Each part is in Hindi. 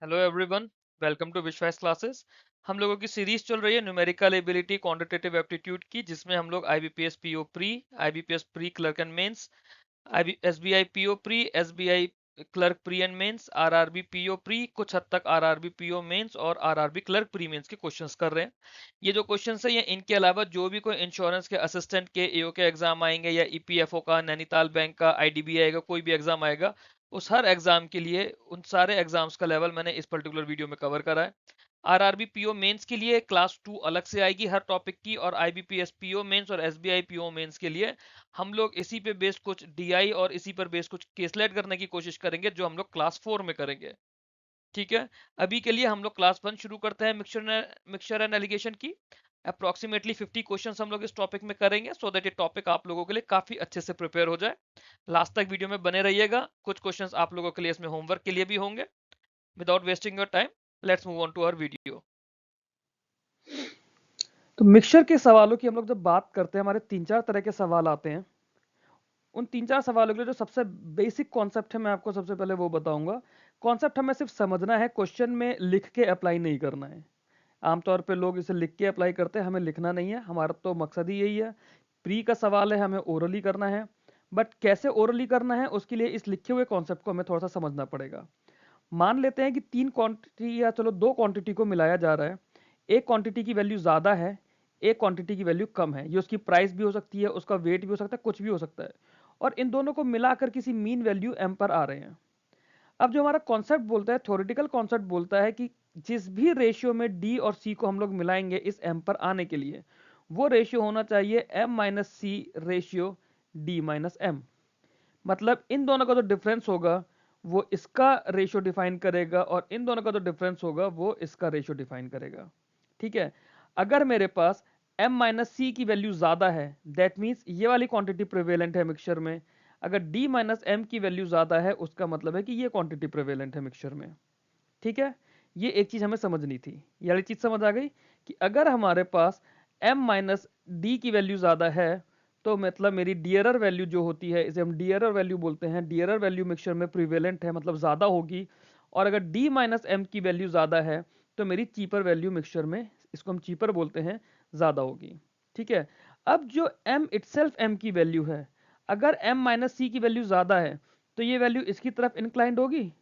हेलो एवरीवन, वेलकम टू विश्वास क्लासेस। हम लोगों की सीरीज चल रही है न्यूमेरिकल एबिलिटी क्वांटिटेटिव एप्टीट्यूड की, जिसमें हम लोग IBPS PO pre, IBPS pre clerk and mains, SBI PO pre, SBI clerk pre and mains, RRB PO pre, कुछ हद तक आरआरबी पीओ मेंस और आरआरबी क्लर्क प्री मेंस के क्वेश्चंस कर रहे हैं। ये जो क्वेश्चंस है ये इनके अलावा जो भी कोई इंश्योरेंस के असिस्टेंट के एओ के एग्जाम आएंगे या ईपीएफओ का, नैनीताल बैंक का, आईडीबीआई का कोई भी एग्जाम आएगा, उस हर एग्जाम के लिए उन सारे एग्जाम्स का लेवल मैंने इस पर्टिकुलर वीडियो में कवर करा है। आरआरबी पीओ मेंस के लिए क्लास 2 अलग से आएगी हर टॉपिक की, और आईबीपीएस पीओ मेंस और एसबीआई पीओ मेंस के लिए हम लोग इसी पे बेस्ड कुछ डीआई और इसी पर बेस्ड कुछ केसलेट करने की कोशिश करेंगे, जो हम लोग क्लास 4 में करेंगे। ठीक है। अभी के लिए हम लोग क्लास 1 शुरू करते हैं मिक्सचर एंड एलिगेशन की। अप्रोक्सीमेटली 50 क्वेश्चंस हम लोग इस टॉपिक में करेंगे, सो दैट ये टॉपिक आप लोगों के लिए काफी अच्छे से प्रिपेयर हो जाए। लास्ट तक वीडियो में बने रहिएगा, कुछ क्वेश्चंस आप लोगों के लिए इसमें होमवर्क के लिए भी होंगे। Without wasting your time, let's move on to our video. तो मिक्सचर के सवालों की हम लोग जब बात करते हैं, हमारे 3-4 तरह के सवाल आते हैं। उन 3-4 सवालों के लिए जो सबसे बेसिक कॉन्सेप्ट है, मैं आपको सबसे पहले वो बताऊंगा। कॉन्सेप्ट हमें सिर्फ समझना है, क्वेश्चन में लिख के अप्लाई नहीं करना है। आमतौर पे लोग इसे लिख के अप्लाई करते हैं, हमें लिखना नहीं है। हमारा तो मकसद ही यही है। प्री का सवाल है, हमें ओरली करना है। बट कैसे ओरली करना है, उसके लिए इस लिखे हुए कॉन्सेप्ट को हमें थोड़ा सा समझना पड़ेगा। मान लेते हैं कि 3 क्वांटिटी या चलो 2 क्वांटिटी को मिलाया जा रहा है। एक क्वांटिटी की वैल्यू ज़्यादा है, एक क्वांटिटी की वैल्यू कम है। ये उसकी प्राइस भी हो सकती है, उसका वेट भी हो सकता है, कुछ भी हो सकता है। और इन दोनों को मिलाकर किसी मीन वैल्यू एम पर आ रहे हैं। अब जो हमारा कॉन्सेप्ट बोलता है, थ्योरेटिकल कॉन्सेप्ट बोलता है कि जिस भी रेशियो में डी और सी को हम लोग मिलाएंगे इस एम पर आने के लिए, वो रेशियो होना चाहिए एम माइनस सी रेशियो डी माइनस एम। मतलब इन दोनों का जो डिफरेंस होगा वो इसका रेशियो डिफाइन करेगा, और इन दोनों का जो डिफरेंस होगा वो इसका रेशियो डिफाइन करेगा। ठीक है। अगर मेरे पास m माइनस सी की वैल्यू ज्यादा है, दैट मीन्स ये वाली क्वांटिटी प्रिवेलेंट है मिक्सचर में। अगर d माइनस एम की वैल्यू ज्यादा है, उसका मतलब है कि ये क्वांटिटी प्रिवेलेंट है मिक्सचर में। ठीक है। ये एक चीज हमें समझनी थी। ये वाली चीज समझ आ गई कि अगर हमारे पास m माइनस डी की वैल्यू ज्यादा है, तो मतलब मेरी डियरर वैल्यू जो होती है, इसे हम डियरर वैल्यू बोलते हैं। डियरर वैल्यू मिक्सचर में प्रिवेलेंट है, मतलब ज्यादा होगी। और अगर d माइनस एम की वैल्यू ज्यादा है, तो मेरी चीपर वैल्यू मिक्सचर में, इसको हम चीपर बोलते हैं, ज्यादा होगी। ठीक है। अब जो m इटसेल्फ m की वैल्यू है, अगर m माइनस सी की वैल्यू ज्यादा है, तो ये वैल्यू इसकी तरफ इंक्लाइंड होगी।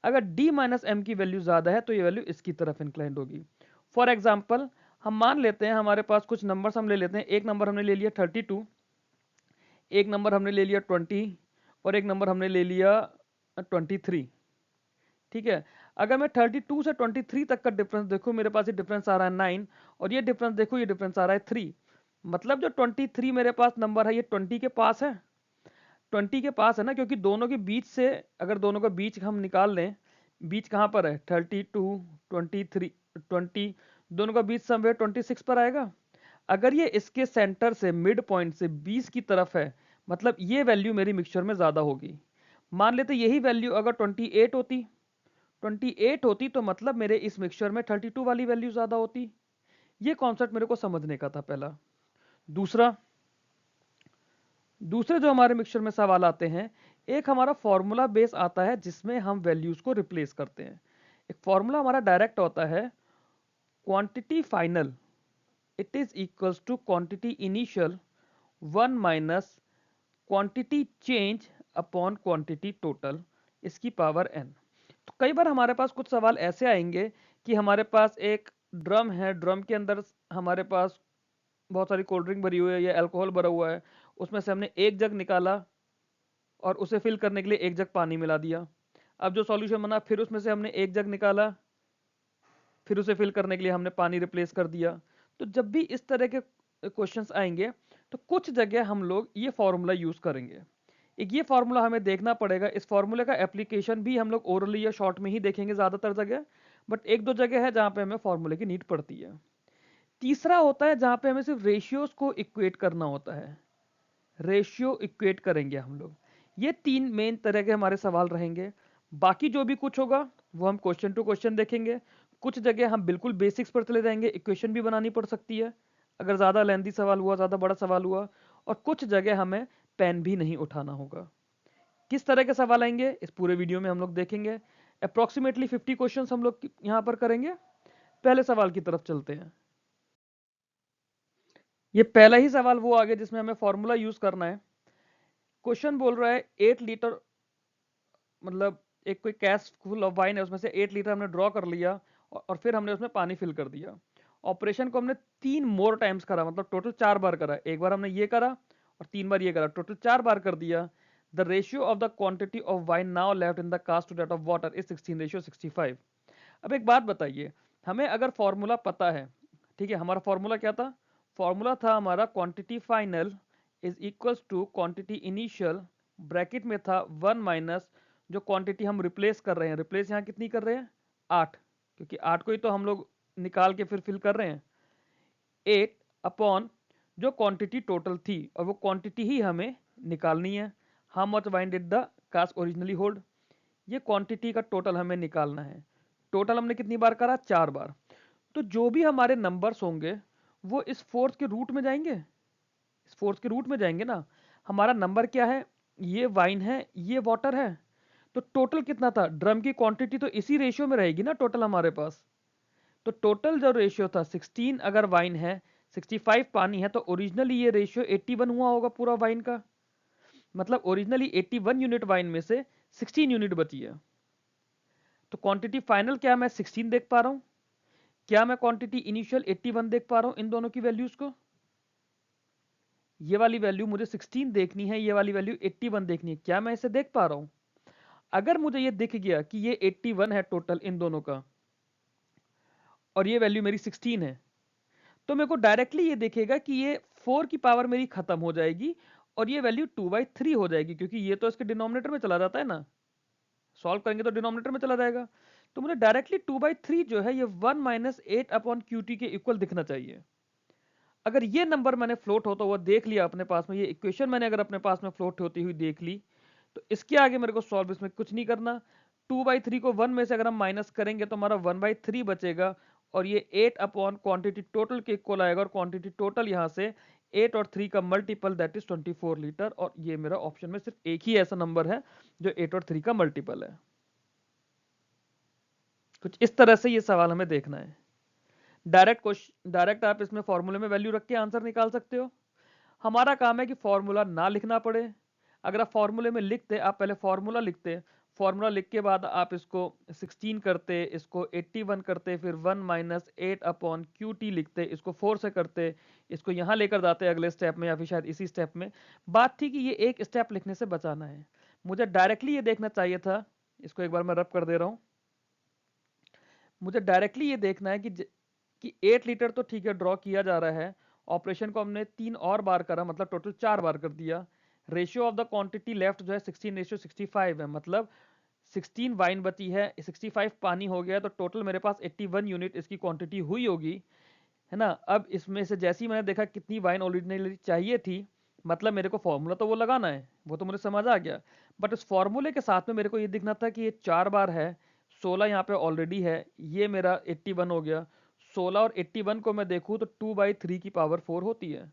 अगर d माइनस एम की वैल्यू ज्यादा है, तो ये वैल्यू इसकी तरफ इंक्लाइंड होगी। फॉर एग्जाम्पल, हम मान लेते हैं हमारे पास कुछ नंबर्स हम ले लेते हैं। एक नंबर हमने ले लिया 32, एक नंबर हमने ले लिया 20, और एक नंबर हमने ले लिया 23। ठीक है। अगर मैं 32 से 23 तक का डिफरेंस देखूं, मेरे पास ये डिफरेंस आ रहा है 9, और ये डिफरेंस देखो, ये डिफरेंस आ रहा है 3। मतलब जो 23 मेरे पास नंबर है, ये 20 के पास है। 20 के पास है ना, क्योंकि दोनों के बीच से, अगर दोनों का बीच हम निकाल लें, बीच कहाँ पर है, 32, 23, 20, दोनों का बीच समवेयर 26 पर आएगा। अगर ये इसके सेंटर से, मिड पॉइंट से 20 की तरफ है, मतलब ये वैल्यू मेरी मिक्सचर में ज्यादा होगी। मान लेते यही वैल्यू अगर 28 होती, तो मतलब मेरे इस मिक्सचर में 32 वाली वैल्यू ज्यादा होती। ये कॉन्सेप्ट मेरे को समझने का था पहला। दूसरा, दूसरे जो हमारे मिक्सचर में सवाल आते हैं, एक हमारा फॉर्मूला बेस आता है जिसमें हम वैल्यूज को रिप्लेस करते हैं। एक फॉर्मूला हमारा डायरेक्ट होता है, quantity final it is equals to quantity initial 1 minus quantity change upon quantity total, इसकी पावर n। तो कई बार हमारे पास कुछ सवाल ऐसे आएंगे कि हमारे पास एक ड्रम है, ड्रम के अंदर हमारे पास बहुत सारी कोल्ड ड्रिंक भरी हुई है या अल्कोहल भरा हुआ है। उसमें से हमने एक जग निकाला, और उसे फिल करने के लिए एक जग पानी मिला दिया। अब जो सॉल्यूशन बना, फिर उसमें से हमने एक जग निकाला, फिर उसे फिल करने के लिए हमने पानी रिप्लेस कर दिया। तो जब भी इस तरह के क्वेश्चंस आएंगे, तो कुछ जगह हम लोग ये फॉर्मूला यूज करेंगे। एक ये फॉर्मूला हमें देखना पड़ेगा। इस फॉर्मूले का एप्लीकेशन भी हम लोग ओरली या शॉर्ट में ही देखेंगे ज्यादातर जगह, बट एक दो जगह है जहां पे हमें फॉर्मूले की नीड पड़ती है। तीसरा होता है जहां पे हमें सिर्फ रेशियोज को इक्वेट करना होता है। रेशियो इक्वेट करेंगे हम लोग। ये 3 मेन तरह के हमारे सवाल रहेंगे। बाकी जो भी कुछ होगा वो हम क्वेश्चन टू क्वेश्चन देखेंगे। कुछ जगह हम बिल्कुल बेसिक्स पर चले जाएंगे, इक्वेशन भी बनानी पड़ सकती है अगर ज़्यादा लेंथी सवाल हुआ, ज़्यादा बड़ा सवाल हुआ। और कुछ जगह हमें पेन भी नहीं उठाना होगा। किस तरह के सवाल आएंगे इस पूरे वीडियो में हम लोग देखेंगे। अप्रोक्सीमेटली 50 क्वेश्चन हम लोग यहां पर करेंगे। पहले सवाल की तरफ चलते हैं। ये पहला ही सवाल वो आ गया जिसमें हमें फॉर्मूला यूज करना है। क्वेश्चन बोल रहा है 8 लीटर, मतलब एक कोई कैस फुल ऑफ वाइन है, उसमें से 8 लीटर हमने ड्रॉ कर लिया और फिर हमने उसमें पानी फिल कर दिया। ऑपरेशन को हमने 3 मोर टाइम्स करा, मतलब टोटल 4 बार करा। एक बार हमने ये करा और 3 बार ये करा, टोटल 4 बार कर दिया। The ratio of the quantity of wine now left in the cask to that of water is 16:65। अब एक बात बताइए, हमें अगर फॉर्मूला पता है, ठीक है, हमारा फॉर्मूला क्या था? फॉर्मूला था हमारा quantity final is equals to quantity initial, bracket में था 1 माइनस जो क्वांटिटी हम रिप्लेस कर रहे हैं। रिप्लेस यहाँ कितनी कर रहे हैं? 8, क्योंकि 8 को ही तो हम लोग निकाल के फिर फिल कर रहे हैं। 8 अपॉन जो क्वांटिटी टोटल थी, और वो क्वांटिटी ही हमें निकालनी है। How much wine did the cask originally hold, ये क्वांटिटी का टोटल हमें निकालना है। टोटल हमने कितनी बार करा? 4 बार। तो जो भी हमारे नंबर्स होंगे वो इस फोर्स के रूट में जाएंगे, इस फोर्स के रूट में जाएंगे ना। हमारा नंबर क्या है? ये वाइन है, ये वाटर है। तो टोटल कितना था? ड्रम की क्वांटिटी तो इसी रेशियो में रहेगी ना टोटल हमारे पास। तो टोटल जो रेशियो था 16 अगर वाइन है, 65 पानी है, तो ओरिजिनली ये रेशियो 81 हुआ होगा पूरा वाइन का। मतलब ओरिजिनली 81 यूनिट वाइन में से 16 यूनिट बची है। तो क्वांटिटी फाइनल क्या मैं 16 देख पा रहा हूं? क्या मैं क्वांटिटी इनिशियल 81 देख पा रहा हूं इन दोनों की वैल्यूज को? ये वाली वैल्यू मुझे 16 देखनी है, ये वाली वैल्यू 81 देखनी है। क्या मैं इसे देख पा रहा हूं? अगर मुझे ये दिख गया कि ये 81 है टोटल इन दोनों का और ये वैल्यू मेरी 16 है, तो मेरे को डायरेक्टली ये देखेगा कि ये 4 की पावर मेरी खत्म हो जाएगी और ये वैल्यू 2/3 हो जाएगी, क्योंकि ये तो इसके डिनोमिनेटर में चला जाता है ना। सॉल्व करेंगे तो डिनोमिनेटर में चला जाएगा। तो मुझे डायरेक्टली 2/3 जो है ये 1 माइनस 8 अपॉन क्यूटी के इक्वल दिखना चाहिए। अगर ये नंबर मैंने फ्लोट होता हुआ देख लिया अपने पास में, ये इक्वेशन मैंने अगर अपने पास में फ्लोट होती हुई देख ली, तो इसके आगे मेरे को सॉल्व इसमें कुछ नहीं करना। 2/3 को 1 में से अगर हम माइनस करेंगे तो हमारा 1/3 बचेगा और ये 8 अपॉन क्वांटिटी टोटल के इक्वल आएगा। और क्वांटिटी टोटल यहाँ से 8 और 3 का मल्टीपल दैट इज 24 लीटर। और ये मेरा ऑप्शन में सिर्फ एक ही ऐसा नंबर है जो 8 और 3 का मल्टीपल है। कुछ इस तरह से ये सवाल हमें देखना है। डायरेक्ट आप इसमें फॉर्मूले में वैल्यू रख के आंसर निकाल सकते हो। हमारा काम है कि फॉर्मूला ना लिखना पड़े। अगर आप फॉर्मूले में लिखते, आप पहले फॉर्मूला लिखते, फॉर्मूला लिख के बाद आप इसको 16 करते, इसको 81 करते, फिर 1 माइनस 8 अपॉन क्यू टी लिखते, इसको 4 से करते, इसको यहाँ लेकर जाते अगले स्टेप में या फिर शायद इसी स्टेप में। बात थी कि ये एक स्टेप लिखने से बचाना है। मुझे डायरेक्टली ये देखना चाहिए था, इसको एक बार मैं रब कर दे रहा हूँ। मुझे डायरेक्टली ये देखना है कि 8 लीटर तो ठीक है ड्रॉ किया जा रहा है, ऑपरेशन को हमने 3 और बार करा, मतलब टोटल 4 बार कर दिया। Ratio of the quantity left जो है 16:65 है, मतलब 16 वाइन बची है, 65 पानी हो गया, तो टोटल मेरे पास 81 यूनिट इसकी क्वांटिटी हुई होगी, है ना। अब इसमें से जैसे ही मैंने देखा कितनी वाइन ओरिजिनली चाहिए थी, मतलब मेरे को फॉर्मूला तो वो लगाना है, वो तो मुझे समझ आ गया। बट उस फॉर्मूले के साथ में मेरे को ये दिखना था कि ये 4 बार है, 16 यहाँ पे ऑलरेडी है, ये मेरा 81 हो गया। 16 और 81 को मैं देखूँ तो 2/3 की पावर 4 होती है।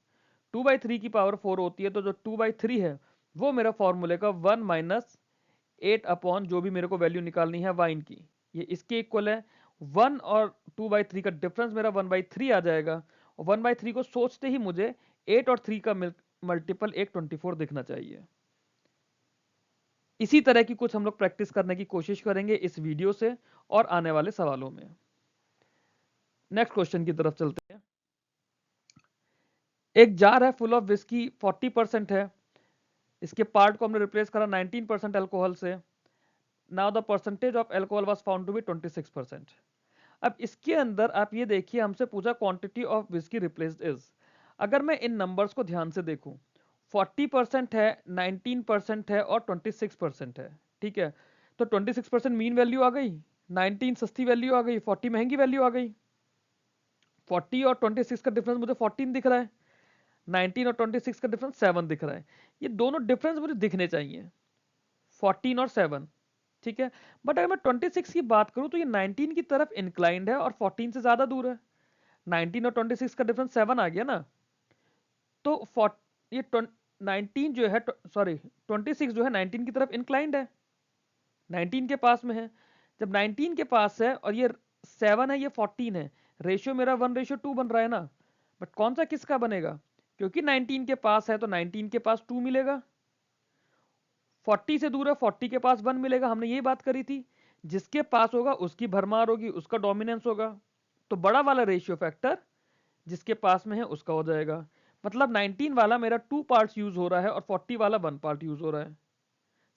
2/3 की पावर 4 होती है, तो जो 2/3 है वो मेरा फॉर्मूले का 1 माइनस 8 अपॉन जो भी मेरे को वैल्यू निकालनी है वाइन की, ये इसके इक्वल है। 1 और 2/3 का डिफरेंस मेरा 1/3 आ जाएगा, और 1/3 को सोचते ही मुझे 8 और 3 का मल्टीपल 824 दिखना चाहिए। इसी तरह की कुछ हम लोग प्रैक्टिस करने की कोशिश करेंगे इस वीडियो से और आने वाले सवालों में। नेक्स्ट क्वेश्चन की तरफ चलते हैं। एक जार है फुल ऑफ विस्की, 40% है, इसके पार्ट को हमने रिप्लेस करा 19% अल्कोहल से। Now the percentage of alcohol was found to be 26%। अब इसके अंदर आप ये देखिए, हमसे पूछा quantity of whisky replaced is. अगर मैं इन नंबर्स को ध्यान से देखूं, 40% है, 19% है और 26% है, ठीक है। तो 26% मीन वैल्यू आ गई, 19 सस्ती वैल्यू आ गई, 40 महंगी वैल्यू आ गई। 40 और 26 का डिफरेंस मुझे 14 दिख रहा है, 19 और 26 का डिफरेंस 7 दिख रहा है। ये दोनों डिफरेंस मुझे दिखने चाहिए, 14 और 7, ठीक है। बट अगर मैं 26 की बात करूं तो ये 19 की तरफ इंक्लाइंड है और 14 से ज्यादा दूर है। 19 और 26 का डिफरेंस 7 आ गया ना। तो ये 19 जो है, सॉरी 26 जो है 19 की तरफ इंक्लाइंड है, 19 के पास में है। जब 19 के पास है और ये 7 है, ये 14 है, रेशियो मेरा 1:2 बन रहा है ना। बट कौन सा किसका बनेगा, क्योंकि 19 के पास है तो 19 के पास 2 मिलेगा, 40 से दूर है 40 के पास 1 मिलेगा, हमने यही बात करी थी। जिसके पास होगा उसकी भरमार होगी, उसका डोमिनेंस होगा। तो बड़ा वाला रेशियो फैक्टर जिसके पास में है उसका हो जाएगा। मतलब 19 वाला मेरा 2 पार्ट्स यूज हो रहा है और 40 वाला 1 पार्ट यूज हो रहा है।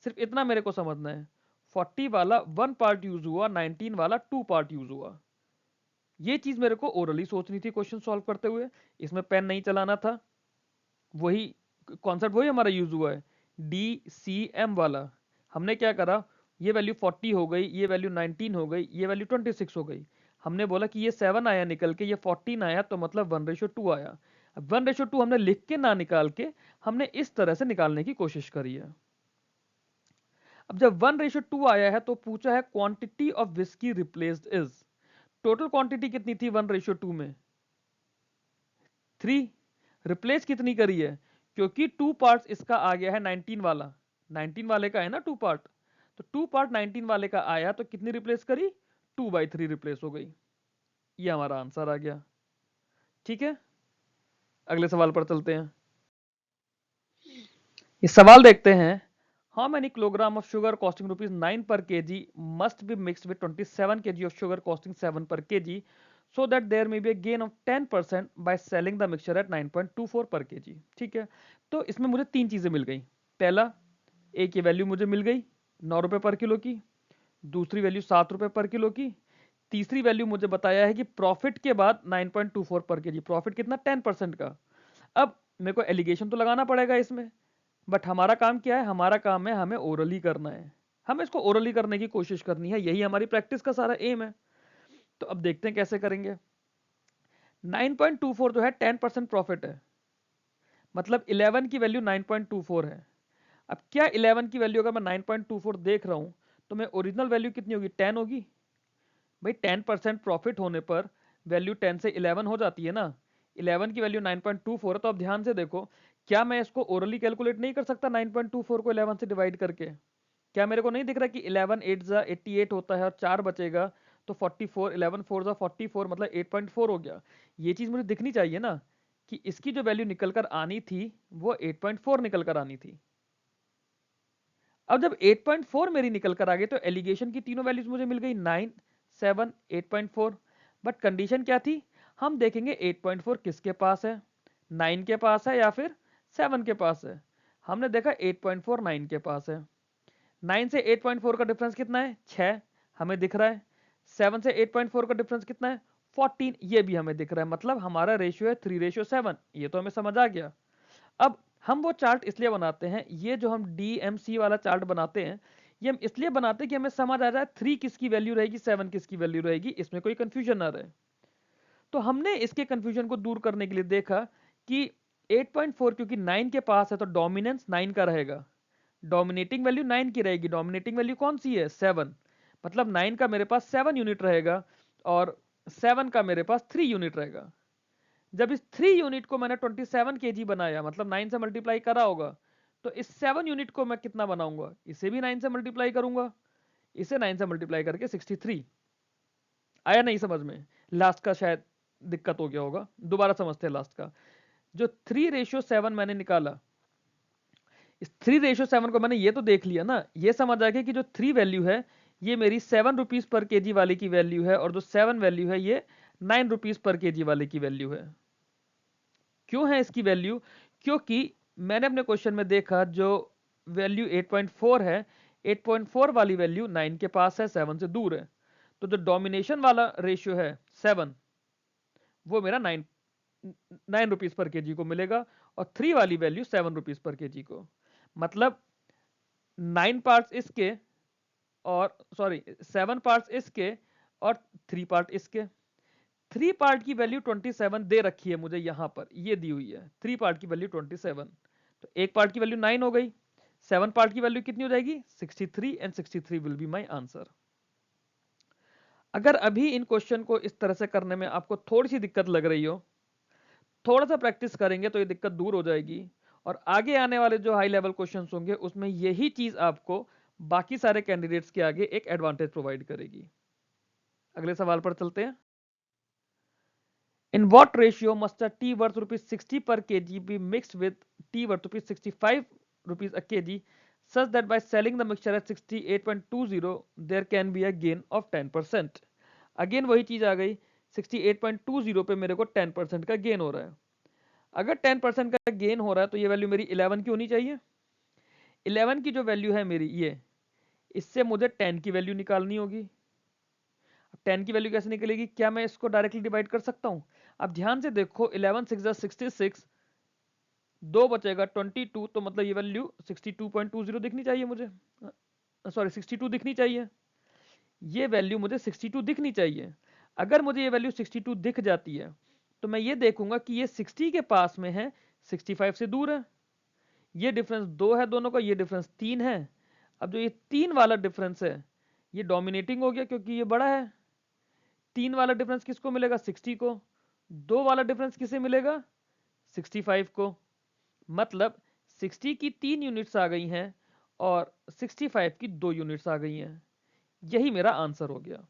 सिर्फ इतना मेरे को समझना है, 40 वाला 1 पार्ट यूज हुआ, 19 वाला 2 पार्ट यूज हुआ। ये चीज मेरे को ओरली सोचनी थी क्वेश्चन सॉल्व करते हुए, इसमें पेन नहीं चलाना था। वही कॉन्सेप्ट वही हमारा यूज हुआ है, DCM वाला। हमने क्या करा, ये वैल्यू 40 हो गई, ये वैल्यू 19 हो गई, ये वैल्यू 26 हो गई। हमने बोला कि ये 7 आया निकल के, ये 14 आया, तो मतलब 1:2 आया। अब 1:2 हमने लिख के ना निकाल के, हमने इस तरह से निकालने की कोशिश करी है। अब जब 1:2 आया है तो पूछा है quantity of whisky replaced is. Total quantity कितनी थी 1:2 में, 3। रिप्लेस कितनी करी है, क्योंकि 2 पार्ट्स इसका आ गया है 19 वाला, 19 वाले का है ना 2 पार्ट, तो 2 पार्ट 19 वाले का आया तो कितनी रिप्लेस करी, 2/3 रिप्लेस हो गई। ये हमारा आंसर आ गया। ठीक है, अगले सवाल पर चलते हैं। ये सवाल देखते हैं, how many kilogram of sugar costing ₹9 पर kg must be mixed with 27 kg of sugar costing 7 पर kg so that there may be a gain of 10% by selling the mixture at 9.24 पर kg। ठीक है, तो इसमें मुझे 3 चीजें मिल गई। पहला, एक ये वैल्यू मुझे मिल गई 9 रुपए पर किलो की, दूसरी वैल्यू 7 रुपए पर किलो की, तीसरी वैल्यू मुझे बताया है कि प्रॉफिट के बाद 9.24 पर kg, प्रॉफिट कितना 10% का। अब मेरे को एलिगेशन तो लगाना पड़ेगा इसमें, बट हमारा काम क्या है, हमारा काम है हमें ओरली करना है, हमें इसको ओरली करने की कोशिश करनी है, यही हमारी प्रैक्टिस का सारा एम है। तो अब देखते हैं कैसे करेंगे। 9.24 जो है 10% प्रॉफिट है, मतलब 11 की वैल्यू 9.24 है। अब क्या 11 की वैल्यू अगर मैं 9.24 देख रहा हूं तो मैं ओरिजिनल वैल्यू कितनी होगी, 10 होगी। भाई 10% प्रॉफिट होने पर वैल्यू 10 से 11 हो जाती है ना। 11 की वैल्यू 9.24 है, तो अब ध्यान से देखो, क्या मैं इसको ओरली कैलकुलेट नहीं कर सकता 9.24 को 11 से डिवाइड करके। क्या मेरे को नहीं दिख रहा कि 11 8 जा 88 होता है और 4 बचेगा, तो 44, 11 4 जा 44, मतलब 8.4 हो गया। ये चीज मुझे दिखनी चाहिए ना, कि इसकी जो वैल्यू निकल कर आनी थी वो 8.4 निकल कर आनी थी। अब जब 8.4 मेरी निकल कर आ गई तो एलिगेशन की तीनों वैल्यूज मुझे मिल गई, 9 7 8.4। बट कंडीशन क्या थी, हम देखेंगे 8.4 किसके पास है, 9 के पास है या फिर 7 के पास है। हमने देखा 8.4 9 के पास है। 9 से 8.4 का डिफरेंस कितना है, 6 हमें दिख रहा है। 7 से 8.4 का डिफरेंस कितना है, 14, ये भी हमें दिख रहा है। मतलब हमारा रेशियो है 3:7, ये तो हमें समझ आ गया। अब हम वो चार्ट इसलिए बनाते हैं, ये जो हम DMC वाला चार्ट बनाते हैं, ये हम इसलिए बनाते हैं कि हमें समझ आ जाए 3 किसकी वैल्यू रहेगी, 7 किसकी वैल्यू रहेगी, इसमें कोई कंफ्यूजन ना रहे। तो हमने इसके कंफ्यूजन को दूर करने के लिए देखा कि 8.4 क्योंकि 9 के पास है तो डोमिनेंस 9 का रहेगा, डोमिनेटिंग वैल्यू 9 की रहेगी। डोमिनेटिंग वैल्यू कौन सी है, 7, मतलब 9 का मेरे पास 7 यूनिट रहेगा और 7 का मेरे पास 3 यूनिट रहेगा। जब इस 3 यूनिट को मैंने 27 kg बनाया, मतलब 9 से मल्टीप्लाई करा होगा, तो इस 7 यूनिट को मैं कितना बनाऊंगा, इसे भी 9 से मल्टीप्लाई करूंगा, इसे 9 से मल्टीप्लाई करके 63। आया नहीं समझ में, लास्ट का शायद दिक्कत हो गया होगा, दोबारा समझते हैं लास्ट का। जो 3:7 मैंने निकाला, इस 3:7 को मैंने ये तो देख लिया ना, ये समझ आ गया कि जो 3 वैल्यू है ये मेरी 7 रुपीज पर kg वाले की वैल्यू है, और जो 7 वैल्यू है ये 9 रुपीज पर kg वाले की वैल्यू है। क्यों है इसकी वैल्यू, क्योंकि मैंने अपने क्वेश्चन में देखा जो वैल्यू 8.4 है, 8.4 वाली वैल्यू 9 के पास है, 7 से दूर है। तो जो डोमिनेशन वाला रेशियो है 7, वो मेरा 9 रुपीज पर केजी को मिलेगा, और 3 वाली वैल्यू 7 रुपीज पर केजी को। मतलब 9 पार्ट्स इसके, और सॉरी 7 पार्ट्स इसके और 3 पार्ट इसके। 3 पार्ट की वैल्यू 27 दे रखी है मुझे, यहां पर ये दी हुई है 3 पार्ट की वैल्यू 27, तो एक पार्ट की वैल्यू 9 हो गई, 7 पार्ट की वैल्यू कितनी हो जाएगी 63, and 63 will be my answer. अगर अभी इन क्वेश्चन को इस तरह से करने में आपको थोड़ी सी दिक्कत लग रही हो, थोड़ा सा प्रैक्टिस करेंगे तो ये दिक्कत दूर हो जाएगी, और आगे आने वाले जो हाई लेवल क्वेश्चंस होंगे उसमें यही चीज आपको बाकी सारे कैंडिडेट्स के आगे एक एडवांटेज प्रोवाइड करेगी। अगले सवाल पर चलते हैं। In what ratio must a tea worth rupees 60 per kg be mixed with tea worth rupees 65 rupees a kg such that by selling the mixture at 68.20 there can be a gain of 10%? Again वही चीज आ गई, 68.20 पे मेरे को 10% का गेन हो रहा है। अगर 10% का गेन हो रहा है तो ये वैल्यू मेरी 11 की होनी चाहिए। 11 की जो वैल्यू है मेरी ये, इससे मुझे 10 की वैल्यू निकालनी होगी। 10 की वैल्यू कैसे निकलेगी? क्या मैं इसको डायरेक्टली डिवाइड कर सकता हूं? अब ध्यान से देखो, 11 6 66, 2 बचेगा 22, तो मतलब ये वैल्यू 62.20 दिखनी चाहिए मुझे, सॉरी 62 दिखनी चाहिए। ये वैल्यू मुझे 62 दिखनी चाहिए। अगर मुझे ये वैल्यू 62 दिख जाती है तो मैं ये देखूंगा कि ये 60 के पास में है, 65 से दूर है। ये डिफरेंस 2 है दोनों का, ये डिफरेंस 3 है। अब जो ये 3 वाला डिफरेंस है ये डोमिनेटिंग हो गया क्योंकि ये बड़ा है। 3 वाला डिफरेंस किसको मिलेगा? 60 को। 2 वाला डिफरेंस किसे मिलेगा? 65 को। मतलब 60 की 3 यूनिट्स आ गई हैं और 65 की 2 यूनिट्स आ गई हैं। यही मेरा आंसर हो गया।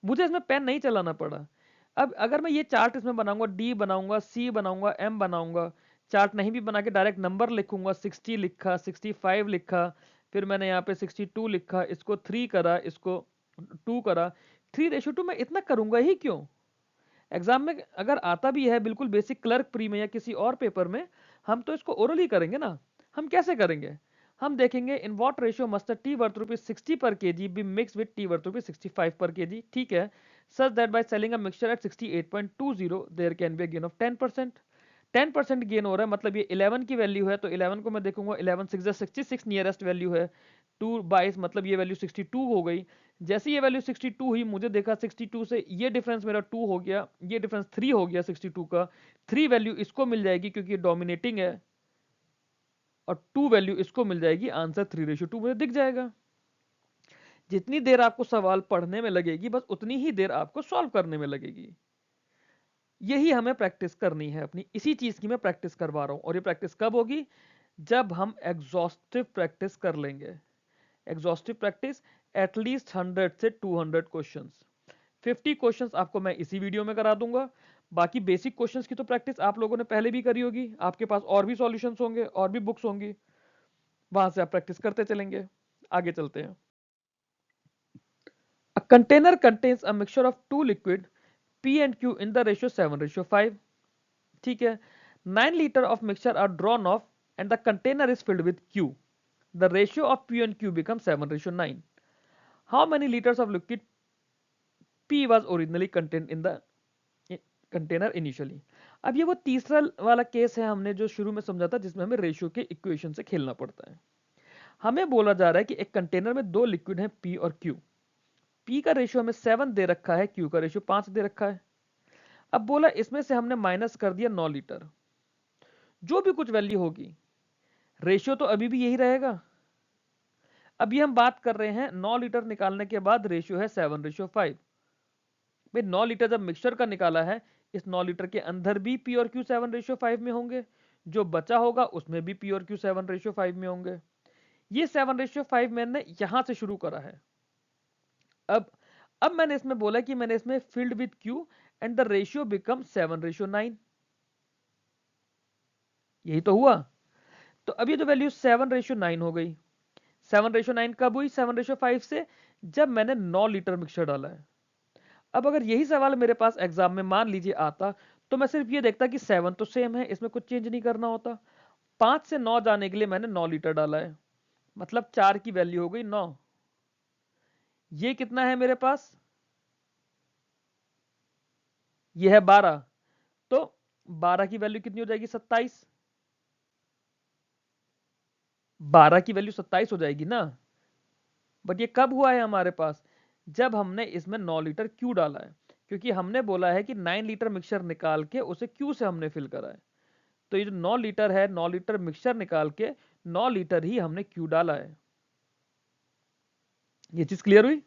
मुझे इसमें पेन नहीं चलाना पड़ा। अब अगर मैं ये चार्ट इसमें बनाऊंगा, डी बनाऊंगा, सी बनाऊंगा, एम बनाऊंगा, चार्ट नहीं भी बना के डायरेक्ट नंबर लिखूंगा, 60 लिखा, 65 लिखा, फिर मैंने यहाँ पे 62 लिखा, इसको 3 करा, इसको 2 करा, 3:2 मैं इतना करूंगा ही क्यों? एग्जाम में अगर आता भी है बिल्कुल बेसिक क्लर्क प्री में या किसी और पेपर में, हम तो इसको ओरल ही करेंगे ना। हम कैसे करेंगे? हम देखेंगे in what ratio must the tea worth rupees 60 per KG be mix with tea worth rupees 65 per KG, ठीक है, such that by selling a mixture at 68.20 there can be a gain of 10%। 10% gain हो रहा है, मतलब ये 11 की वैल्यू है तो 11 को मैं देखूंगा, 11 6 66 नियरेस्ट वैल्यू है, 2 22, मतलब ये वैल्यू 62 हो गई। जैसे ये वैल्यू 62 हुई, मुझे देखा 62 से ये डिफरेंस मेरा 2 हो गया, ये डिफरेंस 3 हो गया 62 का। 3 वैल्यू इसको मिल जाएगी क्योंकि ये डोमिनेटिंग है, और 2 वैल्यू इसको मिल जाएगी। आंसर 3:2 मुझे दिख जाएगा। जितनी देर आपको सवाल पढ़ने में लगेगी बस उतनी ही देर आपको सॉल्व करने में लगेगी। यही हमें प्रैक्टिस करनी है अपनी, इसी चीज की मैं प्रैक्टिस करवा रहा हूं। और ये प्रैक्टिस कब होगी? जब हम एग्जॉस्टिव प्रैक्टिस कर लेंगे। एग्जॉस्टिव प्रैक्टिस एटलीस्ट 100 से 200 क्वेश्चंस। 50 क्वेश्चंस आपको मैं इसी वीडियो में करा दूंगा। बाकी बेसिक क्वेश्चंस की तो प्रैक्टिस आप लोगों ने पहले भी करी होगी, आपके पास और भी सॉल्यूशंस होंगे और भी बुक्स होंगी, वहां से आप प्रैक्टिस करते चलेंगे। आगे चलते हैं। A container contains a mixture of two liquid P and Q in the ratio 7:5, ठीक है। 9 liter of mixture are drawn off and the container is filled with Q. The ratio of P and Q becomes 7:9. How many liters of liquid P was originally contained in the container initially? अब ये वो तीसरा वाला केस है हमने जो शुरू में समझा था, जिसमें हमें रेशियो के इक्वेशन से खेलना पड़ता है। हमें बोला जा रहा है कि एक कंटेनर में दो लिक्विड हैं P और Q। P का रेशियो हमें 7 दे रखा है, Q का रेशियो 5 दे रखा है। अब बोला इसमें से हमने माइनस कर दिया 9 लीटर। जो भी कुछ वैल्यू होगी, रेशियो तो अभी भी यही रहेगा। अभी हम बात कर रहे हैं 9 लीटर निकालने के बाद रेशियो है 7:5। भाई 9 लीटर जब मिक्सचर का निकाला है, इस 9 लीटर के अंदर भी P और Q 7:5 में होंगे, जो बचा होगा उसमें भी P और Q 7:5 में होंगे। ये 7:5 मैंने यहां से शुरू करा है। अब अब मैंने इसमें बोला कि मैंने इसमें filled with Q and the ratio become 7:9। यही तो हुआ। तो अब ये जो वैल्यू 7:9 हो गई। 7:9 कब हुई? 7:5 से, जब मैंने 9 लीटर मिक्सचर डाला है। अब अगर यही सवाल मेरे पास एग्जाम में मान लीजिए आता, तो मैं सिर्फ ये देखता कि 7 तो सेम है, इसमें कुछ चेंज नहीं करना होता। 5 से 9 जाने के लिए मैंने 9 लीटर डाला है, मतलब 4 की वैल्यू हो गई 9। ये कितना है मेरे पास? ये है 12। तो 12 की वैल्यू कितनी हो जाएगी? 27। 12 की वैल्यू 27 हो जाएगी ना। बट ये कब हुआ है हमारे पास? जब हमने इसमें 9 लीटर क्यू डाला है, क्योंकि हमने बोला है कि 9 लीटर मिक्सचर निकाल के उसे क्यू से हमने फिल करा है। तो ये जो 9 लीटर है, 9 लीटर मिक्सचर निकाल के 9 लीटर ही हमने क्यू डाला है। ये चीज क्लियर हुई?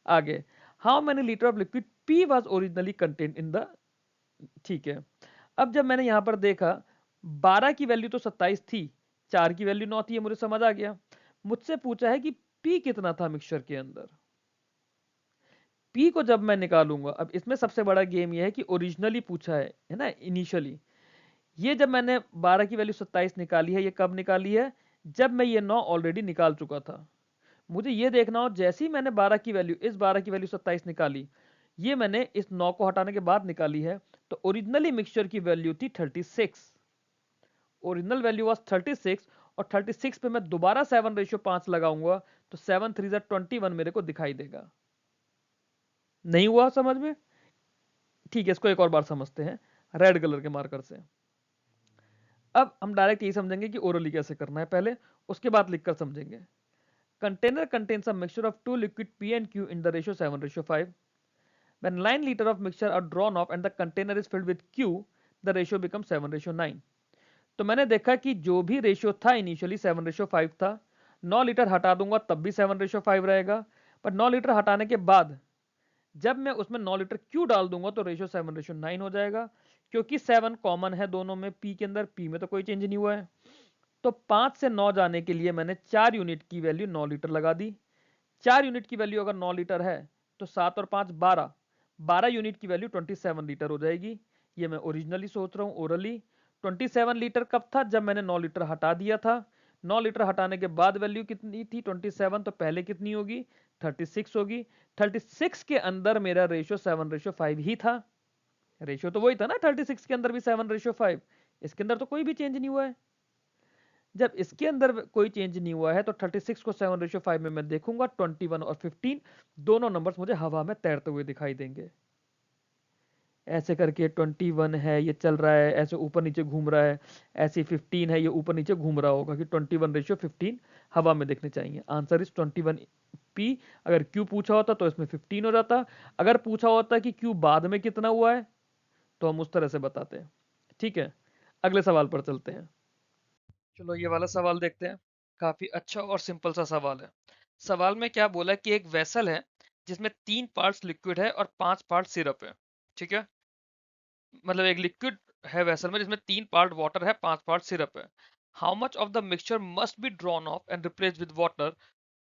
आगे, how many litre of liquid P was originally content in the, ठीक है। अब जब मैंने यहां पर देखा 12 की वैल्यू तो 27 थी, 4 की वैल्यू 9 थी, ये मुझे समझ आ गया। मुझसे पूछा है कि पी कितना था मिक्सचर के अंदर। पी को जब मैं निकालूंगा, अब इसमें सबसे बड़ा गेम यह है कि ओरिजिनली पूछा है ना, इनिशियली। ये जब मैंने 12 की वैल्यू 27 निकाली है, ये कब निकाली है? जब मैं ये 9 ऑलरेडी निकाल चुका था। मुझे ये देखना हो, जैसे ही मैंने 12 की वैल्यू, इस 12 की वैल्यू 27 निकाली, ये मैंने इस 9 को हटाने के बाद निकाली है, तो ओरिजिनली मिक्सचर की वैल्यू थी 36। ओरिजिनल वैल्यू वाज 36, और 36 पे मैं दोबारा 7:5 लगाऊंगा, तो 7 3 21 मेरे को दिखाई देगा। नहीं हुआ समझ में? ठीक है, इसको एक और बार समझते हैं रेड कलर के मार्कर से। अब हम डायरेक्ट यही समझेंगे कि ओरली कैसे करना है पहले, उसके बाद लिखकर समझेंगे। Container contains a mixture of two liquid P and Q in the ratio 7:5. When 9 liters of mixture are drawn off and the container is filled with Q, the ratio becomes 7:9. तो मैंने देखा कि जो भी रेशियो था इनिशियली 7:5 था, 9 लीटर हटा दूंगा तब भी 7:5 रहेगा, पर 9 लीटर हटाने के बाद जब मैं उसमें 9 लीटर क्यू डाल दूंगा तो रेशियो 7:9 हो जाएगा, क्योंकि 7 कॉमन है दोनों में, पी के अंदर, पी में तो कोई चेंज नहीं हुआ है। तो 5 से 9 जाने के लिए मैंने 4 यूनिट की वैल्यू 9 लीटर लगा दी। 4 यूनिट की वैल्यू अगर 9 लीटर है, तो 7 और 5 12, 12 यूनिट की वैल्यू 27 लीटर हो जाएगी। ये मैं ओरिजिनली सोच रहा हूँ, ओरली। 27 लीटर कब था? जब मैंने 9 लीटर हटा दिया था। 9 लीटर हटाने के बाद वैल्यू कितनी थी? 27। तो पहले कितनी होगी? 36 होगी। 36 के अंदर मेरा रेशियो 7:5 ही था। रेशियो तो वही था ना, 36 के अंदर भी 7:5। इसके अंदर तो कोई भी चेंज नहीं हुआ है। जब इसके अंदर कोई चेंज नहीं हुआ है, तो 36 को 7:5 में मैं देखूंगा, 21 और 15 दोनों नंबर्स मुझे हवा में तैरते हुए दिखाई देंगे। ऐसे करके 21 है, ये चल रहा है, ऐसे ऊपर नीचे घूम रहा है। ऐसे 15 है, ये ऊपर नीचे घूम रहा होगा, कि 21:15 हवा में दिखने चाहिए। Answer is 21 P। अगर Q पूछा होता तो इसमें 15 हो जाता। अगर पूछा होता कि Q बाद में कितना हुआ है, तो हम उस तरह से बताते हैं। ठीक है, अगले सवाल पर चलते हैं। चलो ये वाला सवाल देखते हैं। काफी अच्छा और सिंपल सा सवाल है। सवाल में क्या बोला कि एक वेसल है जिसमें 3 पार्ट्स लिक्विड है और 5 पार्ट सिरप है। ठीक है, मतलब एक लिक्विड है वेसल में जिसमें 3 पार्ट वाटर है, 5 पार्ट सिरप है। How much of the mixture must be drawn off and replace with water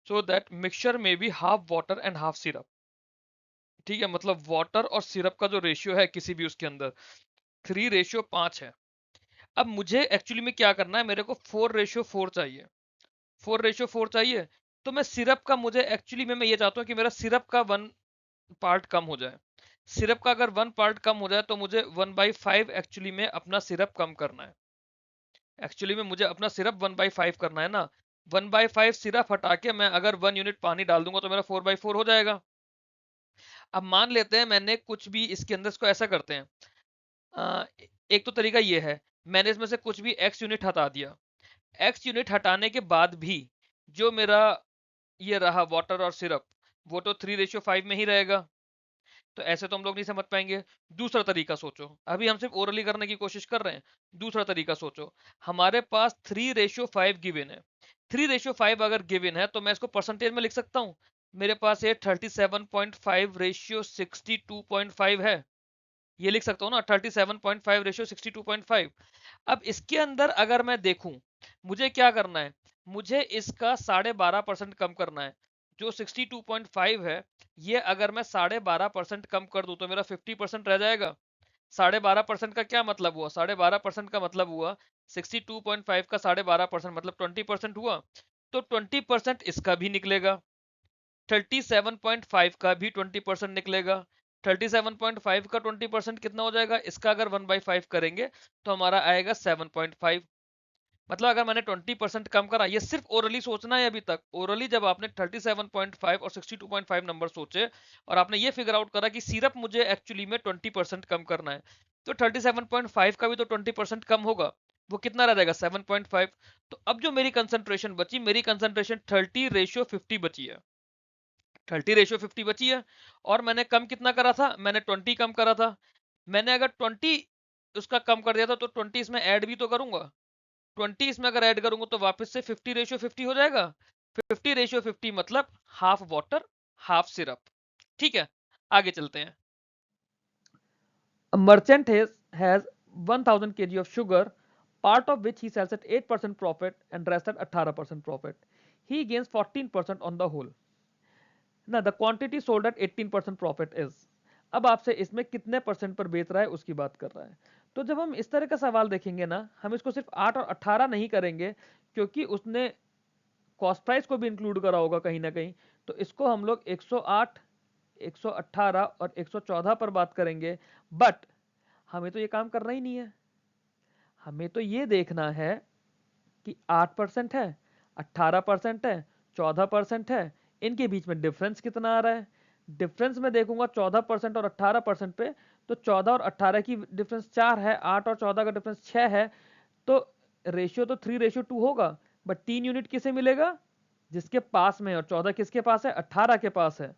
so that mixture may be half water and half syrup. ठीक है, मतलब वाटर और सिरप का जो रेशियो है किसी भी उसके अंदर 3:5 है। अब मुझे एक्चुअली में क्या करना है, मेरे को 4:4 चाहिए। 4:4 चाहिए, तो मैं सिरप का, मुझे एक्चुअली में मैं ये चाहता हूँ कि मेरा सिरप का 1 पार्ट कम हो जाए। सिरप का अगर 1 पार्ट कम हो जाए तो मुझे 1/5 एक्चुअली में अपना सिरप कम करना है। एक्चुअली में मुझे अपना सिरप 1/5 करना है ना। 1/5 सिरप हटा के मैं अगर 1 यूनिट पानी डाल दूंगा तो मेरा 4/4 हो जाएगा। अब मान लेते हैं मैंने कुछ भी इसके अंदर, इसको ऐसा करते हैं। अ, एक तो तरीका ये है, मैंने इसमें से कुछ भी x यूनिट हटा दिया। x यूनिट हटाने के बाद भी जो मेरा ये रहा वाटर और सिरप, वो तो 3:5 में ही रहेगा। तो ऐसे तो हम लोग नहीं समझ पाएंगे। दूसरा तरीका सोचो, अभी हम सिर्फ ओरली करने की कोशिश कर रहे हैं। दूसरा तरीका सोचो, हमारे पास 3:5 गिवन है। 3:5 अगर गिवन है तो मैं इसको परसेंटेज में लिख सकता हूँ। मेरे पास ये 37.5:62.5 है। ये लिख सकता हूँ ना, 37.5:62.5। अब इसके अंदर अगर मैं देखूं, मुझे क्या करना है, मुझे इसका 12.5% कम करना है। जो 62.5 है, ये अगर मैं 12.5% कम कर दूं तो मेरा 50% रह जाएगा। 12.5% का क्या मतलब हुआ? 12.5% का मतलब हुआ 62.5 का 12.5% मतलब 20% हुआ। तो 20% इसका भी निकलेगा। 37.5 का भी 20% निकलेगा। 37.5 का 20% कितना हो जाएगा? इसका अगर 1/5 करेंगे तो हमारा आएगा 7.5। मतलब अगर मैंने 20% कम करा, ये सिर्फ ओरली सोचना है अभी तक। ओरली जब आपने 37.5 और 62.5 नंबर सोचे और आपने ये फिगर आउट करा कि सिर्फ मुझे एक्चुअली में 20% कम करना है, तो 37.5 का भी तो 20% कम होगा। वो कितना रह जाएगा? 7.5। तो अब जो मेरी कंसंट्रेशन बची, मेरी कंसंट्रेशन 30:50 बची है। 30:50 बची है। और मैंने कम कितना करा था? मैंने 20 कम करा था। मैंने अगर 20 उसका कम कर दिया था, तो 20 इसमें ऐड भी तो करूंगा। 20 इसमें अगर ऐड करूंगा तो वापस से 50:50 हो जाएगा। 50:50 मतलब हाफ वाटर हाफ सिरप। ठीक है, आगे चलते हैं। A merchant has 1000 kg of sugar, part of which he sells at 8% profit and rest at 18% profit. he gains 14% on the whole. ना the quantity sold at 18% profit is, अब आपसे इसमें कितने परसेंट पर बेच रहा है उसकी बात कर रहा है। तो जब हम इस तरह का सवाल देखेंगे ना, हम इसको सिर्फ 8 और 18 नहीं करेंगे, क्योंकि उसने कॉस्ट प्राइस को भी इंक्लूड करा होगा कहीं ना कहीं। तो इसको हम लोग 108, 118 और 114 पर बात करेंगे। बट हमें तो ये काम करना ही नहीं है, हमें तो ये देखना है कि 8% है, 18% है, 14% है, इनके बीच में डिफरेंस कितना आ रहा है। डिफरेंस में देखूंगा 14% और 18% पे, तो 14 और 18 की डिफरेंस 4 है, 8 और 14 का डिफरेंस 6 है। तो रेशियो तो 3:2 होगा, बट 3 यूनिट किसे मिलेगा, जिसके पास में है। और 14 किसके पास है, 18 के पास है,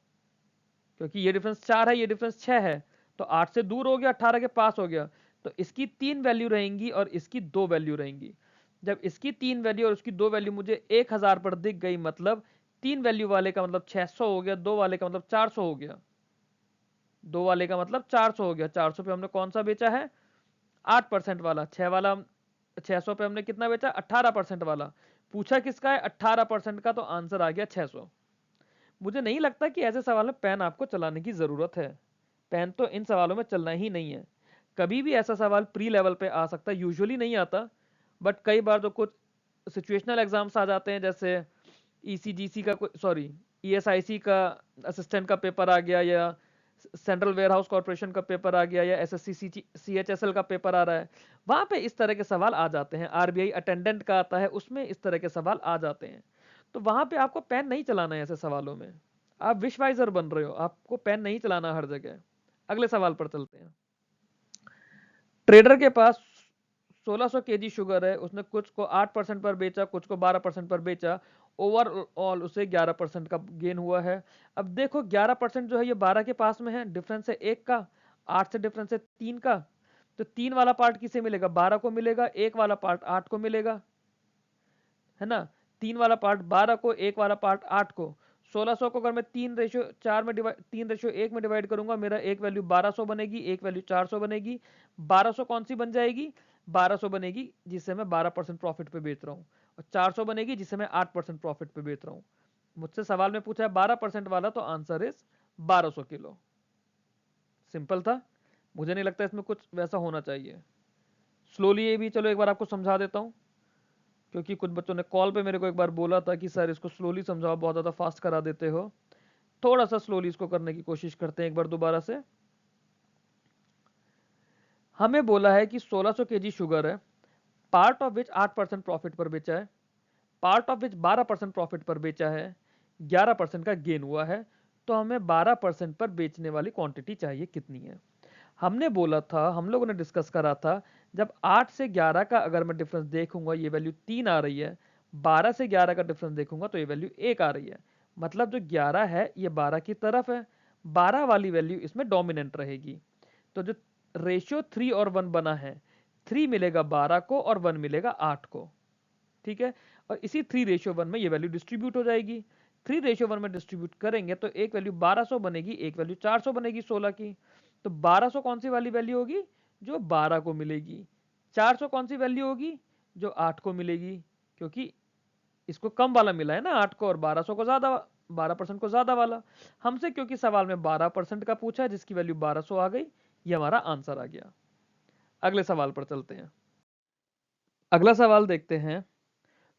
क्योंकि ये डिफरेंस 4 है, ये डिफरेंस 6 है। तो 8 से दूर हो गया, 18 के पास हो गया। तो इसकी 3 वैल्यू रहेंगी और इसकी 2 वैल्यू रहेंगी। जब इसकी 3 वैल्यू और उसकी 2 वैल्यू मुझे 1000 पर दिख गई, मतलब 3 वैल्यू वाले का मतलब 600 हो गया, 2 वाले का मतलब 400 हो गया, 2 वाले का मतलब 400 हो गया। 400 पे हमने कौन सा बेचा है, 8% वाला। 6 वाला 600 पे हमने कितना बेचा, 18% वाला। पूछा किसका है, 18% का, तो आंसर आ गया 600। मुझे नहीं लगता कि ऐसे सवाल में पेन आपको चलाने की जरूरत है, पेन तो इन सवालों में चलना ही नहीं है। कभी भी ऐसा सवाल प्री लेवल पे आ सकता है, यूजुअली नहीं आता, बट कई बार तो कुछ सिचुएशनल एग्जाम्स आ जाते हैं, जैसे ईसीजीसी का, सॉरी ईएसआईसी का असिस्टेंट का पेपर आ गया, या सेंट्रल वेयर हाउस कॉर्पोरेशन का पेपर आ गया, या एसएससी सीएचएसएल का पेपर आ रहा है, वहां पे इस तरह के सवाल आ जाते हैं। आरबीआई अटेंडेंट का आता है, उसमें इस तरह के सवाल आ जाते हैं। तो वहां पे आपको पेन नहीं चलाना है ऐसे सवालों में। आप विश्वाइजर बन रहे हो, आपको पेन नहीं चलाना हर जगह। अगले सवाल पर चलते हैं। ट्रेडर के पास 1600 केजी शुगर है, उसने कुछ को 8% पर बेचा, कुछ को 12% पर बेचा। ओवरऑल उसे 11% का गेन हुआ है। अब देखो 11% जो है ये 12 के पास में है, डिफरेंस है 1 का, 8 से डिफरेंस है 3 का। तो 3 वाला पार्ट किसे मिलेगा, 12 को मिलेगा, 1 वाला पार्ट 8 को मिलेगा, है ना। 3 वाला पार्ट 12 को, 1 वाला पार्ट 8 को। 1600 को अगर मैं 3:4 में डिवाइड, 3:1 में डिवाइड करूंगा, मेरा एक वैल्यू 1200 बनेगी, एक वैल्यू 400 बनेगी। 1200 कौन सी बन जाएगी, 1200 बनेगी जिससे मैं 12% प्रॉफिट पे बेच रहा हूँ, और 400 बनेगी जिससे मैं 8% प्रॉफिट पे बेच रहा हूँ। मुझसे सवाल में पूछा है 12% वाला, तो आंसर इज 1200 किलो। सिंपल था, मुझे नहीं लगता इसमें कुछ वैसा होना चाहिए। स्लोली ये भी चलो एक बार आपको समझा देता हूँ, क्योंकि कुछ बच्चों ने कॉल पे मेरे को एक बार बोला था कि सर इसको स्लोली समझाओ, बहुत ज़्यादा फास्ट करा देते हो। थोड़ा सा स्लोली इसको करने की कोशिश करते हैं एक बार दोबारा से। हमें बोला है कि 1600 केजी शुगर है, पार्ट ऑफ विच 8% प्रॉफिट पर बेचा है, पार्ट ऑफ विच 12% प्रॉफिट पर बेचा है, 11% का गेन हुआ है। तो हमें 12% पर बेचने वाली क्वांटिटी चाहिए कितनी है। हमने बोला था, हम लोगों ने डिस्कस करा था, जब 8 से 11 का अगर मैं डिफरेंस देखूंगा, ये वैल्यू 3 आ रही है। 12 से 11 का डिफरेंस देखूंगा तो ये वैल्यू 1 आ रही है। मतलब जो 11 है ये 12 की तरफ है, 12 वाली वैल्यू इसमें डोमिनेंट रहेगी। तो जो रेशियो 3 और 1 बना है, 3 मिलेगा 12 को और 1 मिलेगा 8 को, ठीक है। और इसी 3:1 में ये वैल्यू डिस्ट्रीब्यूट हो जाएगी। 3:1 में डिस्ट्रीब्यूट करेंगे तो एक वैल्यू 1200 बनेगी, एक वैल्यू 400 बनेगी 16 की। तो 1200 कौन सी वाली वैल्यू होगी, जो 12 को मिलेगी। 400 कौन सी वैल्यू होगी, जो 8 को मिलेगी, क्योंकि इसको कम वाला मिला है ना 8 को, और 1200 को ज्यादा, 12% को ज्यादा वाला। हमसे क्योंकि सवाल में 12% का पूछा है, जिसकी वैल्यू 1200 आ गई, ये हमारा आंसर आ गया। अगले सवाल पर चलते हैं। अगला सवाल देखते हैं।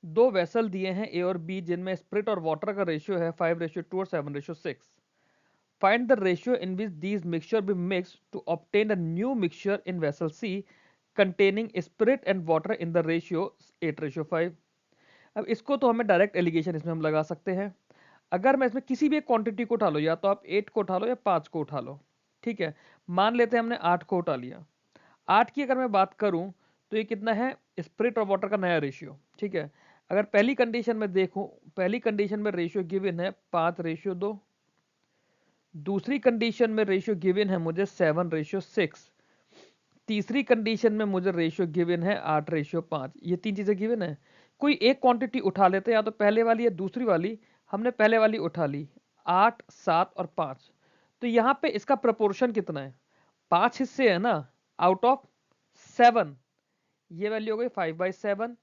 दो वेसल दिए हैं ए और बी, जिनमें स्प्रिट और वाटर का रेशियो है 5:2 और 7:6। Find the ratio in which these mixture be mix to obtain a new mixture in vessel C containing spirit and water in the ratio 8:5। अब इसको तो हमें डायरेक्ट एलिगेशन इसमें हम लगा सकते हैं। अगर मैं इसमें किसी भी एक क्वांटिटी को उठा लो, या तो आप 8 को उठा लो या 5 को उठा लो, ठीक है। मान लेते हैं हमने 8 को उठा लिया। 8 की अगर मैं बात करूं तो ये कितना है, स्प्रिट और वाटर का नया रेशियो, ठीक है। अगर पहली कंडीशन में देखूं, पहली कंडीशन में रेशियो गिवन है 5:2। दूसरी कंडीशन में रेशियो गिवन है मुझे 7:6। तीसरी कंडीशन में मुझे रेशियो गिवन है 8:5। ये तीन चीजें गिवन है। कोई एक क्वांटिटी उठा लेते हैं, या तो पहले वाली या दूसरी वाली। हमने पहले वाली उठा ली, 8, 7 और 5। तो यहाँ पे इसका प्रपोर्शन कितना है, 5 हिस्से है ना, आउट ऑफ 7। ये वैल्यू हो गई 5/7,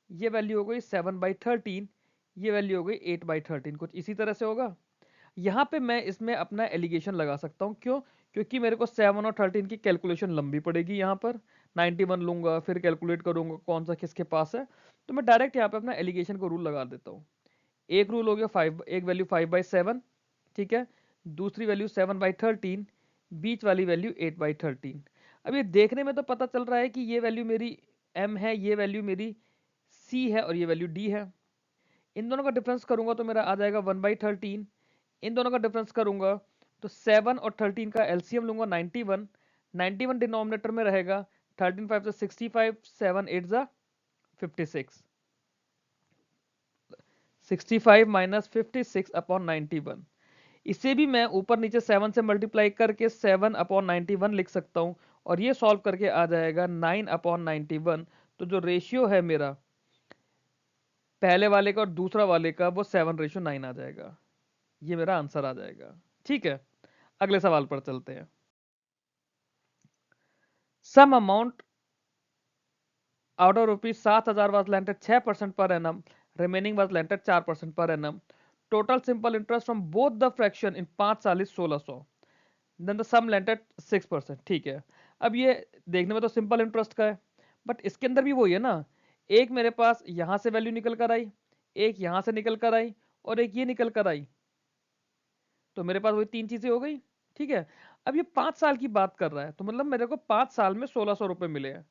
ये वैल्यू हो गई 7/13, ये वैल्यू हो गई 8/13, कुछ इसी तरह से होगा। यहाँ पे मैं इसमें अपना एलिगेशन लगा सकता हूँ, क्यों? क्योंकि मेरे को 7 और 13 की कैलकुलेशन लंबी पड़ेगी। यहाँ पर 91 लूंगा, फिर कैलकुलेट करूंगा कौन सा किसके पास है, तो मैं डायरेक्ट यहाँ पे अपना एलिगेशन को रूल लगा देता हूँ। एक रूल हो गया 5, एक वैल्यू 5/7, ठीक है, दूसरी वैल्यू 7/13, बीच वाली वैल्यू 8/13। अब ये देखने में तो पता चल रहा है कि ये वैल्यू मेरी m है, ये वैल्यू मेरी c है और ये वैल्यू d है। इन दोनों का डिफरेंस करूंगा तो मेरा आ जाएगा 1/13। इन दोनों का डिफरेंस करूंगा तो 7 और 13 का एलसीएम लूंगा 91, 91 डिनोमिनेटर में रहेगा, 13 5 से 65, 7 8 जा 56, 65 माइनस 56 अपॉन 91। इसे भी मैं ऊपर नीचे 7 से मल्टीप्लाई करके 7/91 लिख सकता हूं, और ये सॉल्व करके आ जाएगा 9/91। तो जो रेशियो है मेरा पहले वाले का और दूसरा वाले का, वो 7:9 आ जाएगा। ये मेरा आंसर आ जाएगा। ठीक है, अगले सवाल पर चलते हैं। Some amount out of ₹7,000 was lent at 6% per annum, remaining was lent at 4% per annum. Total simple interest from both the fraction in 5 साल is 1600, then the sum lent at 6%। ठीक है, अब ये देखने में तो सिंपल इंटरेस्ट का है, बट इसके अंदर भी वही है ना, एक मेरे पास यहां से वैल्यू निकल कर आई, एक यहां से निकल कर आई, और एक ये निकल कर आई, तो मेरे पास वही तीन चीजें हो गई। ठीक है, अब ये 5 साल की बात कर रहा है, तो मतलब मेरे को 5 साल में 1600 रुपए मिले हैं।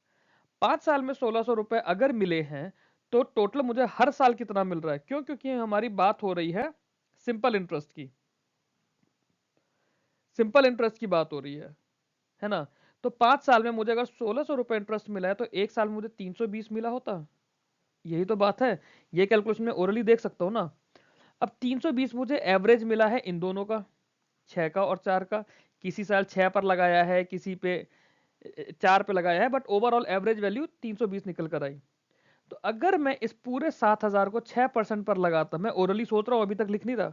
5 साल में 1600 रुपए अगर मिले हैं, तो टोटल मुझे हर साल कितना मिल रहा है? क्यों? क्योंकि हमारी बात हो रही है सिंपल इंटरेस्ट की, सिंपल इंटरेस्ट की बात हो रही है ना। तो 5 साल में मुझे अगर 1600 रुपए इंटरेस्ट मिला है, तो एक साल में मुझे 320 मिला होता। यही तो बात है, ये कैलकुलेशन में ओरली देख सकता हूं ना। अब 320 मुझे एवरेज मिला है इन दोनों का, 6 का और 4 का। किसी साल 6 पर लगाया है, किसी पे 4 पे लगाया है, बट ओवरऑल एवरेज वैल्यू 320 निकल कर आई। तो अगर मैं इस पूरे 7,000 को 6% पर लगाता, मैं ओरली सोच रहा हूं, अभी तक लिख नहीं रहा,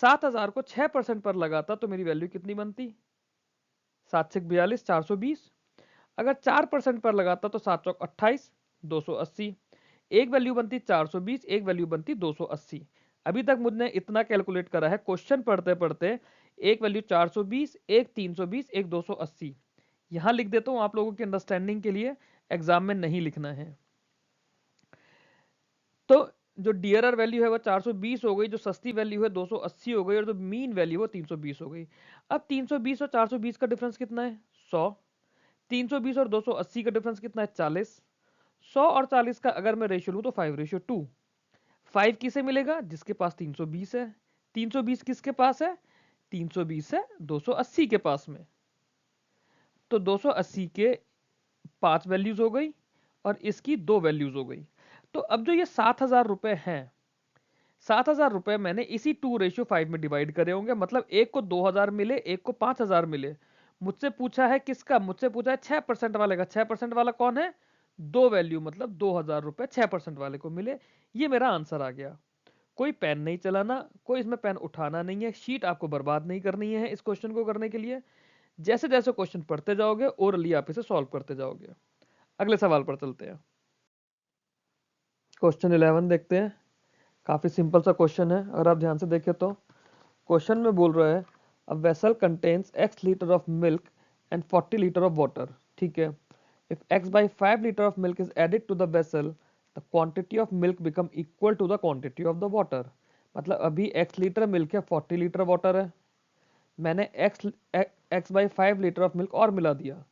7,000 को 6% पर लगाता, तो मेरी वैल्यू कितनी बनती? 7×42 420। अगर 4% पर लगाता तो 7×28 280। एक वैल्यू बनती 420, एक वैल्यू बनती 280। अभी तक मुझने इतना कैलकुलेट करा है क्वेश्चन पढ़ते पढ़ते, एक वैल्यू 420, एक 320, एक 280। यहां लिख देता हूं आप लोगों की अंडरस्टैंडिंग के लिए, एग्जाम में नहीं लिखना है। तो जो डियरर वैल्यू है वो 420 हो गई, जो सस्ती वैल्यू है 280 हो गई, और जो मीन वैल्यू वो 320 हो गई। अब 320 और 420 का डिफरेंस कितना है? 100। 320 और 280 का डिफरेंस कितना है? 40। 100 और 40 का अगर मैं रेशियो लूं तो 5:2। 5 किसे मिलेगा? जिसके पास 320 है। 320 किसके पास है? 320 है 280 के पास में। तो 280 के 5 वैल्यूज हो गई, और इसकी 2 वैल्यूज हो गई। तो अब जो ये 7,000 रुपए हैं, 7,000 रुपए मैंने इसी 2:5 में डिवाइड करे होंगे, मतलब एक को 2,000 मिले, एक को 5,000 मिले। मुझसे पूछा है किसका? मुझसे पूछा है 6% वाले का। 6% वाला कौन है? दो वैल्यू, मतलब 2,000 रुपए 6% वाले को मिले। ये मेरा आंसर आ गया। कोई पेन नहीं चलाना, कोई इसमें पेन उठाना नहीं है, शीट आपको बर्बाद नहीं करनी है इस क्वेश्चन को करने के लिए। जैसे जैसे क्वेश्चन पढ़ते जाओगे, ओरली आप इसे सॉल्व करते जाओगे। अगले सवाल पर चलते हैं। क्वेश्चन 11 देखते हैं। काफी सिंपल सा क्वेश्चन है, अगर आप ध्यान से देखें तो। क्वेश्चन में बोल रहा है a vessel contains x litre of milk and 40 litre of water. ठीक है, if x/5 litre of milk is added to the vessel, the quantity of milk become equal to the quantity of the water. मतलब अभी x लीटर मिल्क है, 40 लीटर वाटर है, मैंने x/5 लीटर ऑफ मिल्क और मिला दिया।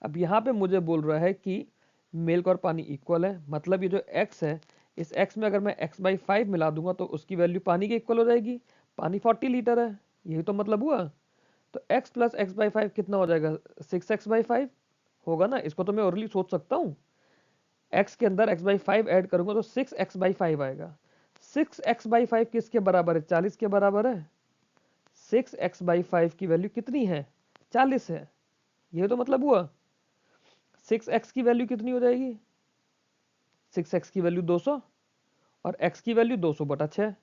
अब यहाँ पे मुझे बोल रहा है कि मिल्क और पानी इक्वल है, मतलब ये जो x है, इस x में अगर मैं x/5 मिला दूंगा तो उसकी वैल्यू पानी के इक्वल हो जाएगी। पानी 40 लीटर है, यही तो मतलब हुआ। तो x प्लस x/5 कितना हो जाएगा? 6x/5 होगा ना। इसको तो मैं ओरली सोच सकता हूँ, x के अंदर x/5 ऐड करूंगा तो 6x/5 आएगा। 6x/5 किसके बराबर है? 40 के बराबर है। 6x/5 की वैल्यू कितनी है? 40 है, ये तो मतलब हुआ। 6x की वैल्यू कितनी हो जाएगी? 6x की वैल्यू 200, और x की वैल्यू 200/6।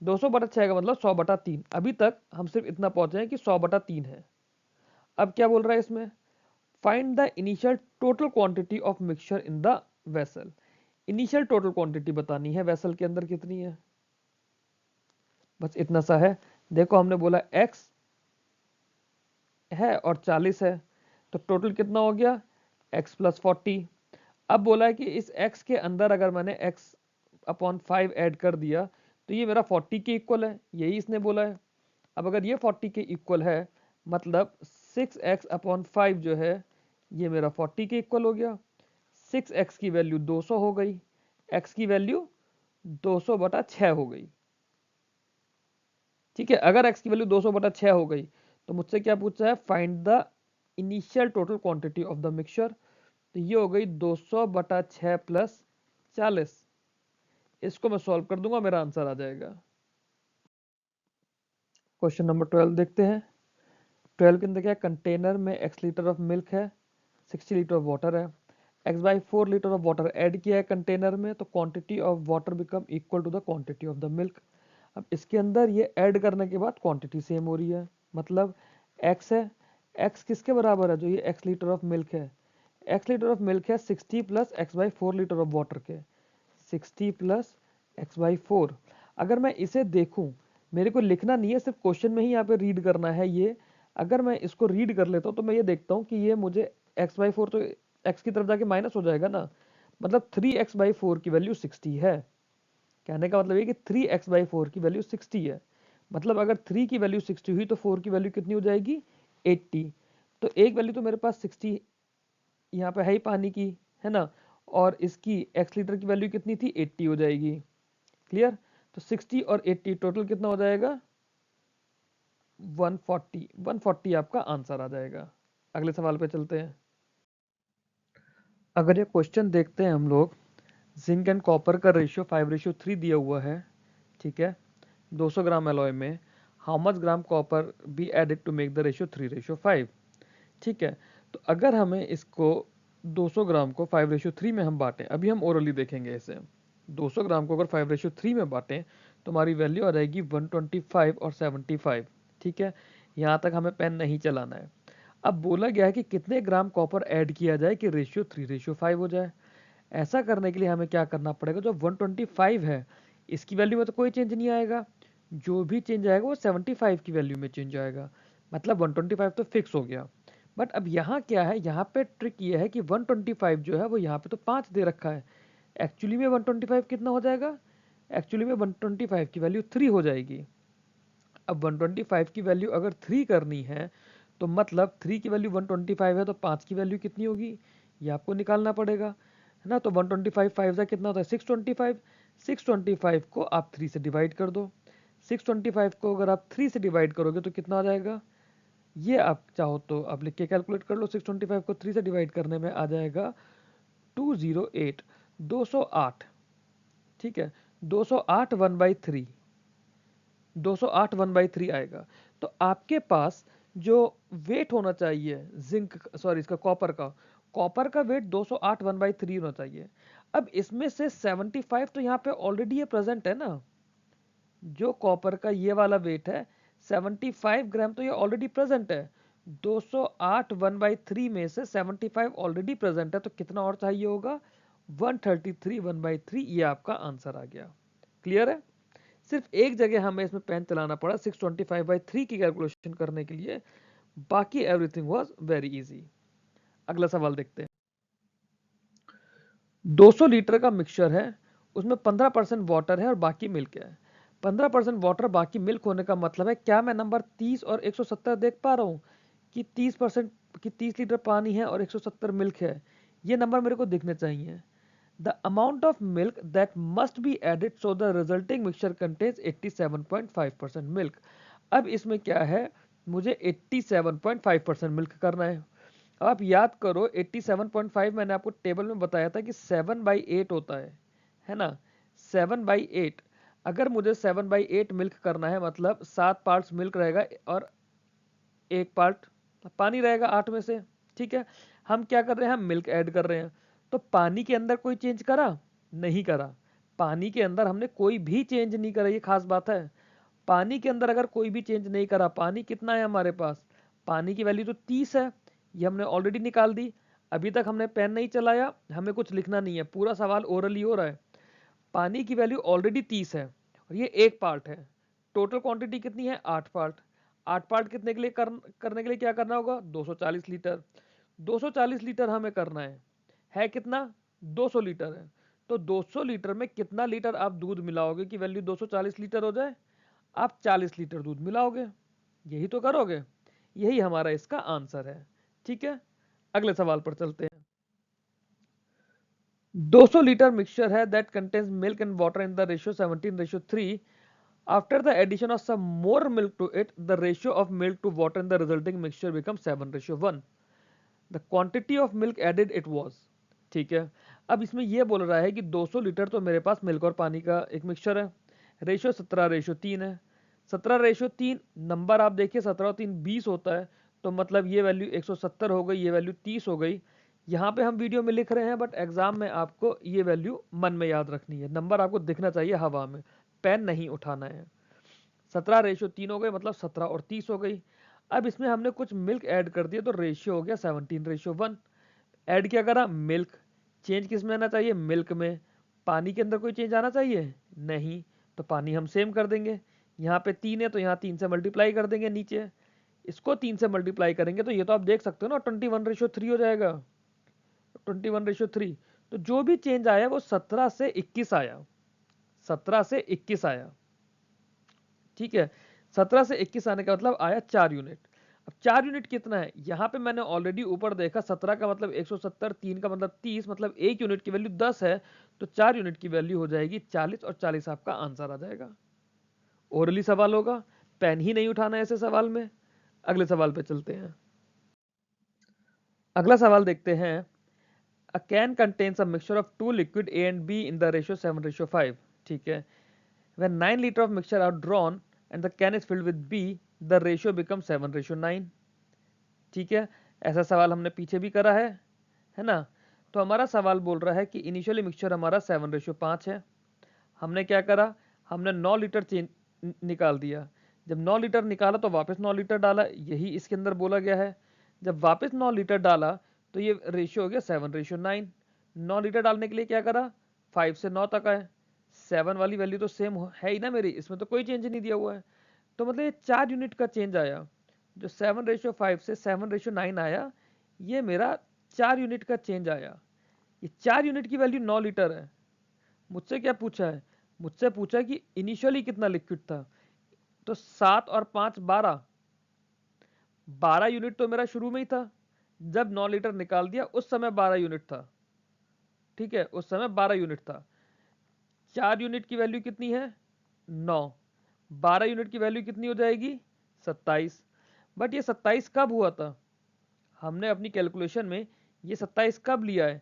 200/6 का मतलब 100/3। अभी तक हम सिर्फ इतना पहुंचे हैं कि 100/3 है। अब क्या बोल रहा है इसमें? Find the initial total quantity of mixture in the vessel. Initial total quantity बतानी है वेसल के अंदर कितनी है। बस इतना सा है। देखो हमने बोला x है और 40 है, तो टोटल कितना हो गया x प्लस 40। अब बोला है कि इस x के अंदर अगर मैंने x अपॉन 5 ऐड कर दिया तो ये मेरा 40 के इक्वल है, यही इसने बोला है। अब अगर ये 40 के इक्वल है मतलब 6x अपॉन 5 जो है ये मेरा 40 के इक्वल हो गया। 6x की वैल्यू 200 हो गई, x की वैल्यू 200 बटा 6 हो गई। ठीक है, अगर x की वैल्यू 200 बटा 6 हो गई तो मुझसे क्या पूछा है, find the initial total quantity of the mixture. तो ये हो गई 200 बटा 6 प्लस 40। इसको मैं सॉल्व कर दूंगा, मेरा आंसर आ जाएगा। क्वेश्चन नंबर 12 देखते हैं। 12 के अंदर क्या है, कंटेनर में x लीटर ऑफ मिल्क है, 60 लीटर ऑफ वाटर है, x by 4 litre of water add किया है कंटेनर में, तो quantity of water become equal to the quantity of the milk. अब इसके अंदर ये ऐड करने के बाद क्वांटिटी सेम हो रही है, मतलब x है, x किसके बराबर है, जो ये x लीटर ऑफ मिल्क है, x लीटर ऑफ मिल्क है 60 plus x by 4 litre of water के, 60 प्लस x बाई 4। अगर मैं इसे देखूं, मेरे को लिखना नहीं है, सिर्फ क्वेश्चन में ही यहाँ पे रीड करना है ये। अगर मैं इसको रीड कर लेता हूँ तो मैं ये देखता हूँ कि ये मुझे x बाई 4 तो x की तरफ जाके माइनस हो जाएगा ना, मतलब 3x बाई 4 की वैल्यू 60 है। कहने का मतलब ये कि 3x बाई 4 की वैल्यू 60 है, मतलब अगर 3 की वैल्यू 60 हुई तो 4 की वैल्यू कितनी हो जाएगी 80। तो एक वैल्यू तो मेरे पास 60 यहाँ पे है ही पानी की, है ना, और इसकी x लीटर की वैल्यू कितनी थी 80 हो जाएगी। क्लियर, तो 60 और 80 टोटल कितना हो जाएगा 140। 140 आपका आंसर आ जाएगा। अगले सवाल पे चलते हैं। अगर ये क्वेश्चन देखते हैं हम लोग, जिंक एंड कॉपर का रेशियो 5:3 दिया हुआ है, ठीक है, 200 ग्राम एलॉय में how much gram copper be added to make the ratio 3:5। ठीक है, तो अगर हमें इसको 200 ग्राम को 5:3 में हम बांटें, अभी हम ओरली देखेंगे इसे, 200 ग्राम को अगर 5:3 में बांटें तो हमारी वैल्यू आ जाएगी 125 और 75। ठीक है, यहाँ तक हमें पेन नहीं चलाना है। अब बोला गया है कि कितने ग्राम कॉपर ऐड किया जाए कि रेशियो 3:5 हो जाए। ऐसा करने के लिए हमें क्या करना पड़ेगा, जो 125 है इसकी वैल्यू में तो कोई चेंज नहीं आएगा, जो भी चेंज आएगा वो 75 की वैल्यू में चेंज आएगा, मतलब 125 तो फिक्स हो गया। बट अब यहाँ क्या है, यहाँ पे ट्रिक ये है कि 125 जो है वो यहाँ पे तो 5 दे रखा है, एक्चुअली में 125 कितना हो जाएगा, एक्चुअली में 125 की वैल्यू 3 हो जाएगी। अब 125 की वैल्यू अगर 3 करनी है तो मतलब 3 की वैल्यू 125 है तो 5 की वैल्यू कितनी होगी, ये आपको निकालना पड़ेगा, है ना। तो 125 5 जा कितना होता है 625, 625 को आप 3 से डिवाइड कर दो, 625 को अगर आप 3 से डिवाइड करोगे तो कितना आ जाएगा, ये आप चाहो तो आप लिख के कैलकुलेट कर लो, 625 को 3 से डिवाइड करने में आ जाएगा 208, 208। ठीक है, 208 1/3, 208 1/3 आएगा। तो आपके पास जो वेट होना चाहिए जिंक, सॉरी इसका कॉपर का, कॉपर का वेट 208 1/3 होना चाहिए। अब इसमें से 75 तो यहाँ पे ऑलरेडी ये प्रेजेंट है ना, जो कॉपर का ये वाला वेट है 75 ग्राम तो ये ऑलरेडी प्रेजेंट है। 208 1/3 में से 75 ऑलरेडी प्रेजेंट है, तो कितना और चाहिए होगा 133 1/3, ये आपका आंसर आ गया। क्लियर है, सिर्फ एक जगह हमें इसमें पेन चलाना पड़ा 625/3 की कैलकुलेशन करने के लिए, बाकी एवरीथिंग वाज वेरी इजी। अगला सवाल देखते हैं। 200 लीटर का मिक्सचर है, उसमें 15% वाटर है और बाकी मिल्क है। 15% वाटर बाकी मिल्क होने का मतलब है, क्या मैं नंबर 30 और 170 देख पा रहा हूँ कि 30% कि 30 लीटर पानी है और 170 मिल्क है, ये नंबर मेरे को दिखने चाहिए। The amount of milk that must be added so the resulting mixture contains 87.5% milk। अब इसमें क्या है, मुझे 87.5% मिल्क करना है। अब आप याद करो 87.5 मैंने आपको टेबल में बताया था कि 7/8 होता है ना, 7/8। अगर मुझे 7/8 मिल्क करना है मतलब 7 पार्ट्स मिल्क रहेगा और 1 पार्ट पानी रहेगा 8 में से। ठीक है, हम क्या कर रहे हैं, हम मिल्क ऐड कर रहे हैं, तो पानी के अंदर कोई चेंज करा नहीं करा, पानी के अंदर हमने कोई भी चेंज नहीं करा, ये खास बात है। पानी के अंदर अगर कोई भी चेंज नहीं करा, पानी कितना है हमारे पास, पानी की वैल्यू तो 30 है, ये हमने ऑलरेडी निकाल दी। अभी तक हमने पेन नहीं चलाया, हमें कुछ लिखना नहीं है, पूरा सवाल ओरली हो रहा है। पानी की वैल्यू ऑलरेडी 30 है और ये एक पार्ट है, टोटल क्वांटिटी कितनी है? 8 पार्ट। 8 पार्ट कितने के लिए करने के लिए क्या करना होगा? 240 लीटर। 240 लीटर हमें करना है कितना? 200 लीटर है। तो 200 लीटर में कितना लीटर आप दूध मिलाओगे कि वैल्यू 240 लीटर हो जाए? आप 40 लीटर दूध मिलाओगे, यही तो करोगे। यही हमारा इसका आंसर है। ठीक है, अगले सवाल पर चलते हैं। 200 लीटर मिक्सचर है that contains milk and water in the ratio 17:3। After the addition of some more milk to it, the ratio of milk to water in the resulting mixture becomes 7:1. The quantity of milk added it was। ठीक है, अब इसमें यह बोल रहा है कि 200 लीटर तो मेरे पास मिल्क और पानी का एक मिक्सचर है, रेशियो 17:3 है। 17:3 नंबर आप देखिए, 17 और 3 20 होता है, तो मतलब ये वैल्यू 170 हो गई, ये वैल्यू 30 हो गई। यहाँ पे हम वीडियो में लिख रहे हैं, बट एग्जाम में आपको ये वैल्यू मन में याद रखनी है, नंबर आपको दिखना चाहिए हवा में, पेन नहीं उठाना है। 17:3 हो गए, मतलब 17 और 30 हो गई। अब इसमें हमने कुछ मिल्क ऐड कर दिया, तो रेशियो हो गया 17:1। ऐड क्या करा? मिल्क। चेंज किस में आना चाहिए? मिल्क में। पानी के अंदर कोई चेंज आना चाहिए? नहीं, तो पानी हम सेम कर देंगे। यहाँ पे 3 है तो यहाँ 3 से मल्टीप्लाई कर देंगे, नीचे इसको 3 से मल्टीप्लाई करेंगे, तो ये तो आप देख सकते हो ना, 21:3 हो जाएगा। 21:3। तो जो भी चेंज आया वो 17 से 21 आया, 17 से 21 आया। ठीक है, 17 से 21 आने का मतलब आया 4 यूनिट। अब 4 यूनिट कितना है? यहाँ पे मैंने ऑलरेडी ऊपर देखा, 17 का मतलब 170, 3 का मतलब 30, मतलब 1 यूनिट की वैल्यू 10 है, तो 4 यूनिट की वैल्यू हो जाएगी 40, और 40 आपका आंसर आ जाएगा। ओरली सवाल होगा, पेन ही नहीं उठाना है ऐसे सवाल में। अगले सवाल पे चलते हैं। अगला सवाल देखते हैं। A can contains a mixture of 2 liquid A and B in the ratio 7:5। ठीक है, when 9 liter of mixture are drawn and the can is filled with B, the ratio becomes 7:9। ठीक है, ऐसा सवाल हमने पीछे भी करा है ना। तो हमारा सवाल बोल रहा है कि इनिशियली मिक्सचर हमारा 7:5 है। हमने क्या करा? हमने 9 लीटर निकाल दिया। जब 9 लीटर निकाला तो वापस 9 लीटर डाला, यही इसके अंदर बोला गया है। जब वापस 9 लीटर डाला तो ये रेशियो हो गया 7:9। 9 लीटर डालने के लिए क्या करा? 5 से 9 तक आए। 7 वाली वैल्यू तो सेम है ही ना मेरी, इसमें तो कोई चेंज नहीं दिया हुआ है। तो मतलब ये 4 यूनिट का चेंज आया, जो 7:5 से 7:9 आया, ये मेरा 4 यूनिट का चेंज आया। ये 4 यूनिट की वैल्यू 9 लीटर है। मुझसे क्या पूछा है? मुझसे पूछा है कि इनिशियली कितना लिक्विड था, तो 7 और 5 12। 12 यूनिट तो मेरा शुरू में ही था, जब 9 लीटर निकाल दिया उस समय 12 यूनिट था। ठीक है, उस समय 12 यूनिट था। 4 यूनिट की वैल्यू कितनी है? 9। 12 यूनिट की वैल्यू कितनी हो जाएगी? 27। बट ये 27 कब हुआ था? हमने अपनी कैलकुलेशन में ये 27 कब लिया है?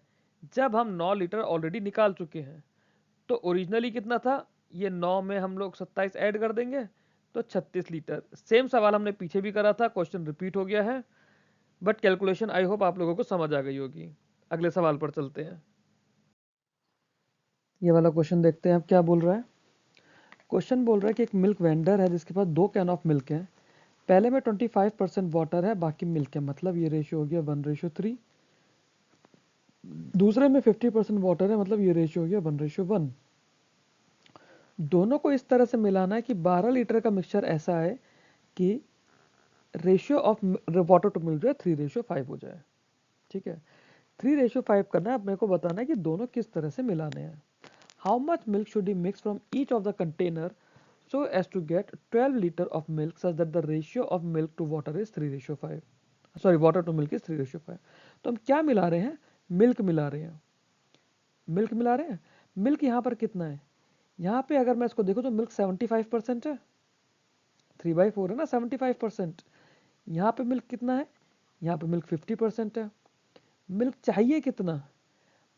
जब हम 9 लीटर ऑलरेडी निकाल चुके हैं। तो ओरिजिनली कितना था? ये 9 में हम लोग 27 ऐड कर देंगे, तो 36 लीटर। सेम सवाल हमने पीछे भी करा था, क्वेश्चन रिपीट हो गया है, बट कैलकुलेशन आई होप आप लोगों को समझ आ गई होगी। अगले सवाल पर चलते हैं। ये वाला क्वेश्चन देखते हैं अब क्या बोल रहा है। क्वेश्चन बोल रहा है कि एक मिल्क वेंडर है जिसके पास 2 कैन ऑफ मिल्क है। पहले में 25% वाटर है, बाकी मिल्क है, मतलब ये रेशियो हो गया 1:3। दूसरे में 50% वाटर है, मतलब ये रेशियो हो गया 1:1। दोनों को इस तरह से मिलाना है कि 12 लीटर का मिक्सचर ऐसा है कि ratio of water to milk जो है 3:5 हो जाए। ठीक है, 3:5 करना है। अब मेरे को बताना है कि दोनों किस तरह से मिलाने हैं। How much milk should be mix from each of the container so as to get 12 liter of milk such that the ratio of milk to water is 3:5। Sorry, water to milk is 3:5। तो हम क्या मिला रहे हैं? मिल्क मिला रहे हैं। मिल्क मिला रहे हैं। मिल्क यहाँ पर कितना है? यहाँ पे अगर मैं इसको देखूँ तो मिल्क 75% है, 3/4 है ना, 75%। यहाँ पे मिल्क कितना है? यहाँ पे मिल्क 50% है। मिल्क चाहिए कितना?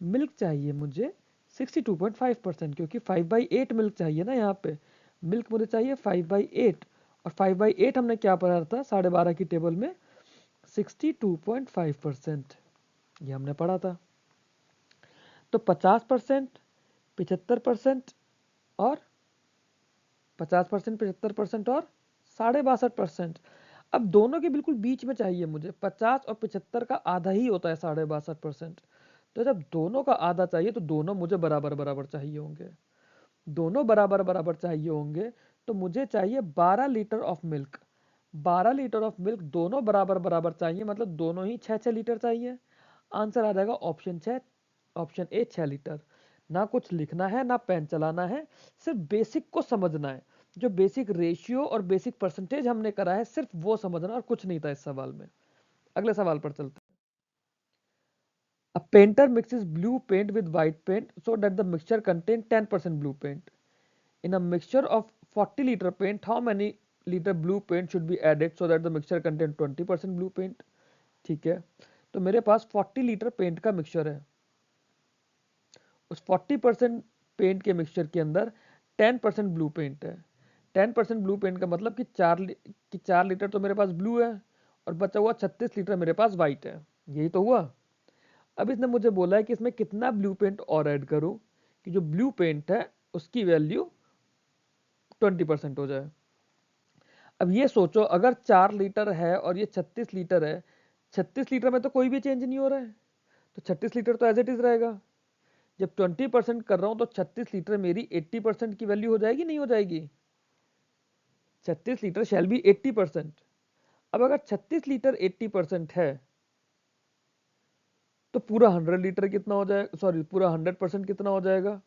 मिल्क चाहिए मुझे 62.5%, क्योंकि 5/8 मिल्क चाहिए ना। यहाँ पे मिल्क मुझे चाहिए 5/8, और 5/8 हमने क्या पढ़ा था 12.5 की टेबल में? 62.5%, ये हमने पढ़ा था। तो 50%, 75% और 50%, 75% और 62.5%। अब दोनों के बिल्कुल बीच में चाहिए मुझे। 50 और 75 का आधा ही होता है 62.5%। तो जब दोनों का आधा चाहिए तो दोनों मुझे बराबर बराबर चाहिए होंगे। दोनों बराबर बराबर चाहिए होंगे, तो मुझे चाहिए 12 litre of milk. 12 litre of milk दोनों बराबर बराबर चाहिए, मतलब दोनों ही 6-6 लीटर चाहिए। आंसर आ जाएगा ऑप्शन 6, ऑप्शन ए 6 लीटर। ना कुछ लिखना है ना पेन चलाना है, सिर्फ बेसिक को समझना है। जो बेसिक रेशियो और बेसिक परसेंटेज हमने करा है सिर्फ वो समझना और कुछ नहीं था इस सवाल में। अगले सवाल पर चलते हैं। A painter mixes blue paint with white paint so that the mixture contains 10% blue paint. In a mixture of 40 liter paint, how many liter blue paint should be added so that the mixture contains 20% blue paint? ठीक है, तो मेरे पास 40 लीटर पेंट का मिक्सचर है। उस 40% पेंट के मिक्सचर के अंदर 10% ब्लू पेंट है। 10% ब्लू पेंट का मतलब कि 4 लीटर तो मेरे पास ब्लू है और बचा हुआ 36 लीटर मेरे पास व्हाइट है। यही तो हुआ। अब इसने मुझे बोला है कि इसमें कितना ब्लू पेंट और ऐड करूं कि जो ब्लू पेंट है उसकी वैल्यू 20% हो जाए। अब ये सोचो, अगर 4 लीटर है और ये 36 लीटर है, 36 लीटर में तो कोई भी चेंज नहीं हो रहा है, तो 36 लीटर तो एज इट इज रहेगा। जब 20% कर रहा हूं तो 36 लीटर मेरी 80% की वैल्यू हो जाएगी, नहीं हो जाएगी? 36 लीटर शैल बी 80%। अब अगर 36 लीटर 80% है तो पूरा 100 लीटर कितना हो जाएगा, सॉरी पूरा 100% कितना हो जाएगा?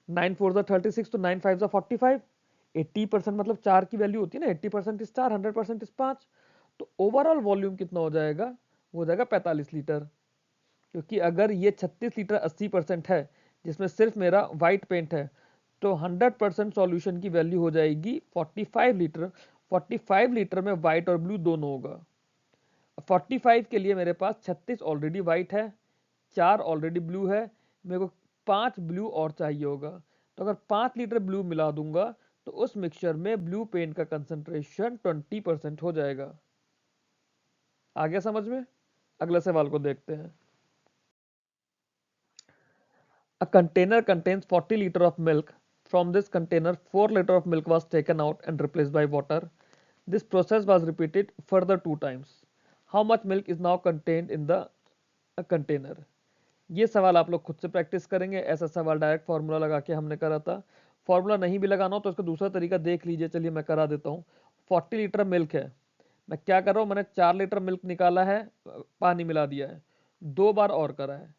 9 4 जा 36, तो 9 5 जा 45। 80% मतलब 4 की वैल्यू होती है ना, 80% इज 4, 100% इज 5। तो ओवरऑल वॉल्यूम कितना हो जाएगा? वो हो जाएगा 45 लीटर। क्योंकि अगर ये 36 लीटर 80% है जिसमें सिर्फ मेरा व्हाइट पेंट है, तो 100% सॉल्यूशन की वैल्यू हो जाएगी 45 लीटर। 45 लीटर में व्हाइट और ब्लू दोनों होगा। 45 के लिए मेरे पास 36 ऑलरेडी व्हाइट है, 4 ऑलरेडी ब्लू है, मेरे को 5 ब्लू और चाहिए होगा। तो अगर 5 लीटर ब्लू मिला दूंगा तो उस मिक्सचर में ब्लू पेंट का कंसंट्रेशन 20% हो जाएगा। आ गया समझ में? अगले सवाल को देखते हैं। A container contains 40 liter of milk. From this container, 4 liter of milk was taken out and replaced by water. This process was repeated further 2 times. How much milk is now contained in the container? ये सवाल आप लोग खुद से प्रैक्टिस करेंगे। ऐसा सवाल डायरेक्ट फॉर्मूला लगा के हमने करा था। फॉर्मूला नहीं भी लगाना हो तो इसका दूसरा तरीका देख लीजिए। चलिए मैं करा देता हूँ। 40 लीटर मिल्क है, मैं क्या कर रहा हूँ, मैंने 4 लीटर मिल्क निकाला है, पानी मिला दिया है, 2 बार और करा है।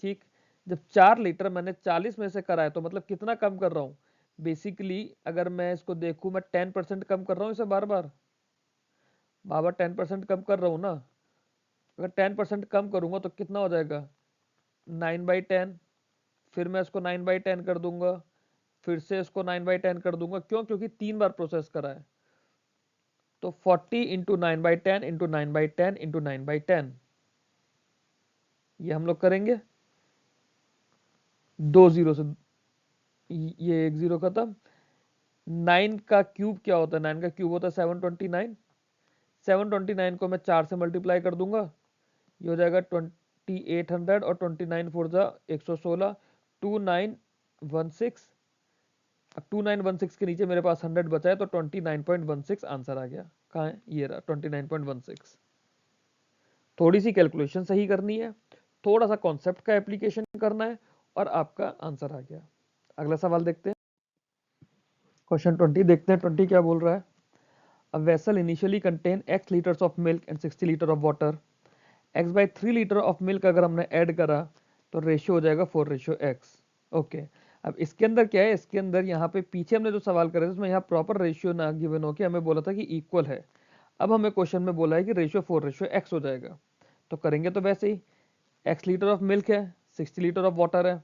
ठीक, जब 4 लीटर मैंने 40 में से करा है तो मतलब कितना कम कर रहा हूँ? बेसिकली अगर मैं इसको देखूं, मैं 10% कम कर रहा हूँ इसे बार बार। बाबा 10% कम कर रहा हूँ ना। अगर 10% कम करूंगा तो कितना हो जाएगा? 9/10। फिर मैं इसको 9/10 कर दूंगा, फिर से इसको 9/10 कर दूंगा। क्यों? क्योंकि 3 बार प्रोसेस करा है। तो 40 इंटू 9/10 इंटू 9/10 इंटू 9/10, ये हम लोग करेंगे। 2 जीरो से ये 1 जीरो खत्म। 9 का क्यूब क्या होता है? 9 का क्यूब होता है 729। 729 को मैं 4 से मल्टीप्लाई कर दूंगा, ये हो जाएगा 2800 और 29 फोर जा 116, 2916। अब 2916 के नीचे मेरे पास 100 बचा है तो 29.16 आंसर आ गया। कहाँ है? ये रहा 29.16। थोड़ी सी कैलकुलेशन सही करनी है, थोड़ा सा कॉन्सेप्ट का एप्लीकेशन करना है और आपका आंसर आ गया। अगला सवाल देखते हैं। क्वेश्चन 20 देखते हैं। 20 क्या बोल रहा है? A vessel initially contain x liters of milk and 60 liter of water. x by 3 liter of milk अगर हमने ऐड करा तो रेशियो हो जाएगा 4:x। ओके, अब इसके अंदर क्या है? इसके अंदर यहाँ पे पीछे हमने जो सवाल करे थे उसमें यहाँ प्रॉपर रेशियो ना गिवन हो के हमें बोला था कि इक्वल है। अब हमें क्वेश्चन में बोला है कि रेशियो 4:x हो जाएगा। तो करेंगे तो वैसे ही, x लीटर ऑफ मिल्क है, 60 लीटर ऑफ वाटर है,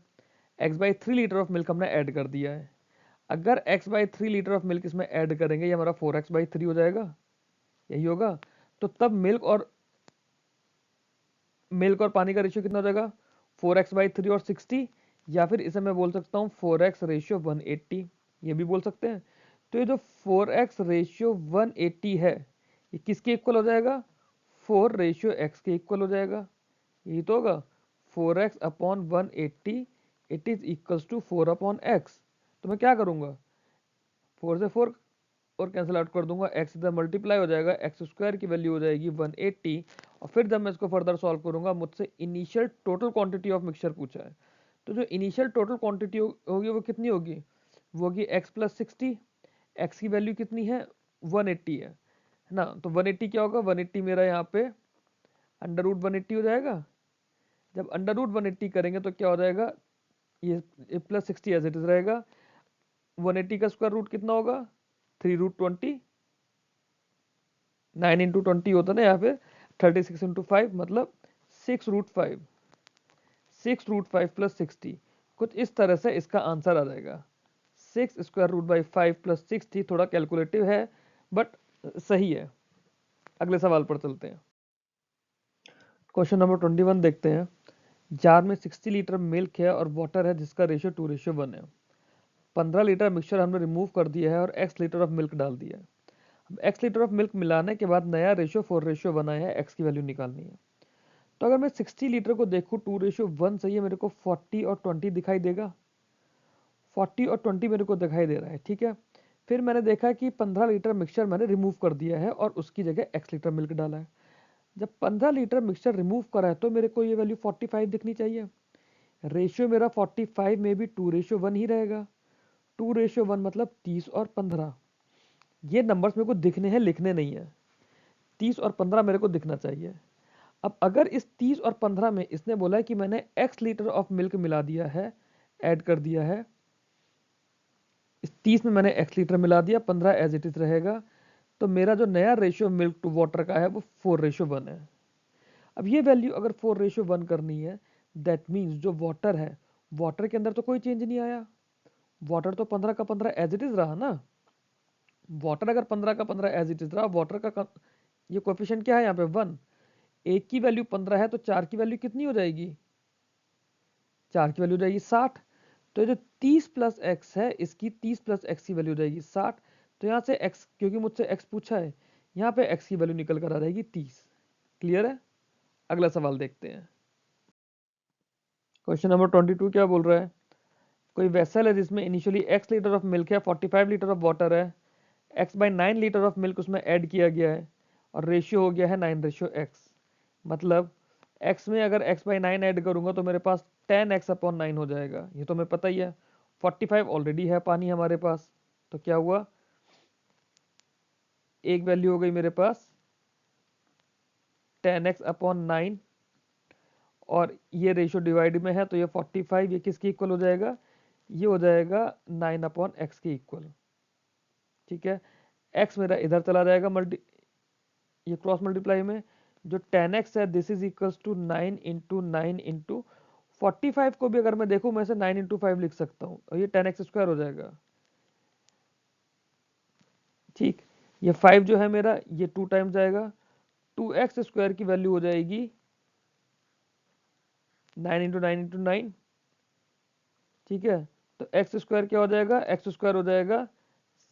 x by 3 litre of milk हमने ऐड कर दिया है। अगर x by 3 litre of milk इसमें ऐड करेंगे, ये हमारा 4x/3 हो जाएगा, यही होगा। तो तब मिल्क और पानी का रेशियो कितना हो जाएगा? 4x/3 और 60, या फिर इसे मैं बोल सकता हूँ 4x रेशियो 180, ये भी बोल सकते हैं। तो ये जो 4x रेशियो 180 है, ये किसके इक्वल हो जाएगा? 4 रेशियो x के इक्वल हो जाएगा। यही तो होगा 4x upon 180, it is equals to 4/x। तो मैं क्या करूंगा, 4 से 4 और कैंसिल आउट कर दूंगा, x इधर मल्टीप्लाई हो जाएगा, एक्स स्क्वायर की वैल्यू हो जाएगी 180। और फिर जब मैं इसको फर्दर सॉल्व करूंगा, मुझसे initial total quantity of mixture पूछा है। तो जो इनिशियल टोटल क्वांटिटी होगी वो कितनी होगी? वो होगी x प्लस 60। x की वैल्यू कितनी है, 180 है ना। तो 180 क्या होगा, 180 मेरा यहाँ पे अंडर रूट 180 हो जाएगा। जब अंडर रूट 180 करेंगे तो क्या हो जाएगा, ये प्लस 60 एज इट इज रहेगा। 180 का स्क्वायर रूट कितना होगा, 3√20। 9 × 20 होता ना, या फिर 36 × 5 मतलब 6√5। 6√5 प्लस 60, कुछ इस तरह से इसका आंसर आ जाएगा। 6√5 प्लस 60 थोड़ा कैलकुलेटिव है बट सही है। अगले सवाल पर चलते हैं। क्वेश्चन नंबर 21 देखते हैं। जार में 60 लीटर मिल्क है और वाटर है जिसका रेशियो 2:1 है। 15 लीटर मिक्सचर हमने रिमूव कर दिया है और x लीटर ऑफ मिल्क डाल दिया है। अब x लीटर ऑफ मिल्क मिलाने के बाद नया रेशियो 4:1 आया है, x की वैल्यू निकालनी है। तो अगर मैं 60 लीटर को देखूँ 2:1 सही है, मेरे को 40 और 20 दिखाई देगा। 40 और 20 मेरे को दिखाई दे रहा है, ठीक है। फिर मैंने देखा कि 15 लीटर मिक्सचर मैंने रिमूव कर दिया है और उसकी जगह x लीटर मिल्क डाला है। जब 15 लीटर मिक्सचर रिमूव करा है तो मेरे को ये वैल्यू 45 दिखनी चाहिए। रेशियो मेरा 45 में भी 2:1 ही रहेगा। 2:1 मतलब 30 और 15। ये नंबर्स मेरे को दिखने हैं, लिखने नहीं है। 30 और 15 मेरे को दिखना चाहिए। अब अगर इस 30 और 15 में इसने बोला है कि मैंने x लीटर ऑफ मिल्क मिला दिया है, ऐड कर दिया है, इस 30 में मैंने x लीटर मिला दिया, 15 एज इट इज रहेगा। तो मेरा जो नया रेशियो मिल्क टू वाटर का है वो 4:1 है। अब ये वैल्यू अगर 4:1 करनी है, दैट मीन्स जो वाटर है, वाटर के अंदर तो कोई चेंज नहीं आया। वाटर तो 15 का 15 एज इट इज रहा ना। वाटर अगर 15 का 15 एज इट इज रहा, वाटर का ये कोएफिशिएंट क्या है यहाँ पे 1। एक की वैल्यू 15 है तो 4 की वैल्यू कितनी हो जाएगी, 4 की वैल्यू हो जाएगी 60। तो ये जो 30 प्लस एक्स है, इसकी 30 प्लस एक्स की वैल्यू हो जाएगी 60। तो यहाँ से x, क्योंकि मुझसे x पूछा है, यहाँ पे x की वैल्यू निकल कर आ जाएगी 30। क्लियर है। अगला सवाल देखते हैं। क्वेश्चन नंबर 22 क्या बोल रहा है। कोई वेसल है जिसमें initially x litre of milk है, 45 लीटर ऑफ वाटर है, x/9 लीटर ऑफ मिल्क उसमें ऐड किया गया है और रेशियो हो गया है 9:x। मतलब x में अगर x/9 ऐड करूंगा तो मेरे पास 10x/9 हो जाएगा, ये तो हमें पता ही है। 45 ऑलरेडी है पानी हमारे पास, तो क्या हुआ, एक वैल्यू हो गई मेरे पास 10x/9 और ये रेशियो डिवाइड में है तो ये 45, ये किसके इक्वल हो जाएगा, ये हो जाएगा 9/x के इक्वल। ठीक है, x मेरा इधर चला जाएगा, ये क्रॉस मल्टीप्लाई में जो 10x है this is equals to 9 into 9 into 45 को भी अगर मैं देखूं मैं इसे 9 इंटू 5 लिख सकता हूं और ये 10x स्क्वायर हो जाएगा। ठीक, ये 5 जो है मेरा ये 2 टाइम्स जाएगा, 2x स्क्वायर की वैल्यू हो जाएगी 9 इंटू 9 इंटू 9। ठीक है, तो x स्क्वायर क्या हो जाएगा, x स्क्वायर हो जाएगा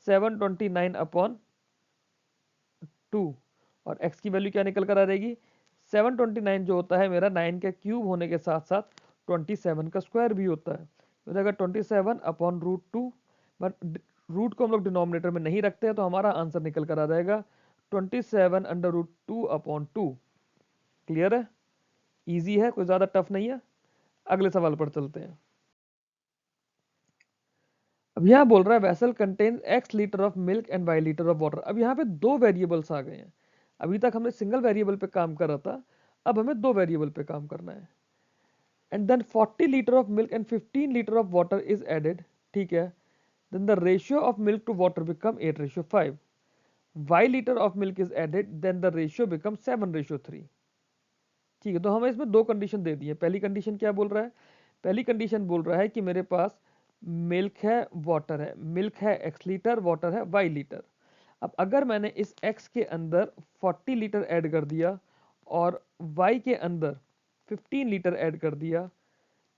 729/2 और x की वैल्यू क्या निकल कर आ जाएगी, 729 जो होता है मेरा 9 का क्यूब होने के साथ साथ 27 का स्क्वायर भी होता है, हो जाएगा 27/√2। बट रूट को हम लोग डिनोमिनेटर में नहीं रखते हैं तो हमारा आंसर निकल कर आ जाएगा 27/√2/2। क्लियर है, इजी है, कोई ज्यादा टफ नहीं है। अगले सवाल पर चलते हैं। अब यहाँ बोल रहा है vessel contains x litre of milk and y litre of water. अब यहाँ पे दो वेरिएबल्स आ गए हैं। अभी तक हमने सिंगल वेरिएबल पे काम कर रहा था, अब हमें दो वेरिएबल पे काम करना है। And then 40 litre of milk and 15 litre of water is added. ठीक है, then the ratio of milk to water become 8:5। y litre of milk is added, then the ratio become 7:3। ठीक है, तो हमें इसमें दो कंडीशन दे दी है। पहली कंडीशन क्या बोल रहा है, पहली कंडीशन बोल रहा है कि मेरे पास मिल्क है वाटर है, मिल्क है x लीटर, वाटर है y लीटर। अब अगर मैंने इस x के अंदर 40 लीटर ऐड कर दिया और y के अंदर 15 लीटर ऐड कर दिया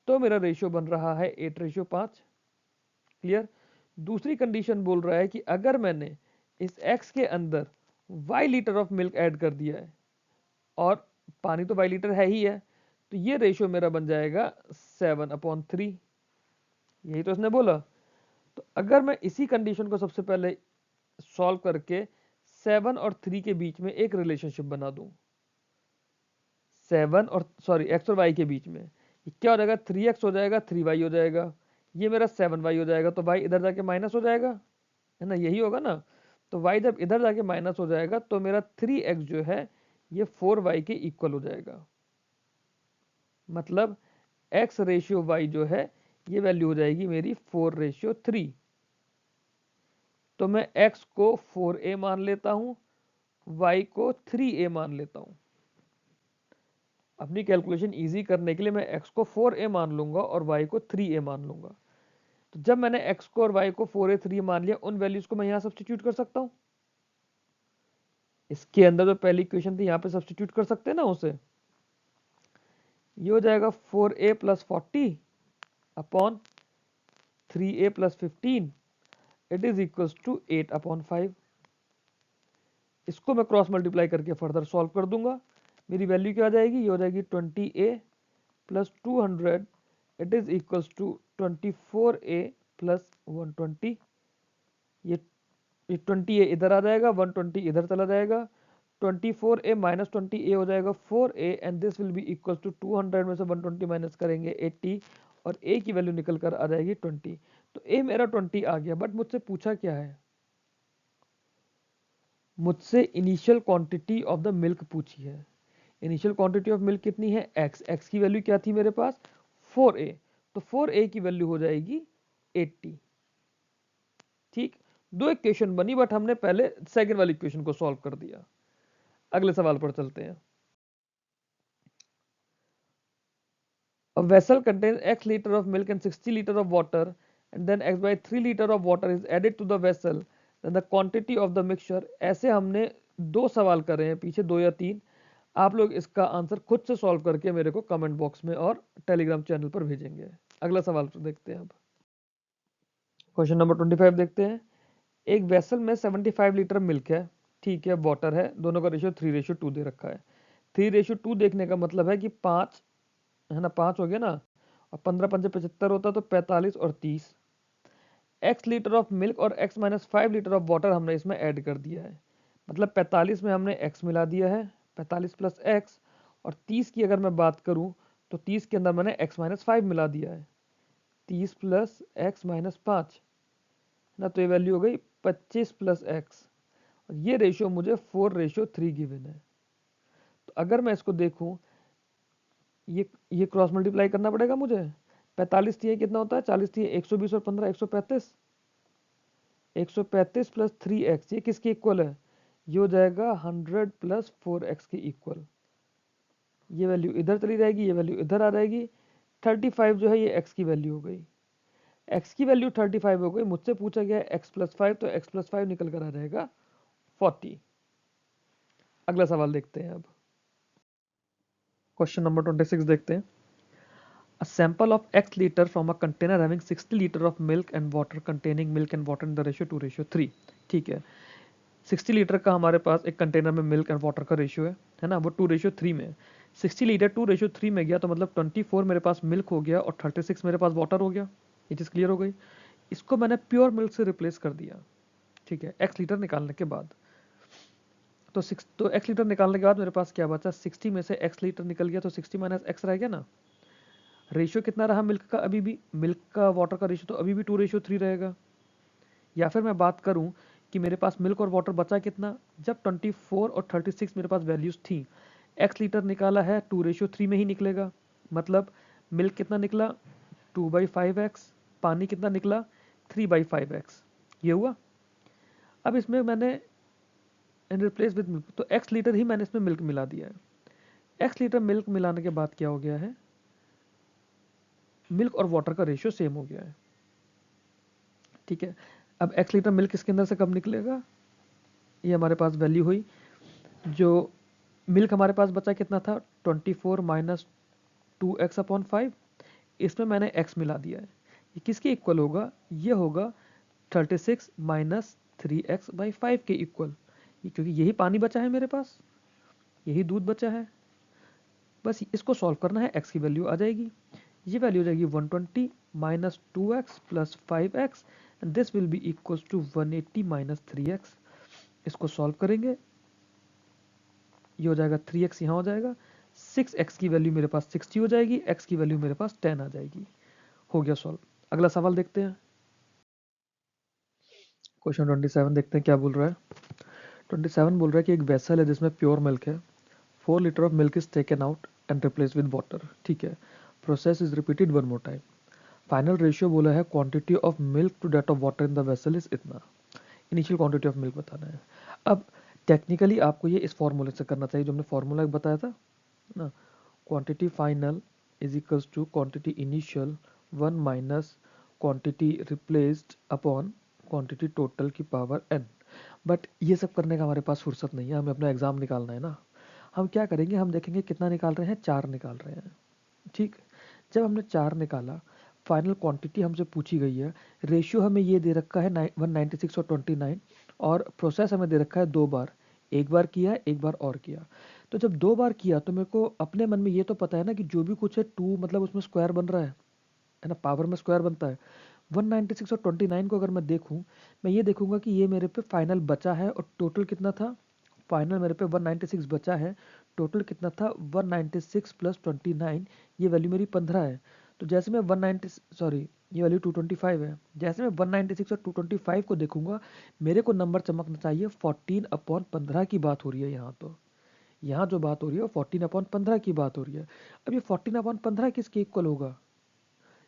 तो मेरा रेशियो बन रहा है 8:5। क्लियर। दूसरी कंडीशन बोल रहा है कि अगर मैंने इस x के अंदर y litre of milk add कर दिया है और पानी तो y लीटर है ही है, तो ये रेशियो मेरा बन जाएगा 7/3। यही तो इसने बोला। तो अगर मैं इसी कंडीशन को सबसे पहले सॉल्व करके 7 और 3 के बीच में एक रिलेशनशिप बना दूं, 7 और सॉरी x और y के बीच में, ये क्या हो जाएगा, 3x हो जाएगा 3y हो जाएगा। ये मेरा 7y हो जाएगा, तो y इधर जाके माइनस हो जाएगा, है ना, यही होगा ना। तो y जब इधर जाके माइनस हो जाएगा तो मेरा 3x जो है ये 4y के इक्वल हो जाएगा। मतलब x रेशियो y जो है ये वैल्यू हो जाएगी मेरी 4:3। तो मैं x को 4a मान लेता हूं, y को 3a मान लेता हूं। अपनी कैलकुलेशन इजी करने के लिए मैं x को 4a मान लूंगा और y को 3a मान लूंगा। तो जब मैंने x को और y को 4a 3 मान लिया, उन वैल्यूज को मैं यहां सब्स्टिट्यूट कर सकता हूं। इसके अंदर जो पहली इक्वेशन थी यहां पे सब्स्टिट्यूट कर सकते हैं ना उसे। ये हो जाएगा 4a plus 40 upon 3a plus 15 it is equals to 8 upon 5। इसको मैं क्रॉस मल्टीप्लाई करके फर्दर सॉल्व कर दूंगा। मेरी वैल्यू क्या आ जाएगी, ये हो जाएगी 20a plus 200 it is equals to 24a plus 120। ये 20a इधर आ जाएगा, 120 इधर चला जाएगा, 24a माइनस 20a हो जाएगा 4a and this will be equals to 200 में से 120 माइनस करेंगे 80 और a की वैल्यू निकल कर आ जाएगी 20। तो a मेरा 20 आ गया। बट मुझसे पूछा क्या है, मुझसे initial quantity of the milk पूछी है। इनिशियल क्वांटिटी ऑफ मिल्क कितनी है, x की वैल्यू क्या थी मेरे पास 4a, तो 4a की वैल्यू हो जाएगी 80। ठीक, दो इक्वेशन बनी बट हमने पहले सेकंड वाली इक्वेशन को सॉल्व कर दिया। अगले सवाल पर चलते हैं। A vessel contains x liter of milk and 60 liter of water and then x by 3 liter of water is added to the vessel, then the quantity of the mixture। ऐसे हमने दो सवाल कर रहे हैं पीछे, दो या तीन। आप लोग इसका आंसर खुद से सॉल्व करके मेरे को कमेंट बॉक्स में और टेलीग्राम चैनल पर भेजेंगे। अगला सवाल देखते हैं अब। क्वेश्चन नंबर 25 देखते हैं। एक वेसल में 75 लीटर मिल्क है, ठीक है, वाटर है, दोनों का रेशियो 3:2 दे रखा है। 3:2 देखने का मतलब है कि 5 है ना, 5 हो गया ना, और 15 पंजे 75 होता तो 45 और 30। x लीटर ऑफ मिल्क और x minus 5 litre of water हमने इसमें ऐड कर दिया है। मतलब 45 में हमने x मिला दिया है, 45 प्लस x, और 30 की अगर मैं बात करूं तो 30 के अंदर मैंने x माइनस 5 मिला दिया है, 30 प्लस x माइनस 5 ना, तो ये वैल्यू हो गई 25 प्लस x, और ये रेशियो मुझे 4:3 गिवन है। तो अगर मैं इसको देखूं, ये क्रॉस मल्टीप्लाई करना पड़ेगा मुझे। 45 थी कितना होता है, 40 थी 120 और 15 135, 135 प्लस 3x ये किसके इक्वल है, ये हो जाएगा 100 प्लस 4x के इक्वल। ये वैल्यू इधर चली जाएगी, ये वैल्यू इधर आ जाएगी। 35 जो है ये x की वैल्यू हो गई, x की वैल्यू 35 हो गई। मुझसे पूछा गया है x प्लस 5, तो x प्लस 5 निकल कर आ जाएगा 40। अगला सवाल देखते हैं अब। क्वेश्चन नंबर 26 देखते हैं। A sample of x liter from a container having 60 liter of milk and water containing milk and water in the ratio 2:3। ठीक है, 60 लीटर का हमारे पास एक कंटेनर में मिल्क एंड वाटर का रेशियो है ना, वो 2:3 में है। 60 लीटर 2:3 में गया तो मतलब 24 मेरे पास मिल्क हो गया और 36 मेरे पास वाटर हो गया। ये चीज़ क्लियर हो गई। इसको मैंने प्योर मिल्क से रिप्लेस कर दिया, ठीक है, x लीटर निकालने के बाद। तो x लीटर निकालने के बाद मेरे पास क्या बचा, 60 में से x लीटर निकल गया तो 60 माइनस x रह गया ना। रेशियो कितना रहा मिल्क का, अभी भी मिल्क का वाटर का रेशियो तो अभी भी 2:3 रहेगा। या फिर मैं बात करूं कि मेरे पास मिल्क और वाटर बचा कितना, जब 24 और 36 मेरे पास वैल्यूज थी, x लीटर निकाला है 2:3 में ही निकलेगा। मतलब मिल्क कितना निकला 2/5x, पानी कितना निकला 3/5x। ये हुआ। अब इसमें मैंने रिप्लेस विद मिल्क, तो x लीटर ही मैंने इसमें मिल्क मिला दिया है। x लीटर मिल्क मिलाने के बाद क्या हो गया है, मिल्क और वाटर का रेशियो सेम हो गया है। ठीक है, अब x लीटर मिल्क इसके अंदर से कब निकलेगा, ये हमारे पास वैल्यू हुई। जो मिल्क हमारे पास बचा कितना था 24 माइनस 2x अपॉन 5, इसमें मैंने x मिला दिया है। ये किसके इक्वल होगा, ये होगा 36 माइनस 3x/5 के इक्वल। क्योंकि यही पानी बचा है मेरे पास, यही दूध बचा है, बस इसको सॉल्व करना है, x की वैल्यू आ जाएगी। ये वैल्यू हो जाएगी 120 minus 2x plus 5x and this will be equals to 180 minus 3x। इसको सॉल्व करेंगे, ये हो जाएगा 3x, यहाँ हो जाएगा 6x की वैल्यू मेरे पास 60 हो जाएगी, x की वैल्यू मेरे पास 10 आ जाएगी। हो गया सॉल्व। अगला सवाल देखते हैं। क्वेश्चन 27 देखते हैं क्या बोल रहा है। 27 बोल रहा है कि एक वेसल है जिसमें प्योर मिल्क है, 4 litre of milk is taken out and replace with water. ठीक है, process is repeated one more time. Final ratio बोला है quantity of milk to that of water in the vessel is इतना। इनिशियल क्वांटिटी ऑफ मिल्क बताना है। अब टेक्निकली आपको ये इस फॉर्मूले से करना चाहिए जो हमने फॉर्मूला बताया था ना, quantity final is equals to quantity initial 1 minus quantity replaced upon quantity total की पावर n। बट ये सब करने का हमारे पास फुर्सत नहीं है, हमें अपना एग्जाम निकालना है ना। हम क्या करेंगे, हम देखेंगे कितना निकाल रहे हैं, 4 निकाल रहे हैं। ठीक, जब हमने 4 निकाला, फाइनल क्वांटिटी हमसे पूछी गई है, रेशियो हमें ये दे रखा है 196 और 29, और प्रोसेस हमें दे रखा है 2 बार, एक बार किया एक बार और किया। तो जब 2 बार किया तो मेरे को अपने मन में ये तो पता है ना कि जो भी कुछ है 2 मतलब उसमें स्क्वायर बन रहा है ना, पावर में स्क्वायर बनता है। 196 और 29 को अगर मैं देखूं, मैं ये देखूंगा कि ये मेरे पे फाइनल बचा है और टोटल कितना था, फाइनल मेरे पे 196 बचा है, टोटल कितना था 196 प्लस 29, ये वैल्यू मेरी 15 है। तो जैसे मैं 190 सॉरी ये वैल्यू 225 है, जैसे मैं 196 और 225 को देखूंगा, मेरे को नंबर चमकना चाहिए 14 अपॉन 15 की बात हो रही है यहाँ। तो यहाँ जो बात हो रही है वो 14 अपॉन 15 की बात हो रही है। अब ये 14 अपॉन 15 किसके इक्वल होगा,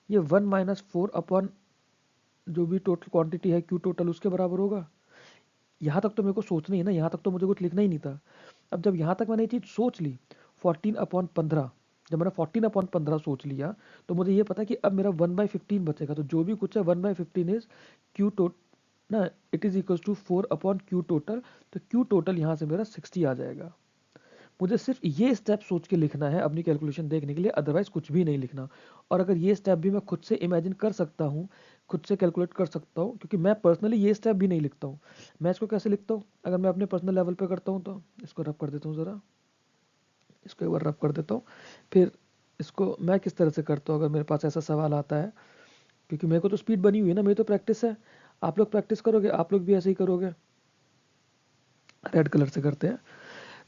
ये 1 माइनस 4 अपॉन जो भी टोटल क्वांटिटी है क्यू टोटल उसके बराबर होगा। यहाँ तक तो मेरे को सोचना ही है ना, यहाँ तक तो मुझे कुछ लिखना ही नहीं था। अब जब यहाँ तक मैंने ये चीज़ सोच ली 14 अपॉन 15, जब मैंने 14 अपॉन 15 सोच लिया, तो मुझे ये पता कि अब मेरा 1/15 बचेगा। तो जो भी कुछ है 1/15 इज क्यू टोट ना, it is equal to 4 upon Q total. तो क्यू टोटल यहाँ से मेरा 60 आ जाएगा। मुझे सिर्फ ये स्टेप सोच के लिखना है अपनी कैलकुलेशन देखने के लिए, अदरवाइज कुछ भी नहीं लिखना। और अगर ये स्टेप भी मैं खुद से इमेजिन कर सकता हूँ, खुद से कैलकुलेट कर सकता हूँ, क्योंकि मैं पर्सनली ये स्टेप भी नहीं लिखता हूँ। मैं इसको कैसे लिखता हूँ, अगर मैं अपने पर्सनल लेवल पे करता हूँ, तो इसको रब कर देता हूँ ज़रा, इसको एक बार रब कर देता हूँ। फिर इसको मैं किस तरह से करता हूँ अगर मेरे पास ऐसा सवाल आता है, क्योंकि मेरे को तो स्पीड बनी हुई है ना, मेरी तो प्रैक्टिस है। आप लोग प्रैक्टिस करोगे, आप लोग भी ऐसे ही करोगे। रेड कलर से करते हैं।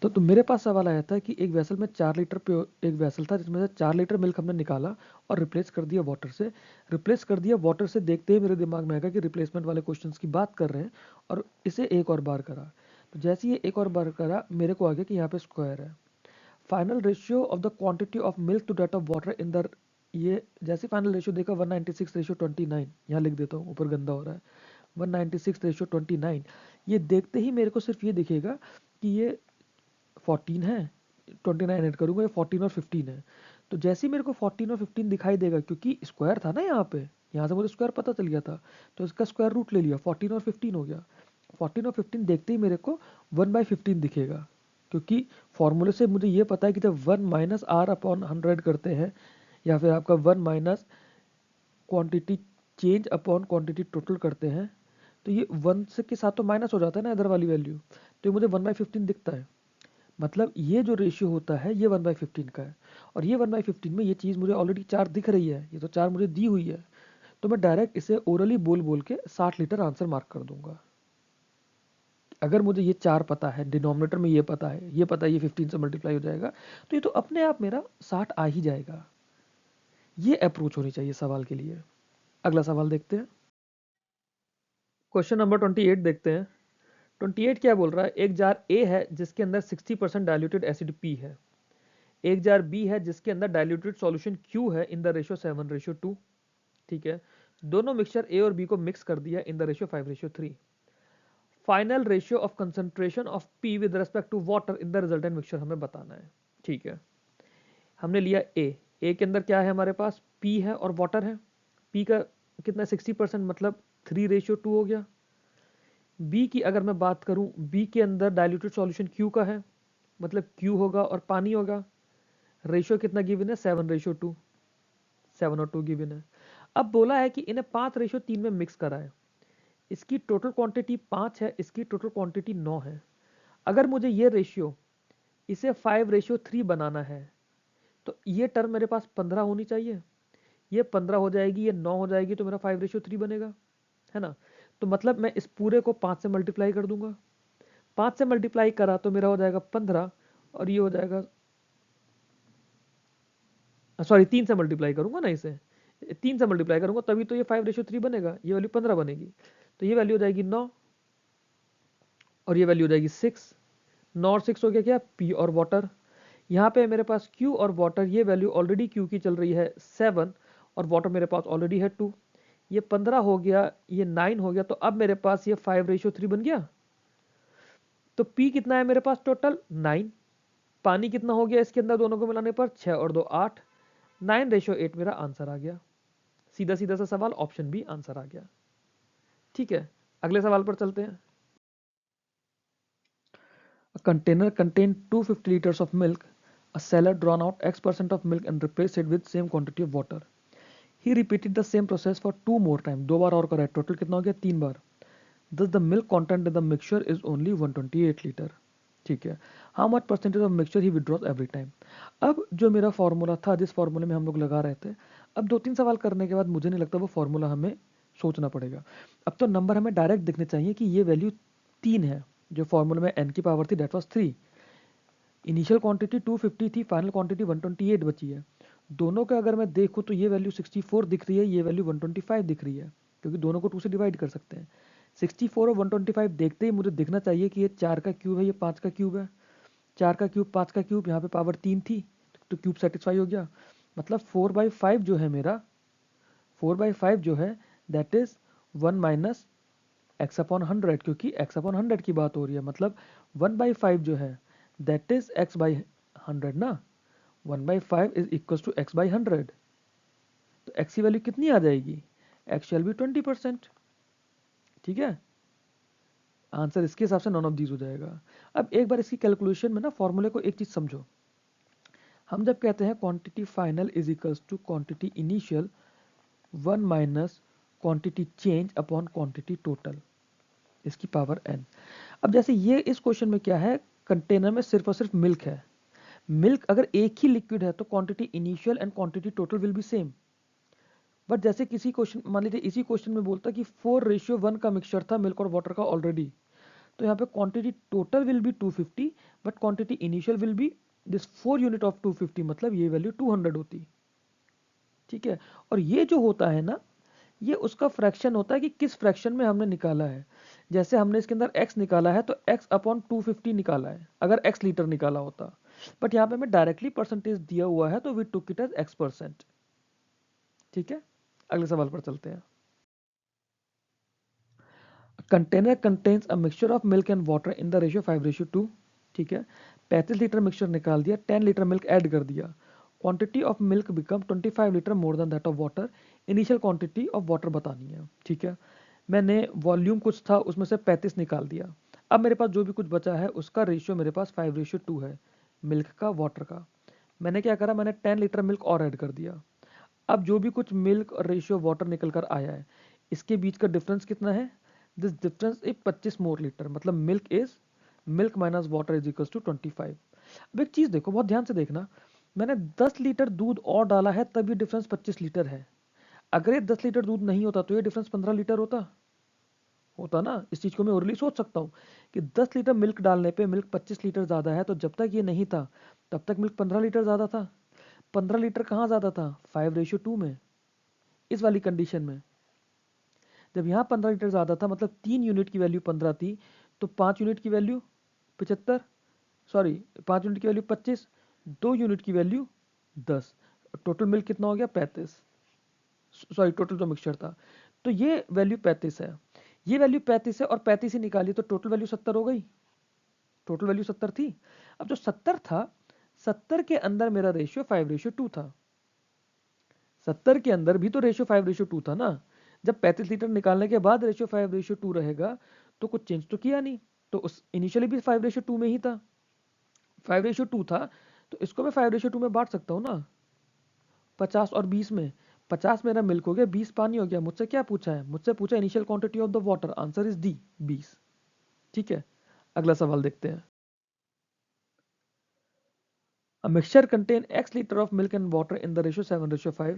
तो मेरे पास सवाल आया था कि एक वेसल में 4 लीटर एक वेसल था जिसमें से 4 लीटर मिल्क हमने निकाला और रिप्लेस कर दिया वाटर से। रिप्लेस कर दिया वाटर से देखते ही मेरे दिमाग में आएगा कि रिप्लेसमेंट वाले क्वेश्चंस की बात कर रहे हैं, और इसे एक और बार करा। तो जैसे ये एक और बार करा, मेरे को आ गया कि यहाँ पे स्क्वायर है। Final ratio of the quantity of milk to that of water in the, ये जैसे फाइनल रेशियो देखा 196 रेशियो 29, यहाँ लिख देता हूँ, ऊपर गंदा हो रहा है, 196 रेशियो 29। ये देखते ही मेरे को सिर्फ ये दिखेगा कि ये 14 है, 29 ऐड करूंगा, ये 14 और 15 है। तो जैसे ही मेरे को 14 और 15 दिखाई देगा, क्योंकि स्क्वायर था ना यहाँ पे, यहाँ से मुझे स्क्वायर पता चल गया था, तो इसका स्क्वायर रूट ले लिया, 14 और 15 हो गया। 14 और 15 देखते ही मेरे को 1/15 दिखेगा, क्योंकि फॉर्मूले से मुझे ये पता है कि जब 1 माइनस आर अपॉन 100 करते हैं, या फिर आपका 1 minus quantity change upon quantity total करते हैं, तो ये 1 से के साथ तो माइनस हो जाता है ना इधर वाली वैल्यू, तो ये मुझे 1/15 दिखता है। मतलब ये जो रेशियो होता है ये 1/15 का है, और ये 1/15 में ये चीज़ मुझे ऑलरेडी 4 दिख रही है, ये तो 4 मुझे दी हुई है। तो मैं डायरेक्ट इसे ओरली बोल बोल के 60 लीटर आंसर मार्क कर दूंगा। अगर मुझे ये 4 पता है, डिनोमिनेटर में ये पता है, ये पता है ये 15 से मल्टीप्लाई हो जाएगा, तो ये तो अपने आप मेरा 60 आ ही जाएगा। ये अप्रोच होनी चाहिए सवाल के लिए। अगला सवाल देखते हैं। क्वेश्चन नंबर 28 देखते हैं। 28 क्या बोल रहा है, एक जार ए है जिसके अंदर 60% डाइल्यूटेड एसिड पी है, एक जार बी है जिसके अंदर डाइल्यूटेड सॉल्यूशन क्यू है इन द रेशियो 7:2। ठीक है, दोनों मिक्सचर ए और बी को मिक्स कर दिया in the ratio 5:3। Final ratio of concentration of P with respect to water in the resultant mixture हमें बताना है। ठीक है, हमने लिया ए के अंदर क्या है हमारे पास, पी है और वाटर है। पी का कितना 60%, मतलब 3:2 हो गया। बी की अगर मैं बात करूं, बी के अंदर डाइल्यूटेड सॉल्यूशन क्यू का है, मतलब क्यू होगा और पानी होगा। रेशियो कितना गिवन है, 7:2, 7 और 2 गिवन है। अब बोला है कि इन्हें 5:3 में मिक्स करा है, इसकी टोटल क्वांटिटी 5 है, इसकी टोटल क्वांटिटी 9 है। अगर मुझे ये रेशियो इसे 5:3 बनाना है, तो ये टर्म मेरे पास 15 होनी चाहिए, ये 15 हो जाएगी, ये 9 हो जाएगी, तो मेरा 5:3 बनेगा, है ना। तो मतलब मैं इस पूरे को 5 से मल्टीप्लाई कर दूंगा, 5 से मल्टीप्लाई करा तो मेरा हो जाएगा 15, और ये हो जाएगा, सॉरी 3 से मल्टीप्लाई करूंगा ना इसे, 3 से मल्टीप्लाई करूंगा तभी तो ये 5:3 बनेगा, ये वैल्यू 15 बनेगी। तो ये वैल्यू हो जाएगी 9 और ये वैल्यू हो जाएगी 6। 9 और 6 हो गया क्या, पी और वाटर। यहाँ पे मेरे पास क्यू और वाटर, ये वैल्यू ऑलरेडी क्यू की चल रही है 7 और वाटर मेरे पास ऑलरेडी है 2। ये 15 हो गया, ये 9 हो गया, तो अब मेरे पास ये 5:3 बन गया। तो पी कितना है मेरे पास टोटल 9, पानी कितना हो गया इसके अंदर दोनों को मिलाने पर 6 और 2 8, 9:8 मेरा आंसर आ गया। सीधा सीधा सा सवाल, ऑप्शन बी आंसर आ गया। ठीक है, अगले सवाल पर चलते हैं। A container contained 250 liters of milk. A seller drawn out X% of milk and replaced it with same quantity of water. He repeated the same process for 2 more times. 2 बार और करा है, टोटल कितना हो गया 3 बार। Thus the milk content in the mixture is only 128 liter. ठीक है, how much percentage of mixture he withdraws every time. अब जो मेरा फॉर्मूला था, जिस फॉर्मूले में हम लोग लगा रहे थे, अब 2-3 सवाल करने के बाद मुझे नहीं लगता वो फॉर्मूला हमें सोचना पड़ेगा। अब तो नंबर हमें डायरेक्ट दिखने चाहिए कि ये वैल्यू 3 है, जो फॉर्मूले में n की पावर थी डेट वॉज 3। इनिशियल क्वांटिटी 250 थी, फाइनल क्वांटिटी 128 बची है। दोनों का अगर मैं देखूँ तो ये वैल्यू 64 दिख रही है, ये वैल्यू 125 दिख रही है, क्योंकि दोनों को 2 से डिवाइड कर सकते हैं। 64 और 125 देखते ही मुझे दिखना चाहिए कि ये 4 का क्यूब है, ये 5 का क्यूब है। 4 का क्यूब 5 का क्यूब, यहाँ पे पावर 3 थी तो क्यूब सेटिस्फाई हो गया। मतलब 4/5 जो है मेरा, 4/5 जो है that is 1 minus x upon 100, क्योंकि एक्स अपॉन 100 की बात हो रही है। मतलब 1/5 जो है दैट इज x/100 ना। 1/5 इज इक्वल टू x/100। तो x की वैल्यू कितनी आ जाएगी, x शैल बी 20%। ठीक है, आंसर इसके हिसाब से नॉन ऑफ दीज हो जाएगा। अब एक बार इसकी कैलकुलेशन में ना फॉर्मूले को एक चीज समझो। हम जब कहते हैं quantity final is equals to quantity initial 1 minus quantity change upon quantity total, इसकी पावर n। अब जैसे ये इस क्वेश्चन में क्या है, कंटेनर में सिर्फ और सिर्फ मिल्क है। मिल्क अगर एक ही लिक्विड है तो quantity initial and quantity total will be same. But जैसे किसी क्वेश्चन, मान लीजिए इसी क्वेश्चन में बोलता कि 4:1 का मिक्सचर था मिल्क और वाटर का ऑलरेडी, तो यहाँ पे quantity total will be 250 but quantity initial will be this 4 unit of 250, मतलब ये वैल्यू 200 होती। ठीक है, और ये जो होता है ना, ये उसका फ्रैक्शन होता है कि किस फ्रैक्शन में हमने निकाला है। जैसे हमने इसके अंदर x निकाला है तो x अपॉन 250 निकाला है, अगर x लीटर निकाला होता। बट यहाँ पे हमें डायरेक्टली परसेंटेज दिया हुआ है तो we took it as x%। ठीक है, अगले सवाल पर चलते हैं। Container contains a mixture of milk and water in the ratio 5:2। ठीक है, 35 लीटर मिक्सचर निकाल दिया, 10 लीटर मिल्क ऐड कर दिया। Quantity of milk become 25 litre more than that of water. Initial quantity of water बतानी है। ठीक है, मैंने वॉल्यूम कुछ था उसमें से 35 निकाल दिया। अब मेरे पास जो भी कुछ बचा है उसका रेशियो मेरे पास 5:2 है, मिल्क का वाटर का। मैंने क्या करा, मैंने 10 लीटर मिल्क और ऐड कर दिया। अब जो भी कुछ मिल्क और रेशियो वाटर निकल कर आया है, इसके बीच का डिफरेंस कितना है, this difference is 25 more litre. मतलब milk minus water is equal to 25। अब एक चीज देखो, बहुत ध्यान से देखना, मैंने 10 लीटर दूध और डाला है तब ये डिफरेंस 25 लीटर है। अगर ये 10 लीटर दूध नहीं होता तो ये डिफरेंस 15 लीटर होता ना। इस चीज को मैं ओरली सोच सकता हूँ कि 10 लीटर मिल्क डालने पे मिल्क 25 लीटर ज्यादा है, तो जब तक ये नहीं था तब तक मिल्क 15 लीटर ज्यादा था। 15 लीटर कहाँ ज्यादा था, 5:2 में, इस वाली कंडीशन में। जब यहाँ 15 लीटर ज्यादा था, मतलब 3 यूनिट की वैल्यू 15 थी, तो 5 यूनिट की वैल्यू 75, सॉरी 5 यूनिट की वैल्यू 25, 2 यूनिट की वैल्यू 10, टोटल मिल्क कितना हो गया 35, सॉरी टोटल जो मिक्सचर था। तो ये वैल्यू 35 है, ये वैल्यू 35 है और 35 ही निकाली तो टोटल वैल्यू 70 हो गई। टोटल वैल्यू 70 थी। अब जो 70 था, 70 के अंदर मेरा रेशियो 5:2 था। 70 के अंदर भी तो रेशियो 5:2 था ना। जब 35 लीटर निकालने के बाद रेशियो 5:2 रहेगा तो कुछ चेंज तो किया नहीं, तो उस इनिशियली भी 5:2 में ही था। 5:2 था तो इसको मैं 5:2 में बांट सकता हूँ ना, 50 और 20 में। 50 मेरा मिल्क हो गया, 20 पानी हो गया। मुझसे क्या पूछा है, मुझसे पूछा initial quantity of the water, answer is D 20। ठीक है, अगला सवाल देखते हैं। A mixture contain X liter of milk and water in the ratio 7:5.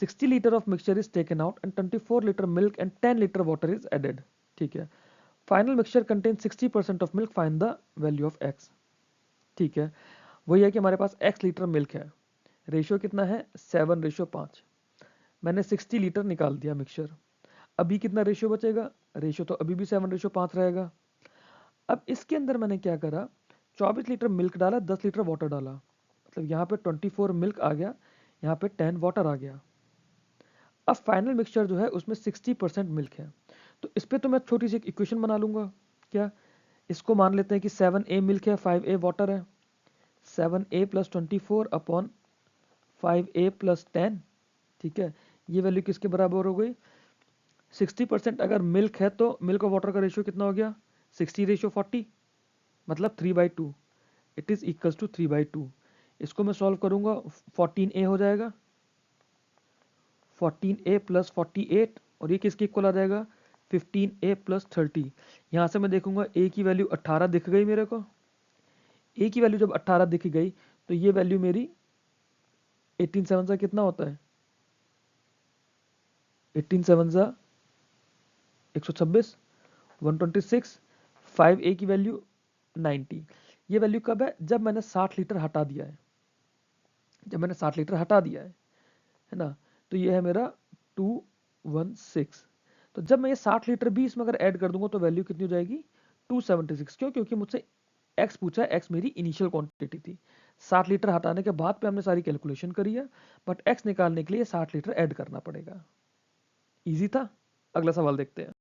60 liter of mixture is taken out and 24 liter milk and 10 liter water is added. ठीक है, final mixture contain 60% of milk, find the value of x। ठीक है, वही है कि हमारे पास x लीटर मिल्क है, रेशियो कितना है 7:5। मैंने 60 लीटर निकाल दिया मिक्सचर। अभी कितना रेशियो बचेगा? रेशियो तो अभी भी 7:5 रहेगा। अब इसके अंदर मैंने क्या करा, 24 लीटर मिल्क डाला, 10 लीटर वाटर डाला, मतलब यहाँ पे 24 मिल्क आ गया, यहाँ पे 10 वाटर आ गया। अब फाइनल मिक्सचर जो है उसमें 60% मिल्क है, तो इस पर तो मैं छोटी सी एक इक्वेशन बना लूंगा। क्या? इसको मान लेते हैं कि 7A मिल्क है, 5A वाटर है। 7A plus 24 upon 5A plus 10, ठीक है, ये वैल्यू किसके बराबर हो गई? 60% अगर मिल्क है तो मिल्क और वाटर का रेशियो कितना हो गया? 60:40, मतलब 3/2। It is equals to 3/2। इसको मैं सॉल्व करूंगा, 14A हो जाएगा, 14A प्लस 48, और ये किसके इक्वल आ जाएगा? 15A plus 30। यहाँ से मैं देखूंगा A की वैल्यू 18 दिख गई मेरे को। A की वैल्यू जब 18 दिख गई तो ये वैल्यू मेरी 18 से कितना होता है? 18 से 126, 126, 5A की वैल्यू 90। ये वैल्यू कब है? जब मैंने 60 लीटर हटा दिया है, जब मैंने 60 लीटर हटा दिया है ना। तो ये है मेरा 216। तो जब मैं ये 60 लीटर भी इसमें अगर ऐड कर दूंगा तो वैल्यू कितनी हो जाएगी? 276। क्यों? क्योंकि मुझसे एक्स पूछा है, एक्स मेरी इनिशियल क्वांटिटी थी। 60 लीटर हटाने के बाद पे हमने सारी कैलकुलेशन करी है, बट एक्स निकालने के लिए 60 लीटर ऐड करना पड़ेगा। इजी था। अगला सवाल देखते हैं।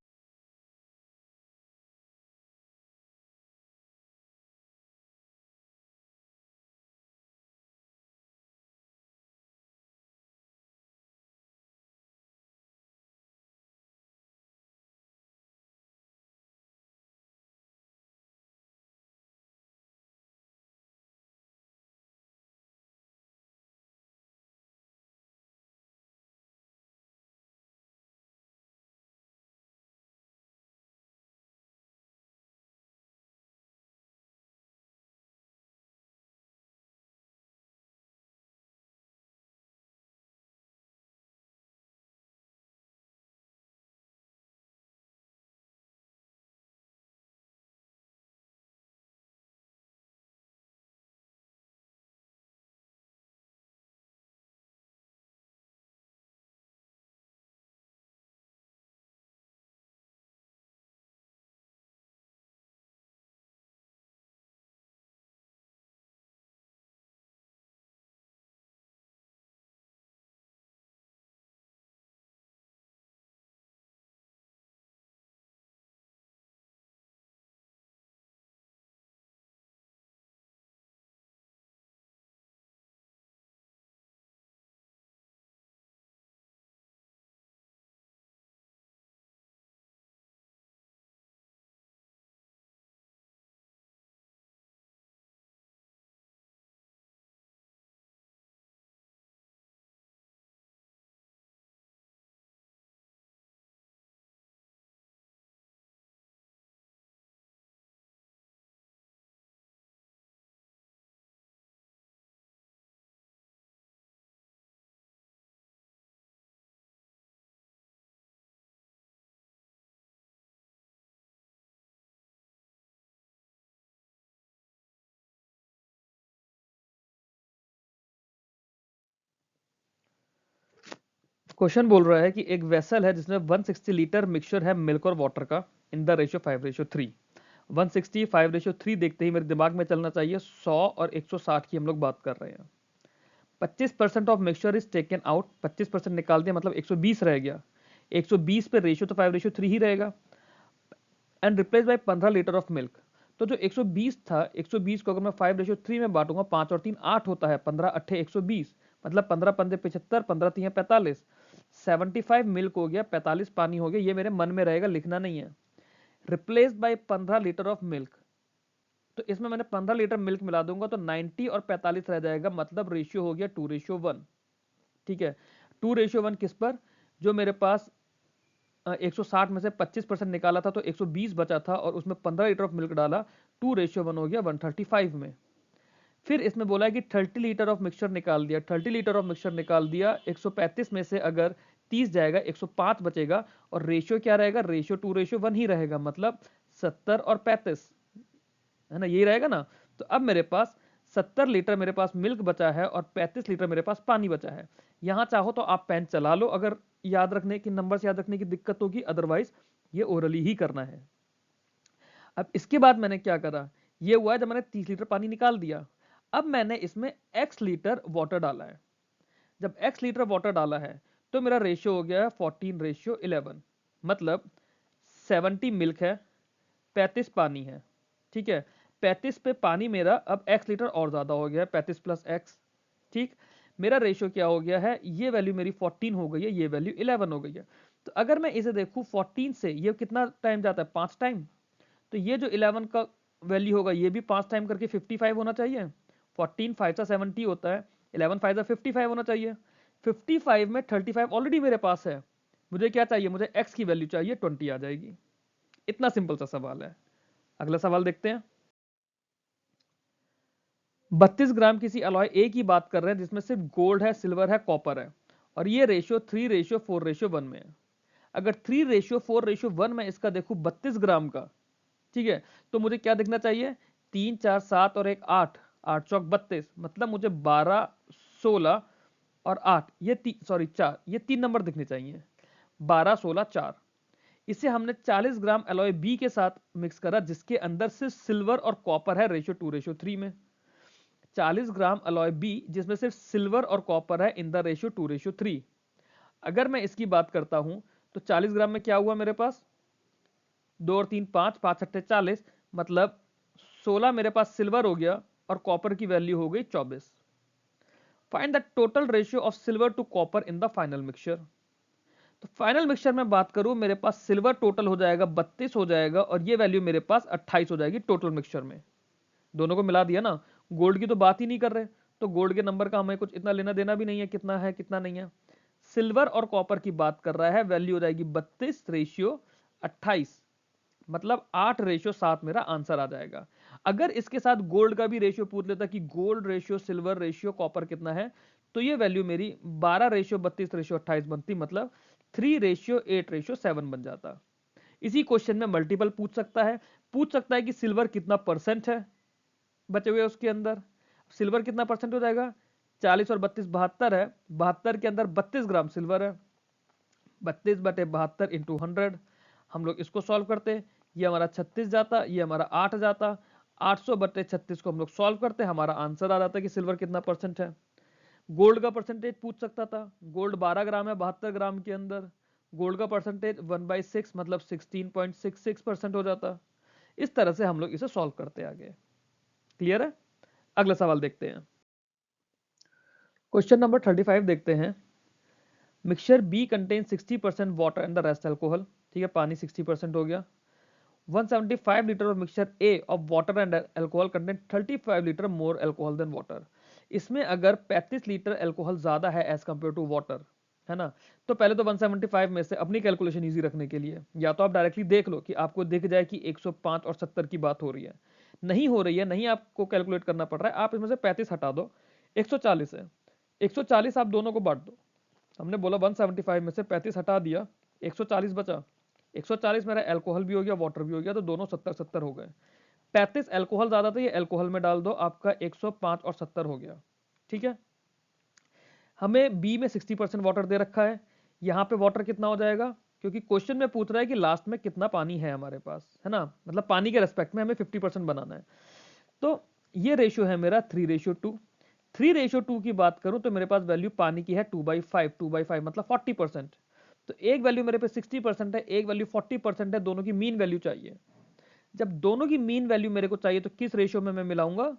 क्वेश्चन बोल रहा है कि एक वेसल है जिसमें 160 लीटर मिक्सचर है मिल्क और वाटर का, इन द रेशियो 5:3। 160 5:3 देखते ही मेरे दिमाग में चलना चाहिए 100 और 160 की हम लोग बात कर रहे हैं। 25% of mixture is taken out, 25% निकाल दिया, मतलब 120 रह गया। 120 पे रेशियो तो 5:3 ही रहेगा, and replace by 15 litre of milk. तो जो 120 था, 120 को अगर मैं 5:3 में बांटूंगा, 5 और 3 8 होता है, 15 अट्ठे 120, मतलब 15 पंजे 75, 15 3 45, 75 मिल्क हो गया, 45 पानी हो गया। ये मेरे मन में रहेगा, लिखना नहीं है। Replace by 15 litre of milk, तो इसमें मैंने 15 लीटर मिल्क मिला दूंगा तो 90 और 45 रह जाएगा, मतलब रेशियो हो गया 2:1। ठीक है, 2:1 किस पर? जो मेरे पास 160 में से 25% निकाला था तो 120 बचा था, और उसमें 15 लीटर ऑफ मिल्क डाला, 2:1 हो गया 135 में। फिर इसमें बोला है कि 30 लीटर ऑफ मिक्सचर निकाल दिया, 30 लीटर ऑफ मिक्सचर निकाल दिया, 135 में से अगर 30 जाएगा 105 बचेगा, और रेशियो क्या रहेगा? रेशियो 2:1 ही रहेगा, मतलब 70 और 35, है ना, यही रहेगा ना। तो अब मेरे पास 70 लीटर मेरे पास मिल्क बचा है और 35 लीटर मेरे पास पानी बचा है। यहां चाहो तो आप पेन चला लो अगर याद रखने की नंबर्स याद रखने की दिक्कत होगी, अदरवाइज ये ओरली ही करना है। अब इसके बाद मैंने क्या करा, ये हुआ है जब मैंने 30 लीटर पानी निकाल दिया। अब मैंने इसमें x लीटर वाटर डाला है। जब x लीटर वाटर डाला है तो मेरा रेशियो हो गया है 14:11, मतलब 70 मिल्क है, 35 पानी है। ठीक है, 35 पे पानी मेरा अब x लीटर और ज्यादा हो गया है, 35 प्लस x। ठीक, मेरा रेशियो क्या हो गया है, ये वैल्यू मेरी 14 हो गई है, ये वैल्यू 11 हो गई है। तो अगर मैं इसे देखूं 14 से ये कितना टाइम जाता है, 5 टाइम। तो ये जो 11 का वैल्यू होगा ये भी 5 टाइम करके 55 होना चाहिए। 14 5 सा 70 होता है, 11 5 सा 55 होना चाहिए। 55 में 35 ऑलरेडी मेरे पास है, मुझे क्या चाहिए, मुझे x की वैल्यू चाहिए 20 आ जाएगी। इतना सिंपल सा सवाल है। अगला सवाल देखते हैं। 32 ग्राम किसी अलॉय ए की बात कर रहे हैं जिसमें सिर्फ गोल्ड है, सिल्वर है, कॉपर है, और ये रेशियो 3:4:1 में है। अगर 3:4:1 में इसका देखूं 32 ग्राम का, ठीक है, तो मुझे क्या दिखना चाहिए, 3 4 7 और एक 8, 8 चौक 32, मतलब मुझे 12 16 और 8, ये सॉरी 4, ये 3 नंबर दिखने चाहिए। 12 16 4। इसे हमने 40 ग्राम एलॉय बी के साथ मिक्स करा जिसके अंदर सिर्फ सिल्वर और कॉपर है रेशियो 2:3 में। 40 ग्राम अलॉय बी जिसमें सिर्फ सिल्वर और कॉपर है इन द रेशियो 2:3। अगर मैं इसकी बात करता हूं तो 40 ग्राम में क्या हुआ मेरे पास, 2 और 3 5, 5 6 40, मतलब 16 मेरे पास सिल्वर हो गया और कॉपर की वैल्यू हो गई 24। Find the total ratio of silver to copper in the final mixture. तो फाइनल मिक्सचर में बात करूं, मेरे पास सिल्वर टोटल हो जाएगा 32 हो जाएगा और ये वैल्यू मेरे पास 28 हो जाएगी टोटल मिक्सचर में। दोनों को मिला दिया ना, गोल्ड की तो बात ही नहीं कर रहे, तो गोल्ड के नंबर का हमें कुछ इतना लेना देना भी नहीं है, कितना है कितना नहीं है। सिल्वर और कॉपर की बात कर रहा है, वैल्यू हो जाएगी 32:28, मतलब 8:7 मेरा आंसर आ जाएगा। अगर इसके साथ गोल्ड का भी रेशियो पूछ लेता कि gold ratio, silver ratio, copper कितना है, तो ये वैल्यू मेरी 12:32:28 बनती, मतलब 3:8:7 बन जाता। इसी क्वेश्चन में मल्टीपल पूछ सकता है कि सिल्वर कितना परसेंट है बचे हुए उसके अंदर। सिल्वर कितना परसेंट हो जाएगा, 40 और 32 72 है, 72 के अंदर 32 ग्राम सिल्वर है, 32/72 × 100। हम लोग इसको सॉल्व करते, ये हमारा 36 जाता, ये हमारा 8 जाता, 800/36 को हम लोग सॉल्व करते, हमारा आंसर आ जाता कि सिल्वर कितना परसेंट है। गोल्ड का परसेंटेज पूछ सकता था, गोल्ड 12 ग्राम है 72 ग्राम के अंदर, गोल्ड का परसेंटेज 1/6 मतलब 16.66% हो जाता। इस तरह से हम लोग इसे सॉल्व करते आगे। क्लियर है? अगला सवाल देखते हैं। क्वेश्चन नंबर 35 देखते हैं। Mixture B contain 60% water and the rest alcohol. ठीक है, पानी 60% हो गया। 175 litre of mixture A of water and alcohol contain 35 litre more alcohol than water. इसमें अगर 35 लीटर अल्कोहल ज्यादा है एज कंपेयर टू वाटर, है ना, तो पहले तो 175 में से अपनी कैलकुलेशन इजी रखने के लिए या तो आप डायरेक्टली देख लो कि आपको दिख जाए कि 105 और 70 की बात हो रही है, नहीं हो रही है, नहीं आपको कैलकुलेट करना पड़ रहा है, आप इसमें से 35 हटा दो, 140 है, 140 आप दोनों को बांट दो। हमने बोला 175 में से 35 हटा दिया, 140 बचा। 140 मेरा अल्कोहल भी हो गया, वाटर भी हो गया, तो दोनों 70 70 हो गए। 35 अल्कोहल ज्यादा था, ये अल्कोहल में डाल दो, आपका 105 और 70 हो गया। ठीक है, हमें बी में 60% वाटर दे रखा है, यहाँ पे वाटर कितना हो जाएगा, क्योंकि क्वेश्चन में पूछ रहा है कि लास्ट में कितना पानी है हमारे पास, है ना, मतलब पानी के रेस्पेक्ट में हमें 50% बनाना है। तो ये रेशियो है मेरा 3:2। 3:2 की बात करूं तो मेरे पास वैल्यू पानी की है 2/5, 2/5 मतलब 40%। तो एक वैल्यू मेरे पे 60% है, एक वैल्यू 40% है, दोनों की मीन वैल्यू चाहिए। जब दोनों की मीन वैल्यू मेरे को चाहिए तो किस रेशियो में मैं मिलाऊंगा,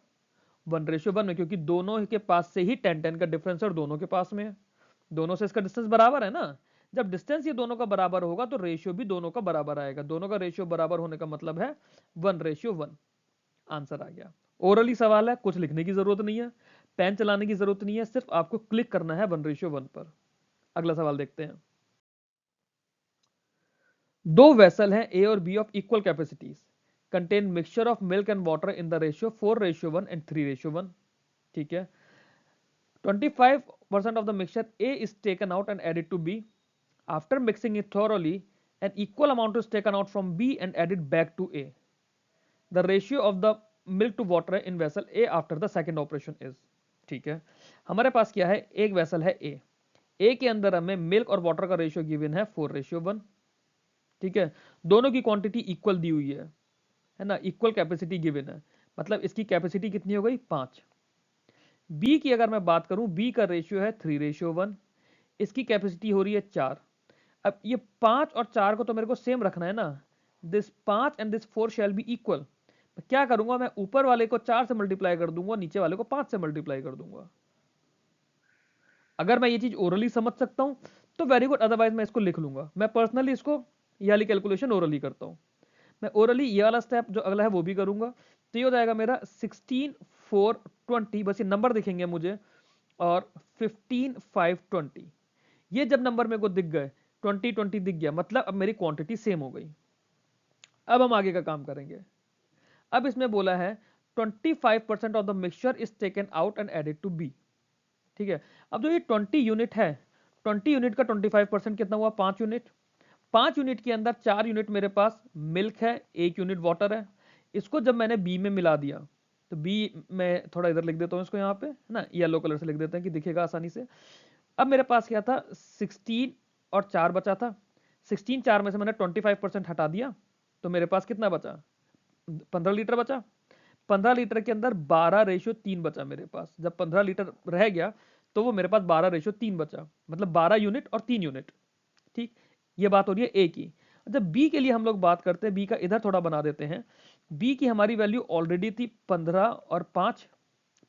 1:1 में, क्योंकि दोनों के पास से ही 10-10 का डिफरेंस है और दोनों के पास में है, दोनों से इसका डिस्टेंस बराबर है ना। जब डिस्टेंस ये दोनों का बराबर होगा तो रेशियो भी दोनों का बराबर आएगा, दोनों का रेशियो बराबर होने का मतलब है 1:1। आंसर आ गया। ओरली सवाल है, कुछ लिखने की जरूरत नहीं है, पेन चलाने की जरूरत नहीं है, सिर्फ आपको क्लिक करना है 1:1 पर। अगला सवाल देखते हैं। दो वेसल हैं ए और B of equal capacities, contain mixture of milk and water in the ratio 4:1 and 3:1। ठीक है, 25% of the mixture A is taken out and added to B. After mixing it thoroughly, an equal amount is taken out from B and added back to A. The ratio of the milk to water in vessel A after the second operation is. ठीक है, हमारे पास क्या है, एक वेसल है ए के अंदर हमें मिल्क और वाटर का रेशियो गिवन है 4:1। ठीक है, दोनों की क्वांटिटी इक्वल दी हुई है ना, इक्वल कैपेसिटी गिवन है, मतलब इसकी कैपेसिटी कितनी हो गई 5। बी की अगर मैं बात करूं, बी का रेशियो है 3:1, इसकी कैपेसिटी हो रही है 4। अब ये 5 और 4 को तो मेरे को सेम रखना है ना, this 5 and this 4 shall be equal. क्या करूंगा मैं, ऊपर वाले को 4 से मल्टीप्लाई कर दूंगा, नीचे वाले को 5 से मल्टीप्लाई कर दूंगा। अगर मैं ये चीज ओरली समझ सकता हूं तो वेरी गुड, अदरवाइज मैं इसको लिख लूंगा। मैं पर्सनली इसको ये वाली कैलकुलेशन ओरली करता हूं। मैं ओरली ये वाला स्टेप जो अगला है वो भी करूंगा। तो ये हो जाएगा मेरा 16 4 20, बस ये नंबर दिखेंगे मुझे, और 15 5 20। ये जब नंबर मेरे को दिख गए, 20 20 दिख गया, मतलब अब मेरी क्वांटिटी सेम हो गई। अब हम आगे का काम करेंगे। अब इसमें बोला है 25% of the mixture is taken out and added to B. ठीक है, अब जो ये 20 यूनिट है, 20 यूनिट का 25% कितना हुआ, 5 यूनिट। 5 यूनिट के अंदर 4 यूनिट मेरे पास मिल्क है, 1 यूनिट वाटर है। इसको जब मैंने बी में मिला दिया, तो बी मैं थोड़ा इधर लिख देता हूँ इसको, यहाँ पे है ना, येलो कलर से लिख देते हैं कि दिखेगा आसानी से। अब मेरे पास क्या था, 16 और 4 बचा था। 16 4 में से मैंने 25% हटा दिया, तो मेरे पास कितना बचा, 15 लीटर बचा। 15 लीटर के अंदर 12:3 बचा मेरे पास। जब 15 लीटर रह गया तो वो मेरे पास 12:3 बचा, मतलब 12 यूनिट और 3 यूनिट। ठीक, ये बात हो रही है ए की। जब बी के लिए हम लोग बात करते हैं, बी का इधर थोड़ा बना देते हैं। बी की हमारी वैल्यू ऑलरेडी थी 15 और 5,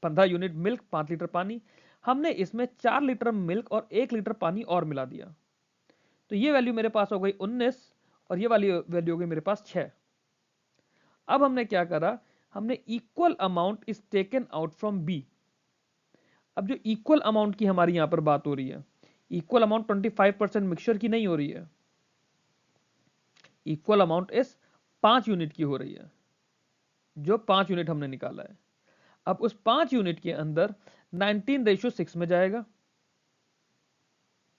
15 यूनिट मिल्क, 5 लीटर पानी। हमने इसमें 4 लीटर मिल्क और 1 लीटर पानी और मिला दिया, तो ये वैल्यू मेरे पास हो गई 19, और ये वाली वैल्यू हो गई मेरे पास 6। अब हमने क्या करा, हमने equal amount is taken out from B. अब जो इक्वल अमाउंट की हमारी यहां पर बात हो रही है, इक्वल अमाउंट 25% मिक्सचर की नहीं हो रही है, इक्वल अमाउंट इस 5 यूनिट की हो रही है, जो 5 यूनिट हमने निकाला है। अब उस 5 यूनिट के अंदर 19:6 में जाएगा।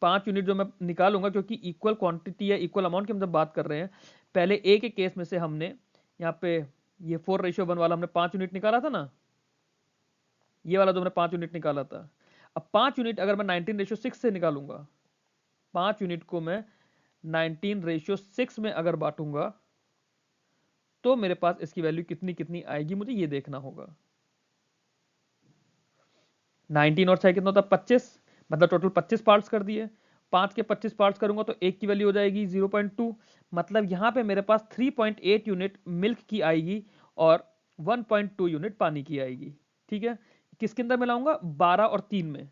5 यूनिट जो मैं निकालूंगा, क्योंकि इक्वल क्वांटिटी या इक्वल अमाउंट की हम जब बात कर रहे हैं, पहले ए के केस में से हमने यहाँ पे ये 4:1 वाला हमने 5 यूनिट निकाला था ना, ये वाला जो हमने 5 यूनिट निकाला था। अब 5 यूनिट अगर मैं 19:6 से निकालूंगा, 5 यूनिट को मैं 19:6 में अगर बांटूंगा, तो मेरे पास इसकी वैल्यू कितनी कितनी आएगी, मुझे ये देखना होगा। 19 और 6 कितना होता है, 25, मतलब टोटल 25 पार्ट्स कर दिए। 5 के 25 पार्ट्स करूंगा तो एक की वैल्यू हो जाएगी 0.2, मतलब यहां पे मेरे पास 3.8 यूनिट मिल्क की आएगी और 1.2 यूनिट पानी की आएगी। ठीक है, किसके अंदर मिलाऊंगा, 12 और 3 में।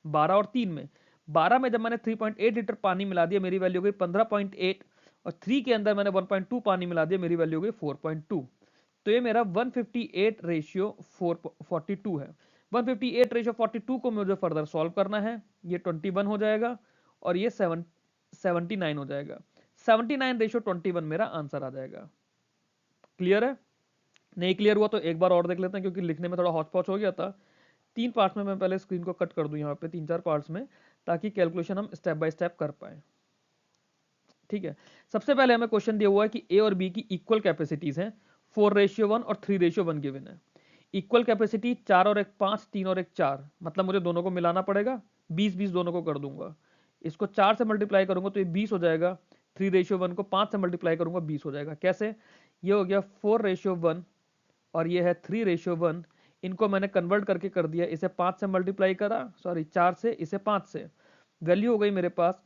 12 और 3 में, 12 में जब मैंने 3.8 लीटर पानी मिला दिया, मेरी वैल्यू हो गई 15.8, और 3 के अंदर मैंने 1.2 पानी मिला दिया, मेरी वैल्यू हो गई 4.2। तो ये मेरा 158 रेशियो 442 है। 158 रेशियो 42 को मुझे फर्दर सॉल्व करना है, ये 21 हो जाएगा और ये 79 हो जाएगा। 79 रेशियो 21 मेरा आंसर आ जाएगा। क्लियर है? नहीं क्लियर हुआ तो एक बार और देख लेते हैं, क्योंकि लिखने में थोड़ा हौच पौच हो गया था। 3 पार्ट्स में मैं पहले स्क्रीन को कट कर दूं यहाँ पे 3-4 पार्ट्स में, ताकि कैलकुलेशन हम स्टेप बाय स्टेप कर पाए। ठीक है, सबसे पहले हमें क्वेश्चन दिया हुआ है कि ए और बी की इक्वल कैपेसिटीज हैं, 4:1 और 3:1 गिवन है। इक्वल कैपेसिटी 4 और 1 5, 3 और 1 4, मतलब मुझे दोनों को मिलाना पड़ेगा, 20-20 दोनों को कर दूंगा। इसको 4 से मल्टीप्लाई करूंगा तो ये 20 हो जाएगा, 3:1 को 5 से मल्टीप्लाई करूंगा 20 हो जाएगा। कैसे, ये हो गया 4:1 और ये है 3:1, इनको मैंने कन्वर्ट करके कर दिया, इसे 5 से मल्टीप्लाई करा, सॉरी 4 से, इसे 5 से, वैल्यू हो गई मेरे पास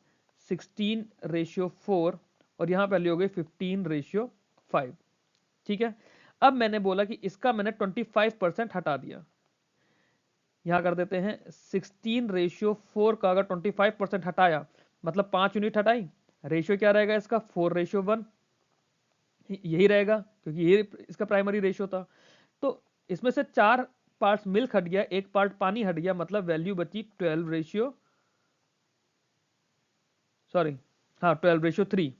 16:4, और यहां वैल्यू हो गई 15:5। ठीक है, अब मैंने बोला कि इसका मैंने 25% हटा दिया, यहां कर देते हैं 16:4 का अगर 25% हटाया, मतलब 5 यूनिट हटाई, रेशियो क्या रहेगा इसका, 4:1 यही रहेगा, क्योंकि ये इसका प्राइमरी रेशियो था। तो इसमें से 4 पार्ट्स मिल्क हट गया, 1 पार्ट पानी हट गया, मतलब वैल्यू बची 12 रेशियो, सॉरी हाँ 12:3।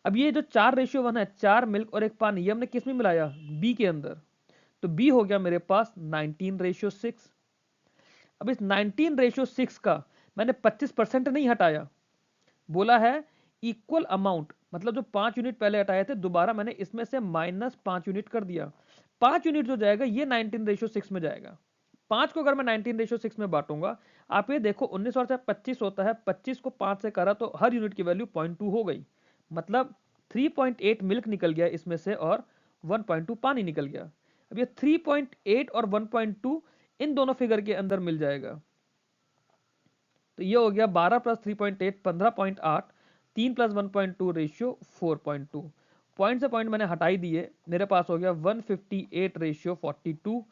अब ये जो 4:1 है, 4 मिल्क और 1 पानी, ये हमने किस में मिलाया, बी के अंदर, तो बी हो गया मेरे पास 19:6। अब इस 19:6 का मैंने 25% नहीं हटाया, बोला है इक्वल अमाउंट, मतलब जो 5 यूनिट पहले हटाए थे, दोबारा मैंने इसमें से -5 यूनिट कर दिया। 5 यूनिट जो जाएगा ये 19:6 में जाएगा। 5 को अगर मैं 19:6 में बांटूंगा, आप ये देखो 19 और 25 होता है, 25 को 5 से करा तो हर यूनिट की वैल्यू 0.2 हो गई, मतलब 3.8 मिल्क निकल गया इसमें से और 1.2 पानी निकल गया। अब ये 3.8 और 1.2 इन दोनों फिगर के अंदर मिल जाएगा, तो ये हो गया 12 प्लस 3.8 15.8, 3 प्लस 1.2 रेशियो 4.2। पॉइंट से पॉइंट मैंने हटाई दिए, मेरे पास हो गया 158 रेशियो 42।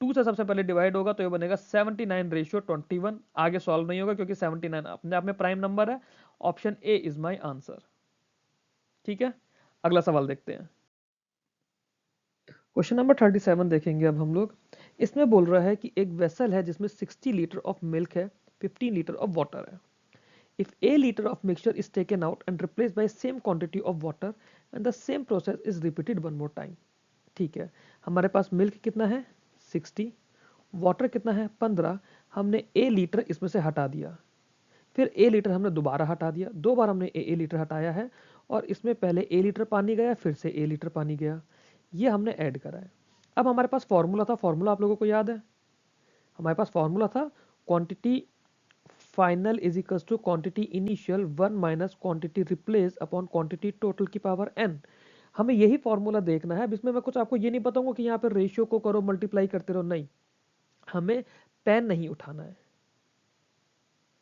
2 से सबसे पहले डिवाइड होगा तो ये बनेगा 79 रेशियो 21। आगे सॉल्व नहीं होगा क्योंकि 79 अपने आप में प्राइम नंबर है। Option A is my answer. ठीक है, अगला सवाल देखते हैं। क्वेश्चन नंबर 37 देखेंगे अब हम लोग। इसमें बोल रहा है कि एक वेसल है जिसमें 60 लीटर ऑफ मिल्क है, 15 लीटर ऑफ वाटर है। If a liter of mixture is taken out and replaced by same quantity of water and the same process is repeated one more time। ठीक है, हमारे पास मिल्क कितना है 60, वाटर कितना है 15, हमने a लीटर इसमें से हटा दिया, फिर a लीटर हमने दोबारा हटा दिया, 2 बार हमने a लीटर हटाया है और इसमें पहले a लीटर पानी गया फिर से a लीटर पानी गया, ये हमने ऐड करा है। अब हमारे पास फॉर्मूला था, फॉर्मूला आप लोगों को याद है, हमारे पास फॉर्मूला था quantity final is equals to quantity initial 1 minus quantity replace upon quantity total की पावर n। हमें यही फॉर्मूला देखना है। अब इसमें मैं कुछ आपको ये नहीं बताऊंगा कि यहाँ पे रेशियो को करो मल्टीप्लाई करते रहो, नहीं, हमें पेन नहीं उठाना है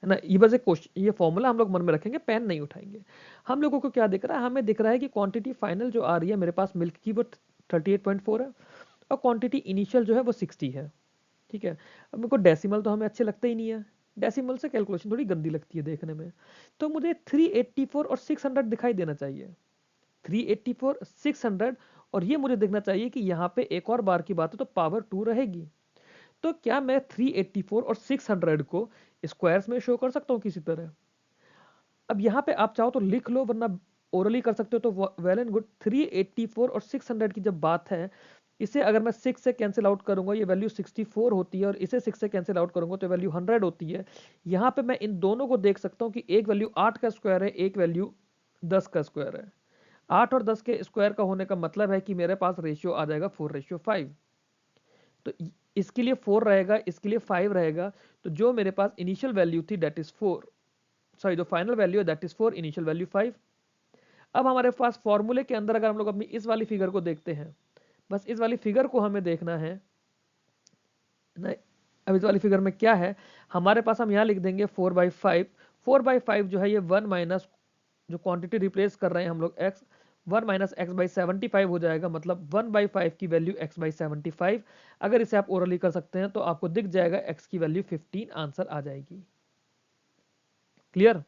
ना। ये बस एक क्वेश्चन, ये फॉर्मूला हम लोग मन में रखेंगे, पेन नहीं उठाएंगे। हम लोगों को क्या दिख रहा है, हमें दिख रहा है कि क्वांटिटी फाइनल जो आ रही है मेरे पास मिल्क की वो 38.4 है और क्वांटिटी इनिशियल जो है वो 60 है। ठीक है, अब मेरे को डेसिमल तो हमें अच्छे लगते ही नहीं है, डेसिमल से कैलकुलेशन थोड़ी गंदी लगती है देखने में, तो मुझे 384 और 600 दिखाई देना चाहिए। 384 600 और ये मुझे देखना चाहिए कि यहाँ पे एक और बार की बात है तो पावर 2 रहेगी। तो क्या मैं 384 और 600 को स्क्वायर्स में शो कर सकता हूँ किसी तरह? अब यहाँ पे आप चाहो तो लिख लो, वरना ओरली कर सकते हो तो वेल एंड गुड। 384 और 600 की जब बात है, इसे अगर मैं 6 से कैंसिल आउट करूंगा ये वैल्यू 64 होती है और इसे 6 से कैंसिल आउट करूंगा तो वैल्यू 100 होती है। यहाँ पे मैं इन दोनों को देख सकता हूँ कि एक वैल्यू 8 का स्क्वायर है, एक वैल्यू 10 का स्क्वायर है। 8 और 10 के स्क्वायर का होने का मतलब है कि मेरे पास रेशियो आ जाएगा 4:5। तो इसके लिए 4 रहेगा, इसके लिए 5 रहेगा, तो जो मेरे पास इनिशियल वैल्यू थी दैट इज 4, सॉरी जो फाइनल वैल्यू है दैट इज 4, इनिशियल वैल्यू 5। अब हमारे पास फॉर्मूले के अंदर अगर हम लोग अपनी इस वाली फिगर को देखते हैं, बस इस वाली फिगर को हमें देखना है ना। अब इस वाली फिगर में क्या है हमारे पास, हम यहाँ लिख देंगे 4/5। 4/5 जो है ये 1 माइनस जो क्वांटिटी रिप्लेस कर रहे हैं हम लोग x, 1 माइनस x/75 हो जाएगा, मतलब 1/5 की वैल्यू x/75। अगर इसे आप ओरली कर सकते हैं तो आपको दिख जाएगा x की वैल्यू 15 आंसर आ जाएगी। क्लियर?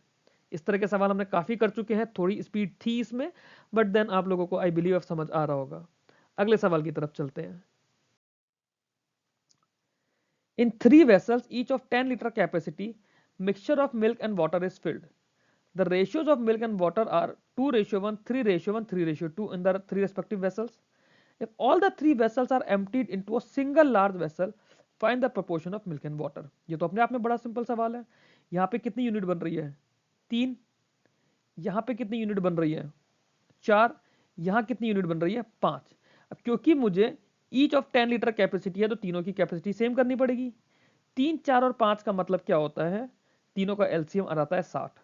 इस तरह के सवाल हमने काफी कर चुके हैं, थोड़ी स्पीड थी इसमें, बट देन आप लोगों को आई बिलीव अब समझ आ रहा होगा। अगले सवाल की तरफ चलते हैं। In 3 vessels, each of 10 liter capacity, mixture of milk and water is filled. The ratios of milk and water are 2:1, 3:1, 3:2 in the 3 respective vessels. If all the 3 vessels are emptied into a single large vessel, find the proportion of milk and water. ये तो अपने आप में बड़ा सिंपल सवाल है। यहाँ पे कितनी यूनिट बन रही है 3, यहाँ पे कितनी यूनिट बन रही है 4, यहाँ कितनी यूनिट बन रही है 5। अब क्योंकि मुझे ईच ऑफ 10 लीटर कैपेसिटी है तो तीनों की कैपेसिटी सेम करनी पड़ेगी। 3, 4 और 5 का मतलब क्या होता है, तीनों का एलसीएम आ जाता है 60।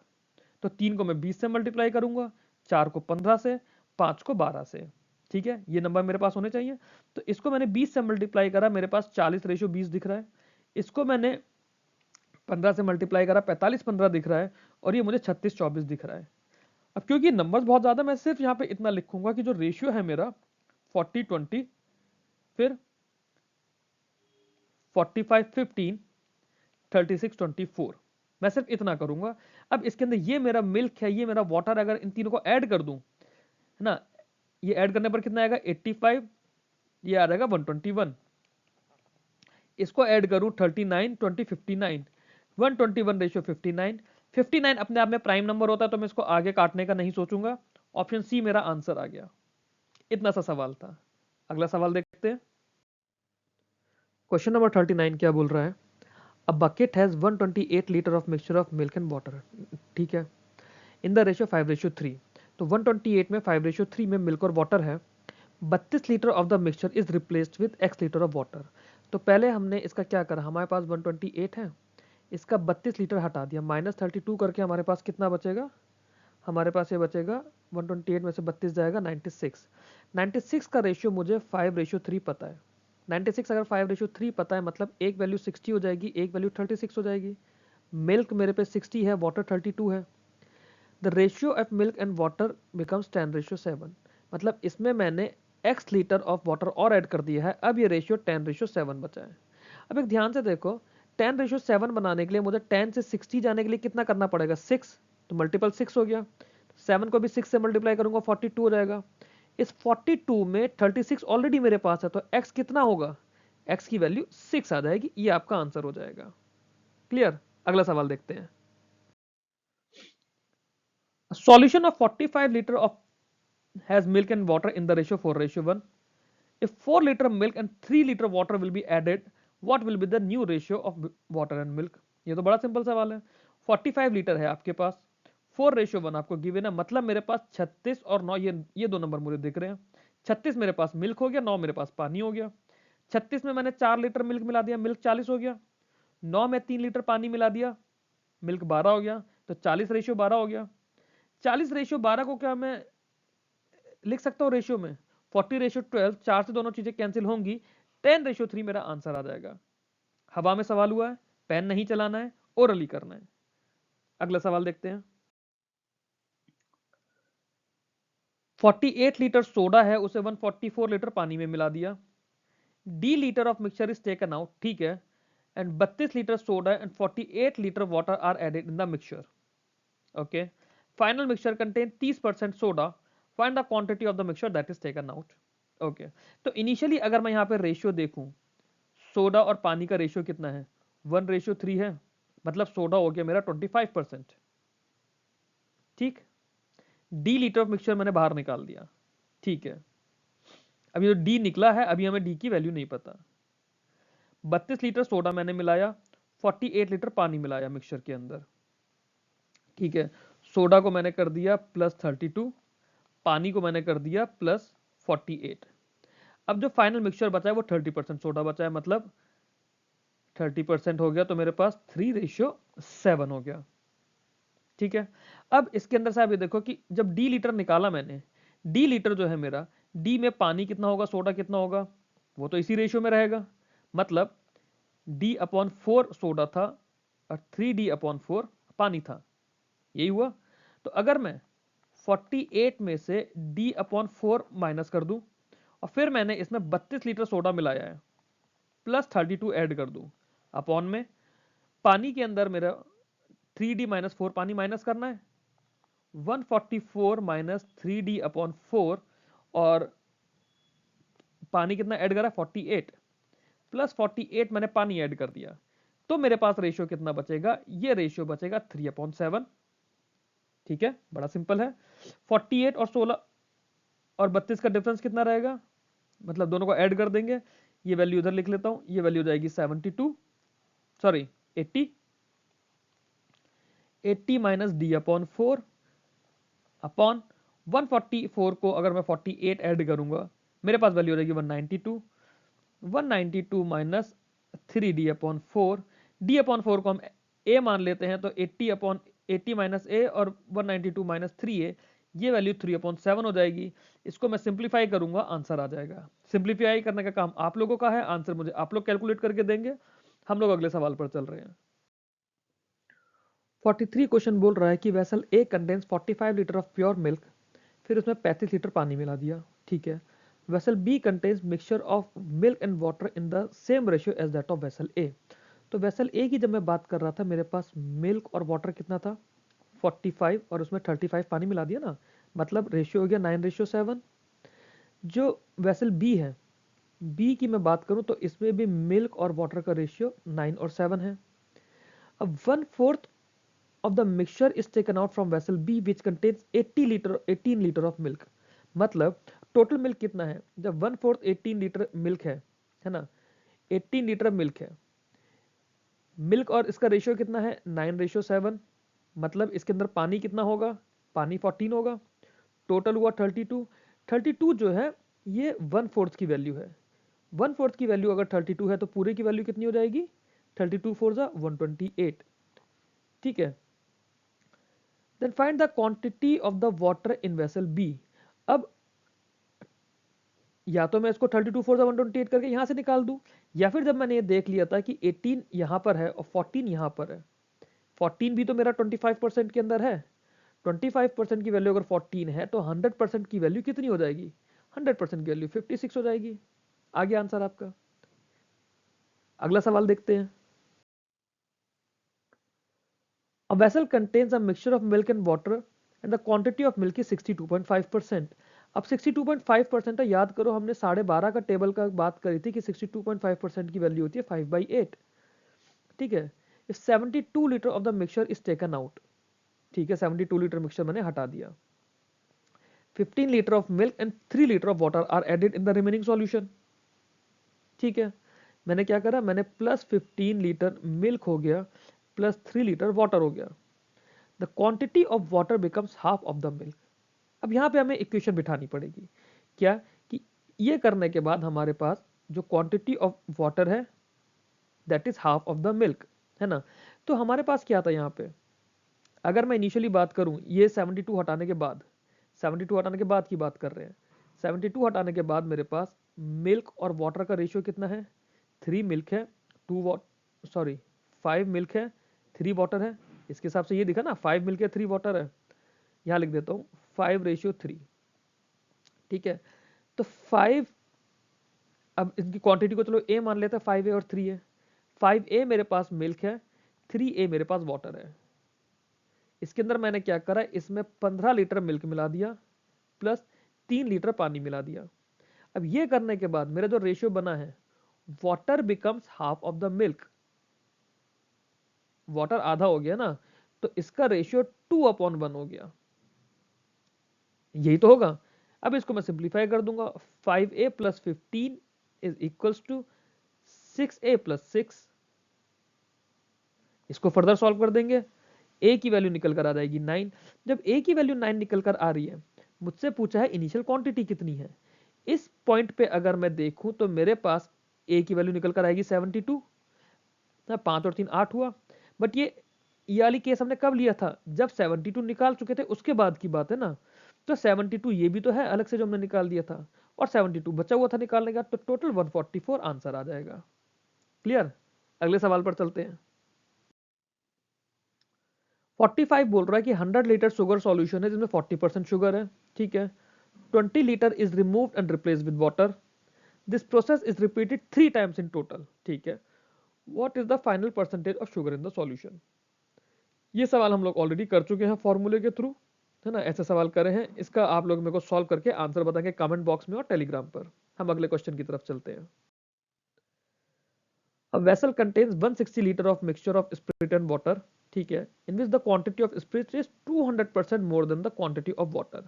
तो 3 को मैं 20 से मल्टीप्लाई करूंगा, 4 को 15 से, 5 को 12 से। ठीक है, ये नंबर मेरे पास होने चाहिए। तो इसको मैंने 20 से मल्टीप्लाई करा, मेरे पास 40:20 दिख रहा है। इसको मैंने 15 से मल्टीप्लाई करा, 45:15 दिख रहा है, और ये मुझे 36:24 दिख रहा है। अब क्योंकि नंबर्स बहुत ज्यादा, मैं सिर्फ यहाँ पे इतना लिखूंगा कि जो रेशियो है मेरा 40:20, फिर 45:15, 36:24, मैं सिर्फ इतना करूंगा। अब इसके अंदर ये मेरा मिल्क है, ये मेरा वाटर, अगर इन तीनों को ऐड कर दूं, है ना, ये ऐड करने पर कितना आएगा 85, ये आ जाएगा 121। इसको ऐड करूं 39, 20, 59, 121:59। 59 अपने आप में प्राइम नंबर होता है तो मैं इसको आगे काटने का नहीं सोचूंगा। ऑप्शन सी मेरा आंसर आ गया। इतना सा सवाल था। अगला सवाल देखते हैं। क्वेश्चन नंबर 39 क्या बोल रहा है, a bucket has 128 litre of mixture of milk and water. ठीक है, इन द रेशियो 5:3। तो 128 में 5:3 में मिल्क और वाटर है। 32 litre of the mixture is replaced with x litre of water. तो पहले हमने इसका क्या करा, हमारे पास 128 है, इसका 32 लीटर हटा दिया, -32 करके हमारे पास कितना बचेगा, हमारे पास ये बचेगा 128 में से 32 जाएगा 96। 96 का रेशियो मुझे 5:3 पता है। 96 अगर 5:3 पता है मतलब एक वैल्यू 60 हो जाएगी, एक वैल्यू 36 हो जाएगी। मिल्क मेरे पे 60 है, वाटर 32 है। The ratio of milk and water becomes 10:7। मतलब इसमें मैंने x लीटर ऑफ वाटर और ऐड कर दिया है, अब ये रेशियो 10:7 बचा है। अब एक ध्यान से देखो, 10:7 बनाने के लिए मुझे 10 से 60 जाने के लिए कितना करना पड़ेगा, 6, तो मल्टीपल 6 हो गया। 7 को भी 6 से मल्टीप्लाई करूंगा 42 हो जाएगा। इस 42 में 36 ऑलरेडी मेरे पास है, तो x कितना होगा, x की वैल्यू 6 आ जाएगी, ये आपका आंसर हो जाएगा। क्लियर? अगला सवाल देखते हैं। Solution of 45 litre of has milk and water in the ratio 4:1. If 4 liter milk and 3 liter water will be added, what will be the new ratio of water and milk? ये तो बड़ा सिंपल सवाल है। 45 लीटर है आपके पास, 4:1 आपको गिवन है, मतलब मेरे पास 36 और 9, ये दो नंबर मुझे दिख रहे हैं। 36 मेरे पास मिल्क हो गया, 9 मेरे पास पानी हो गया। 36 में मैंने 4 लीटर मिल्क मिला दिया, मिल्क 40 हो गया। 9 में 3 लीटर पानी मिला दिया, मिल्क 12 हो गया, तो 40:12 हो गया। 40:12 को क्या मैं लिख सकता हूं रेशियो में, 40:12, 4 से दोनों चीजें कैंसिल होंगी, 10:3 मेरा आंसर आ जाएगा। हवा में सवाल हुआ है, पेन नहीं चलाना है, ओरली करना है। अगला सवाल देखते हैं। 48 लीटर सोडा है, उसे 144 लीटर पानी में मिला दिया। D litre of mixture is taken out, ठीक है, and 32 litre soda and 48 litre water are added in the mixture. Okay, final mixture contain 30% soda, find the quantity of the mixture that is taken out. Okay, तो इनिशियली अगर मैं यहाँ पे रेशियो देखूं, सोडा और पानी का रेशियो कितना है, 1:3 है, मतलब सोडा हो गया मेरा 25%। ठीक, डी लीटर ऑफ मिक्सचर मैंने बाहर निकाल दिया, ठीक है। अभी जो डी निकला है, अभी हमें डी की वैल्यू नहीं पता। 32 लीटर सोडा मैंने मिलाया, 48 लीटर पानी मिलाया मिक्सचर के अंदर, ठीक है। सोडा को मैंने कर दिया +32, पानी को मैंने कर दिया +48। अब जो फाइनल मिक्सचर बचा है वो 30% सोडा बचा है, मतलब 30% हो गया, तो मेरे पास 3:7 हो गया, ठीक है। अब इसके अंदर से आप ये देखो कि जब डी लीटर निकाला मैंने, डी लीटर जो है मेरा, डी में पानी कितना होगा, सोडा कितना होगा, वो तो इसी रेशियो में रहेगा, मतलब D/4 सोडा था और 3D/4 पानी था, यही हुआ। तो अगर मैं 48 में से D/4 माइनस कर दूं और फिर मैंने इसमें 32 लीटर सोडा मिलाया है, +32 ऐड कर दूं, अपॉन में पानी के अंदर मेरा 3D-4 पानी माइनस करना है, 144 माइनस 3D/4, और पानी कितना ऐड करा, 48, +48 मैंने पानी ऐड कर दिया, तो मेरे पास रेशियो कितना बचेगा, ये रेशियो बचेगा 3/7। ठीक है, बड़ा सिंपल है। 48 और 16 और 32 का डिफरेंस कितना रहेगा, मतलब दोनों को ऐड कर देंगे, ये वैल्यू इधर लिख लेता हूं, ये वैल्यू जाएगी 72, सॉरी 80, 80 माइनस D/4 अपॉन 144 को अगर मैं 48 ऐड करूंगा, मेरे पास वैल्यू हो जाएगी 192, 192 माइनस 3D/4, D/4 को हम a मान लेते हैं, तो 80 माइनस a और 192 माइनस 3a, ये वैल्यू 3/7 हो जाएगी। इसको मैं सिंप्लीफाई करूंगा, आंसर आ जाएगा। सिंप्लीफाई करने का काम आप लोगों का है, आंसर मुझे आप लोग कैलकुलेट करके देंगे। हम लोग अगले सवाल पर चल रहे हैं। 43 क्वेश्चन बोल रहा है कि vessel A contains 45 litre of pure milk, फिर उसमें 35 लीटर पानी मिला दिया, ठीक है। Vessel B contains mixture of milk and water in the same ratio as that of vessel A. तो वेसल ए की जब मैं बात कर रहा था, मेरे पास मिल्क और वाटर कितना था, 45, और उसमें 35 पानी मिला दिया ना, मतलब रेशियो हो गया 9:7। जो वेसल बी है, बी की मैं बात करूं तो इसमें भी मिल्क और वाटर का रेशियो 9 और 7 है। अब 1/4 of the mixture is taken out from vessel B which contains 18 litre of milk. मतलब टोटल मिल्क कितना है, जब 1/4 18 लीटर मिल्क है ना, 18 लीटर मिल्क है, मिल्क और इसका रेशियो कितना है, 9:7, मतलब इसके अंदर पानी कितना होगा, पानी 14 होगा, टोटल हुआ 32। 32 जो है ये 1/4 की वैल्यू है। 1/4 की वैल्यू अगर 32 है तो पूरे की वैल्यू कितनी हो जाएगी? 32 4 जा 128। ठीक है, then find the quantity of the water in vessel B. अब या तो मैं इसको 32 4 जा 128 करके यहां से निकाल दूं, या फिर जब मैंने ये देख लिया था कि 18 यहां पर है और 14 यहां पर है, 14 भी तो मेरा 25% के अंदर है, 25% की वैल्यू अगर 14 है तो 100% की वैल्यू कितनी हो जाएगी? 100% की वैल्यू 56 हो जाएगी। आ गया आंसर आपका। अगला सवाल देखते हैं। A vessel contains a mixture of milk and water and the quantity of milk is 62.5%। अब 62.5% है, याद करो हमने 12.5 का टेबल का बात करी थी कि 62.5% की वैल्यू होती है 5/8। ठीक है, if 72 litre of the mixture is taken out. ठीक है, 72 लीटर मिक्सचर मैंने हटा दिया। 15 litre of milk and 3 litre of water are added in the remaining solution. ठीक है, मैंने क्या करा, मैंने प्लस 15 लीटर मिल्क हो गया प्लस 3 लीटर वाटर हो गया। The quantity of water becomes half of the milk. अब यहां पे हमें इक्वेशन बिठानी पड़ेगी। क्या कि ये करने के बाद हमारे पास जो क्वांटिटी ऑफ वाटर है that is half of the milk, है ना। तो हमारे पास क्या था यहाँ पे, अगर मैं इनिशियली बात करूं, ये 72 हटाने के बाद, 72 हटाने के बाद की बात कर रहे हैं, 72 हटाने के बाद मेरे पास मिल्क और वाटर का रेशियो कितना है? 3 मिल्क है, 2 वाट सॉरी 5 मिल्क है, 3 वाटर है। इसके हिसाब से ये दिखा ना, 5 मिल्क है 3 वाटर है। यहाँ लिख देता हूँ 5:3। ठीक है, तो 5, अब इनकी क्वांटिटी को चलो ए मान लेते हैं, 5A और 3 है। 5A मेरे पास मिल्क है, 3A मेरे पास वाटर है। इसके अंदर मैंने क्या करा, इसमें 15 लीटर मिल्क मिला दिया प्लस 3 लीटर पानी मिला दिया। अब ये करने के बाद मेरा जो रेशियो बना है, water becomes half of the milk, water आधा हो गया ना, तो इसका रेशियो 2/1 हो गया। यही तो होगा। अब इसको मैं सिंप्लीफाई कर दूंगा, 5A plus 15 is equals to 6A plus 6। इसको फर्दर सॉल्व कर देंगे, ए की वैल्यू निकल कर आ जाएगी 9। जब ए की वैल्यू 9 निकल कर आ रही है, मुझसे पूछा है इनिशियल क्वांटिटी कितनी है। इस पॉइंट पे अगर मैं देखूं तो मेरे पास ए की वैल्यू निकल कर आएगी 72, 5 और 3 8 हुआ। बट ये वाली केस हमने कब लिया था, जब 72 निकाल चुके थे उसके बाद की बात है ना। तो 72 ये भी तो है अलग से जो हमने निकाल दिया था, और 72 बचा हुआ था निकालने का, तो टोटल 144 आंसर आ जाएगा। क्लियर, अगले सवाल पर चलते हैं। 45 बोल रहा है कि 100 लीटर शुगर सॉल्यूशन है जिसमें 40% शुगर है। ठीक है, 20 litre is removed and replace with water. This process is repeated 3 times in total. ठीक है, what is the final percentage of sugar in the solution. ये सवाल हम लोग ऑलरेडी कर चुके हैं फॉर्मूले के थ्रू, है ना। ऐसे सवाल करे हैं, इसका आप लोग मेरे को सॉल्व करके आंसर बताएंगे कमेंट बॉक्स में और टेलीग्राम पर। हम अगले क्वेश्चन की तरफ चलते हैं। A vessel contains 160 liter of mixture of spirit and water, ठीक है, in which the quantity of spirit is 200% more than the quantity of water।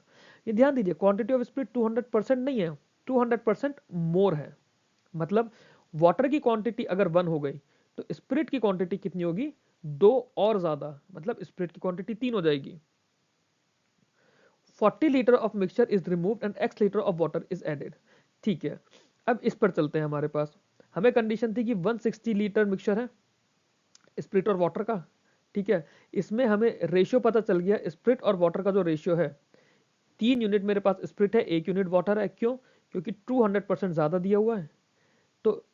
ये ध्यान दीजिए, क्वांटिटी ऑफ स्पिरिट 200% नहीं है, 200% मोर है। मतलब वाटर की क्वांटिटी अगर 1 हो गई तो स्पिरिट की क्वांटिटी कितनी होगी? 2 और ज्यादा, मतलब स्पिरिट की क्वांटिटी 3 हो जाएगी। 40 litre of mixture is removed and x litre of water is added. ठीक है, अब इस पर चलते हैं। हमारे पास हमें कंडीशन थी कि 160 लीटर मिक्सचर है स्प्रिट और वाटर का। ठीक है, इसमें हमें रेशियो पता चल गया, स्प्रिट और वाटर का जो रेशियो है, 3 यूनिट मेरे पास स्प्रिट है, 1 यूनिट वाटर है। क्यों? क्योंकि 200% ज्यादा दिया हुआ है। तो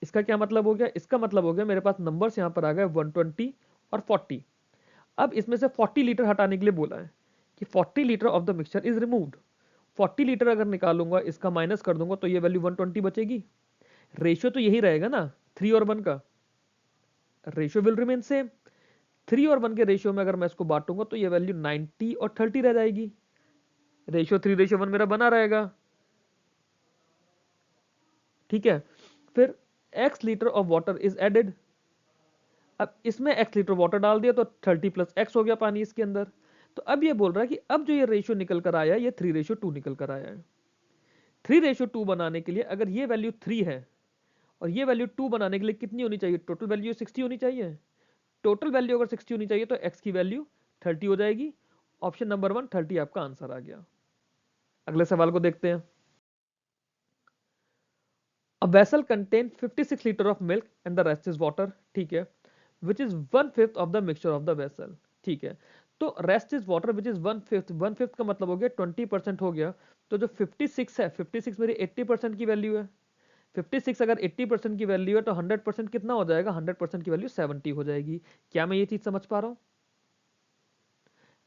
इसका क्या मतलब हो गया? इसका मतलब हो गया मेरे पास नंबर्स यहां पर आ गए 120 और 40। अब इसमें से 40 लीटर हटाने के लिए बोला है कि 40 litre of the mixture is removed. 40 litre अगर निकालूंगा, इसका माइनस कर दूंगा, तो ये वैल्यू 120 बचेगी। रेशियो तो यही रहेगा ना, 3 और 1 का रेशियो विल रिमेन सेम। 3 और 1 के रेशियो में अगर मैं इसको बांटूंगा तो ये वैल्यू 90 और 30 रह जाएगी। रेशियो 3:1 मेरा बना रहेगा। ठीक है, फिर x litre of water is added. अब इसमें x लीटर वाटर डाल दिया तो 30 प्लस x हो गया पानी इसके अंदर। तो अब ये बोल रहा है कि अब जो ये रेशियो निकल कर आया, ये 3:2 निकल कर आया है। 3:2 बनाने के लिए अगर ये वैल्यू 3 है और ये वैल्यू 2 बनाने के लिए कितनी होनी चाहिए? टोटल वैल्यू 60 होनी चाहिए। टोटल वैल्यू अगर 60 होनी चाहिए तो x की वैल्यू 30 हो जाएगी। ऑप्शन नंबर 1 30 आपका आंसर आ गया। अगले सवाल को देखते हैं। A vessel contains 56 liter of milk and the rest is water, ठीक है, which is 1/5 of the mixture of the vessel, ठीक है। तो rest is water which is 1/5 का मतलब हो गया 20% हो गया। तो जो 56 है, 56 मेरी 80% की वैल्यू है। 56 अगर 80% की वैल्यू है तो 100% कितना हो जाएगा? 100% की वैल्यू 70 हो जाएगी। क्या मैं ये चीज समझ पा रहा हूँ?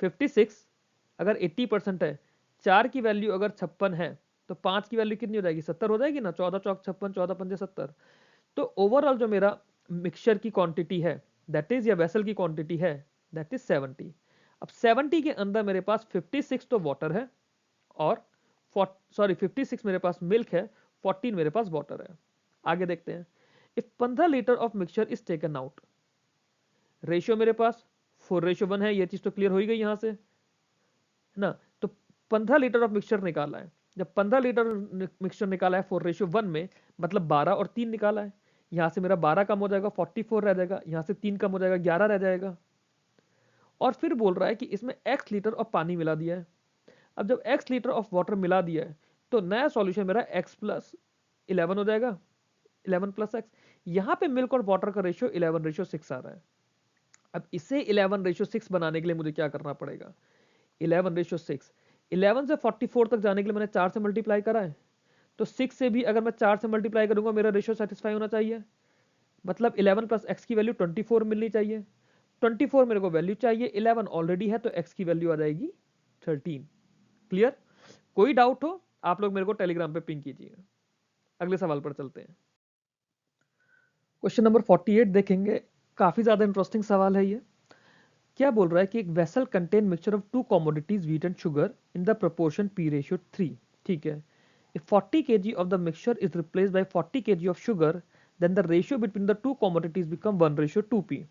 56 अगर 80% है, 4 की वैल्यू अगर 56 है, तो 5 की वैल्यू कितनी हो जाएगी? 70 हो जाएगी ना। 14 चौक 56, 14 पंजे 70। तो ओवरऑल जो मेरा मिक्सचर की क्वांटिटी है, दैट इज या वेसल की क्वांटिटी है, दैट इज 70। अब 70 के अंदर मेरे पास 56 तो वाटर है, और 56 मेरे पास मिल्क है, 14 मेरे पास वाटर है। आगे देखते हैं। If 15 litre of mixture is taken out, ratio मेरे पास 4:1 है, ये चीज तो क्लियर हो ही गई यहां से, है ना। तो 15 लीटर ऑफ मिक्सचर निकाला है। जब 15 लीटर मिक्सचर निकाला है 4:1 में, मतलब 12 और 3 निकाला है। यहां से मेरा 12 कम हो जाएगा, 44 रह जाएगा। यहां से 3 कम हो जाएगा, 11 रह जाएगा। और फिर बोल रहा है कि इसमें x लीटर ऑफ पानी मिला दिया है। अब जब x लीटर ऑफ वाटर मिला दिया है, तो नया सॉल्यूशन मेरा x प्लस 11 हो जाएगा, 11 प्लस एक्स। यहाँ पे मिल्क और वाटर का रेशियो 11:6 आ रहा है। अब इसे 11:6 बनाने के लिए मुझे क्या करना पड़ेगा? 11:6, 11 से 44 तक जाने के लिए मैंने 4 से मल्टीप्लाई करा है, तो 6 से भी अगर मैं 4 से मल्टीप्लाई करूंगा, मेरा रेशियो सेटिस्फाई होना चाहिए। मतलब 11 प्लस एक्स की वैल्यू 24 मिलनी चाहिए। 24 मेरे को वैल्यू चाहिए, 11 ऑलरेडी है, तो एक्स की वैल्यू आ जाएगी 13। क्लियर? कोई डाउट हो आप लोग मेरे को टेलीग्राम पे पिंग कीजिए। अगले सवाल पर चलते हैं। क्वेश्चन नंबर 48 देखेंगे। काफी ज्यादा इंटरेस्टिंग सवाल है ये। क्या बोल रहा है कि एक vessel contain mixture of to commodities wheat and sugar in the proportion p/3, ठीक है। if 40 kg of the mixture is replaced by 40 kg of sugar, then the ratio between the two commodities become 1:2p.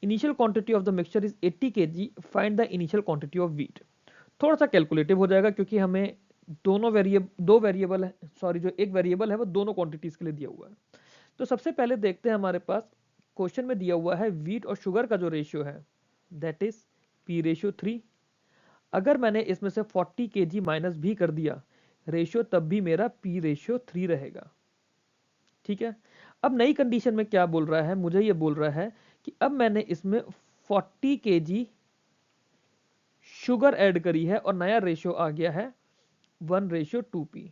Initial quantity of the mixture is 80 kg, find the initial quantity of wheat. थोड़ा सा कैलकुलेटिव हो जाएगा, क्योंकि हमें दो वेरिएबल है, सॉरी, जो एक वेरिएबल है वो दोनों क्वांटिटीज के लिए दिया हुआ है। तो सबसे पहले देखते हैं, हमारे पास क्वेश्चन में दिया हुआ है व्हीट और शुगर का जो रेशियो है, दैट इज p/3। अगर मैंने इसमें से 40 kg माइनस भी कर दिया रेशियो, तब भी मेरा p/3 रहेगा, ठीक है। अब नई कंडीशन में क्या बोल रहा है? मुझे ये बोल रहा है कि अब मैंने इसमें 40 kg शुगर ऐड करी है और नया रेशियो आ गया है 1:2p।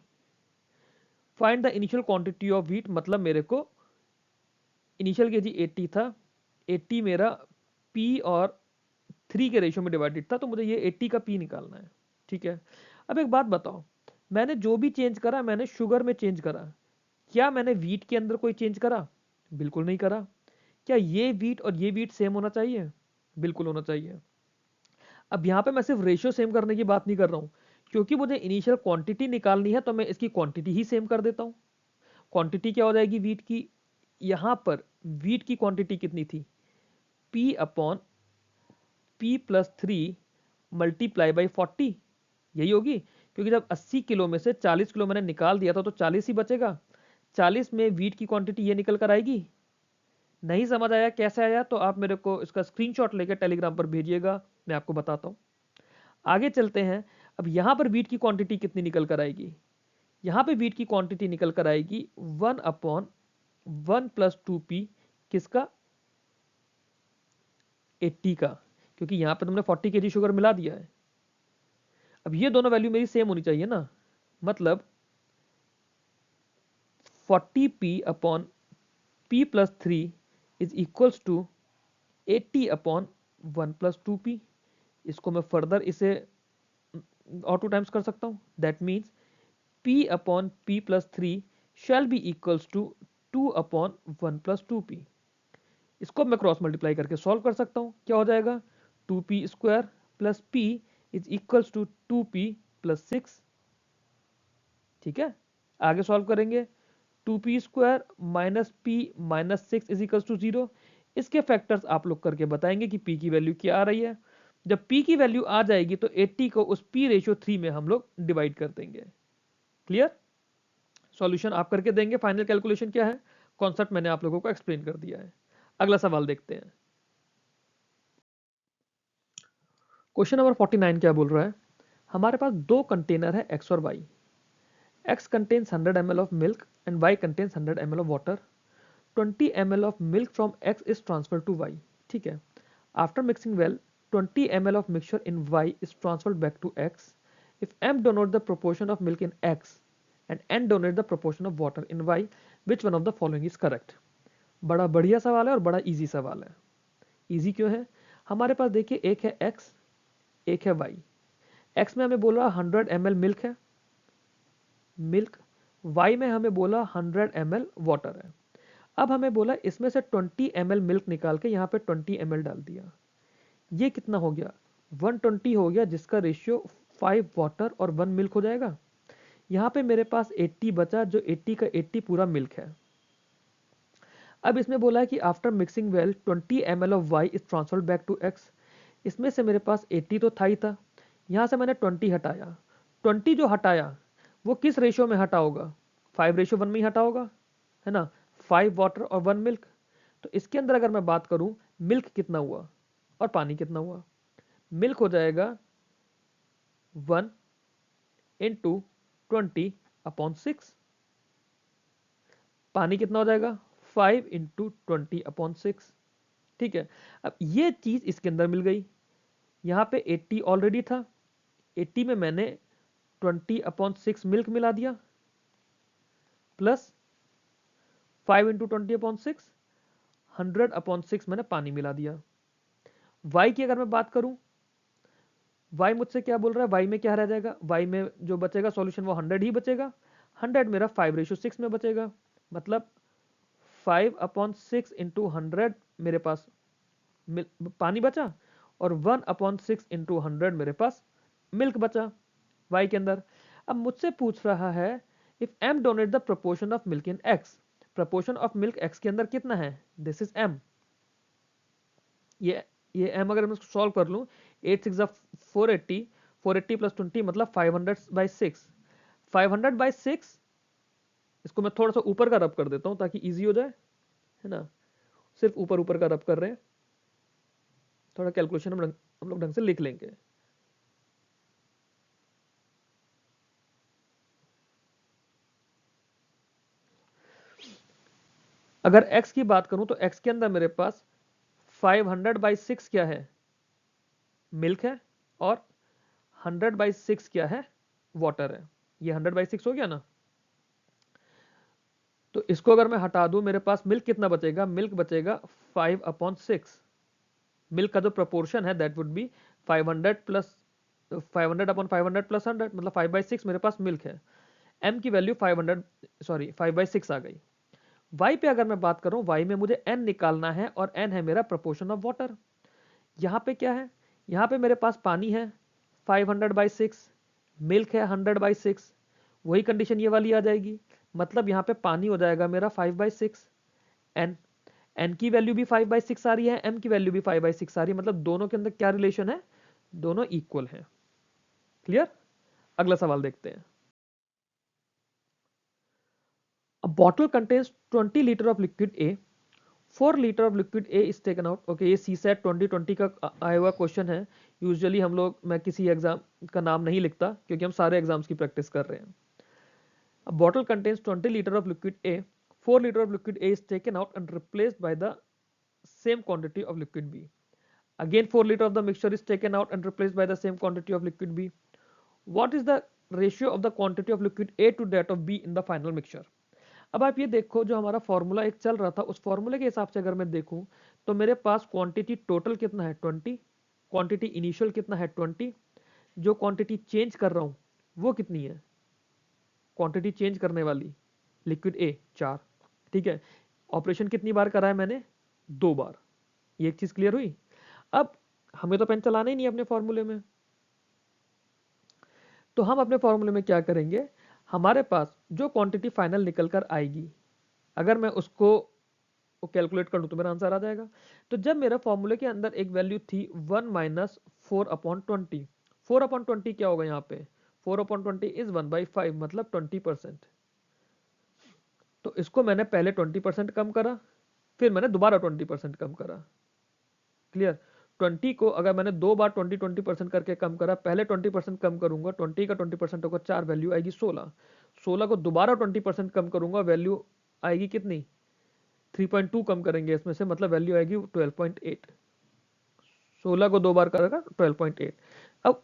Find the initial quantity of wheat, मतलब मेरे को इनिशियल केजी 80 था, 80 मेरा p और 3 के रेशियो में डिवाइडेड था, तो मुझे ये 80 का p निकालना है, ठीक है। अब एक बात बताओ, मैंने जो भी चेंज करा मैंने शुगर में चेंज करा, क्या मैंने व्हीट के अंदर कोई चेंज करा? बिल्कुल नहीं करा। क्या ये व्हीट और ये व्हीट सेम होना चाहिए? बिल्कुल होना चाहिए। अब यहाँ पे मैं सिर्फ रेशियो सेम करने की बात नहीं कर रहा हूँ, क्योंकि मुझे इनिशियल क्वांटिटी निकालनी है, तो मैं इसकी क्वांटिटी ही सेम कर देता हूँ। क्वांटिटी क्या हो जाएगी व्हीट की? यहाँ पर व्हीट की क्वांटिटी कितनी थी? p/p+3 मल्टीप्लाई बाई 40, यही होगी। क्योंकि जब 80 किलो में से 40 किलो मैंने निकाल दिया था, तो 40 ही बचेगा। 40 में व्हीट की क्वांटिटी ये निकल कर आएगी। नहीं समझ आया कैसे आया, तो आप मेरे को इसका स्क्रीनशॉट लेकर टेलीग्राम पर भेजिएगा, मैं आपको बताता हूँ। आगे चलते हैं। अब यहाँ पर व्हीट की क्वांटिटी कितनी निकल कर आएगी? यहाँ पे व्हीट की क्वांटिटी निकल कर आएगी 1/1+2p, किसका? 80 का, क्योंकि यहाँ पे तुमने 40 kg शुगर मिला दिया है। अब ये दोनों वैल्यू मेरी सेम होनी चाहिए ना, मतलब 40p/p+3 is equals to 80/1+2p। इसको मैं फर्दर इसे ऑटो टाइम्स कर सकता हूँ। That means p/p+3 shall be equals to 2/1+2p। इसको मैं क्रॉस मल्टीप्लाई करके सॉल्व कर सकता हूँ। क्या हो जाएगा? 2p² plus p is equals to 2p+6, ठीक है। आगे सॉल्व करेंगे। 2p² minus p minus 6 is equals to 0। इसके फैक्टर्स आप लोग करके बताएंगे कि p की वैल्यू क्या आ रही है। जब p की वैल्यू आ जाएगी तो 80 को उस p/3 में हम लोग डिवाइड कर देंगे। क्लियर? सॉल्यूशन आप करके देंगे। फाइनल कैलकुलेशन क्या है, कॉन्सेप्ट मैंने आप लोगों को एक्सप्लेन कर दिया है। अगला सवाल देखते हैं। क्वेश्चन नंबर 49 क्या बोल रहा है? हमारे पास दो कंटेनर है x और y। X contains 100 ml of milk and Y contains 100 ml of water. 20 ml of milk from X is transferred to Y. ठीक है. After mixing well, 20 ml of mixture in Y is transferred back to X. If M denotes the proportion of milk in X and N denotes the proportion of water in Y, which one of the following is correct? बड़ा बढ़िया सवाल है और बड़ा इजी सवाल है. इजी क्यों है? हमारे पास देखिए एक है X, एक है Y. X में हमें बोला 100 ml मिल्क है, मिल्क. Y में हमें बोला 100 ml वाटर है. अब हमें बोला इसमें से 20 ml मिल्क निकाल के यहाँ पे 20 ml डाल दिया. ये कितना हो गया? 120 हो गया, जिसका रेशियो 5 वाटर और 1 मिल्क हो जाएगा. यहाँ पे मेरे पास 80 बचा, जो 80 का 80 पूरा मिल्क है. अब इसमें बोला है कि after mixing well 20 ml of y is transferred back to x. इसमें से मेरे पास 80 तो था ही था, यहाँ से मैंने 20 हटाया. 20 जो हटाया वो किस रेशियो में हटा होगा? 5:1 में ही हटा होगा, है ना. 5 वाटर और 1 मिल्क. तो इसके अंदर अगर मैं बात करूं, मिल्क कितना हुआ और पानी कितना हुआ? मिल्क हो जाएगा 1 इंटू 20/6. पानी कितना हो जाएगा? 5 इंटू 20/6. ठीक है. अब ये चीज इसके अंदर मिल गई. यहाँ पे 80 ऑलरेडी था, 80 में मैंने 20/6 मिल्क मिला दिया, प्लस 5 इंटू 20/6, 100/6 मैंने पानी मिला दिया. y की अगर मैं बात करूं, y मुझसे क्या बोल रहा है? y में क्या रह जाएगा? y में जो बचेगा सॉल्यूशन वो 100 ही बचेगा. 100 मेरा 5:6 में बचेगा, मतलब 5/6 इंटू 100 मेरे पास पानी बचा, और 1/6 इंटू 100 मेरे पास मिल्क बचा y के अंदर. अब मुझसे पूछ रहा है if m donate the proportion of milk in x. Proportion of milk x के अंदर कितना है? This is m. ये m अगर मैं इसको सॉल्व कर लूं, 8 6 480, 480 प्लस 20 मतलब 500/6. 500/6, इसको मैं थोड़ा सा ऊपर का रब कर देता हूं ताकि इजी हो जाए, है ना. सिर्फ ऊपर ऊपर का रब कर रहे हैं, थोड़ा कैलकुलेशन हम लोग ढंग से लिख लेंगे. अगर x की बात करूं तो x के अंदर मेरे पास 500/6 क्या है? मिल्क है, और 100/6 क्या है? वाटर है. ये 100/6 हो गया ना. तो इसको अगर मैं हटा दूं, मेरे पास मिल्क कितना बचेगा? मिल्क बचेगा 5/6. मिल्क का जो प्रोपोर्शन है that would be 500 plus 500/500 plus 100, मतलब 5/6 मेरे पास मिल्क है. m की वैल्यू 5/6 आ गई. y पे अगर मैं बात करूं, y में मुझे n निकालना है, और n है मेरा प्रोपोर्शन ऑफ वाटर. यहाँ पे क्या है? यहाँ पे मेरे पास पानी है 500/6, मिल्क है 100/6. वही कंडीशन ये वाली आ जाएगी, मतलब यहाँ पे पानी हो जाएगा मेरा 5/6. n की वैल्यू भी 5/6 आ रही है, m की वैल्यू भी 5/6 आ रही है, मतलब दोनों के अंदर क्या रिलेशन है? दोनों इक्वल है. क्लियर? अगला सवाल देखते हैं. A bottle contains 20 liter of liquid A. 4 liter of liquid A is taken out. Okay, ये CSAT 2020 का आया हुआ क्वेश्चन है. यूजुअली हम लोग, मैं किसी एग्जाम का नाम नहीं लिखता क्योंकि हम सारे एग्जाम्स की प्रैक्टिस कर रहे हैं. A bottle contains 20 liter of liquid A. 4 liter of liquid A is taken out and replaced by the same quantity of liquid B. Again 4 liter of the mixture is taken out and replaced by the same quantity of liquid B. What is the ratio of the quantity of liquid A to that of B in the final mixture? अब आप ये देखो, जो हमारा फॉर्मूला एक चल रहा था, उस फॉर्मूले के हिसाब से अगर मैं देखूं तो मेरे पास क्वांटिटी टोटल कितना है? 20. क्वांटिटी इनिशियल कितना है? 20. जो क्वांटिटी चेंज कर रहा हूं वो कितनी है? क्वांटिटी चेंज करने वाली लिक्विड ए 4. ठीक है. ऑपरेशन कितनी बार करा है मैंने? 2 बार. ये एक चीज क्लियर हुई. अब हमें तो पेन चलाना ही नहीं है अपने फॉर्मूले में, तो हम अपने फॉर्मूले में क्या करेंगे? हमारे पास जो क्वांटिटी फाइनल निकल कर आएगी, अगर मैं उसको कैलकुलेट कर लूँ तो मेरा आंसर आ जाएगा. तो जब मेरा फॉर्मूले के अंदर एक वैल्यू थी 1 माइनस 4/20, 4/20 क्या होगा यहाँ पे? 4/20 इज 1/5, मतलब 20%. तो इसको मैंने पहले 20% कम करा, फिर मैंने दोबारा 20% कम करा. क्लियर? 20 को अगर मैंने 2 बार 20% करके कम करा, पहले 20% कम करूंगा, 20 का 20% होगा 4, वैल्यू आएगी 16. 16 को दोबारा 20% कम करूंगा, वैल्यू आएगी कितनी, 3.2 कम करेंगे इसमें से, मतलब वैल्यू आएगी 12.8। 16 को 2 बार करेगा 12.8। अब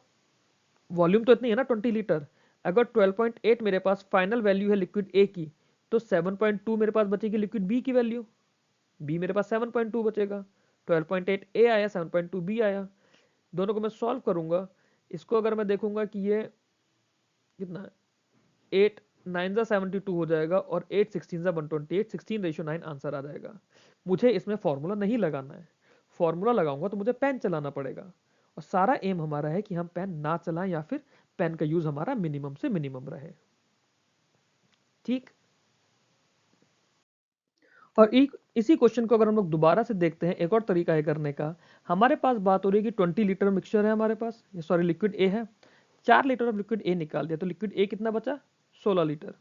वॉल्यूम तो इतनी है ना 20 लीटर, अगर 12.8 मेरे पास फाइनल वैल्यू है लिक्विड ए की, तो 7.2 मेरे पास बचेगी लिक्विड बी की वैल्यू। बी मेरे पास 7.2 बचेगा, 12.8 ए आया, 7.2 बी आया। दोनों को मैं सॉल्व करूंगा, इसको अगर मैं देखूंगा कि ये कितना है, 8 9 जा 72 हो जाएगा, और 8 16 जा 128, 16:9 आंसर आ जाएगा। मुझे इसमें फॉर्मूला नहीं लगाना है, फॉर्मूला लगाऊंगा तो मुझे पेन चलाना पड़ेगा, और सारा एम हमारा है कि हम पेन ना चलाएं या फिर पेन का यूज हमारा मिनिमम से मिनिमम रहे। ठीक। और इसी क्वेश्चन को अगर हम लोग दोबारा से देखते हैं, एक और तरीका है करने का। हमारे पास बात हो रही है कि 20 लीटर मिक्सचर है हमारे पास, सॉरी लिक्विड ए है, 4 लीटर ऑफ लिक्विड ए निकाल दिया, तो लिक्विड ए कितना बचा, 16 लीटर,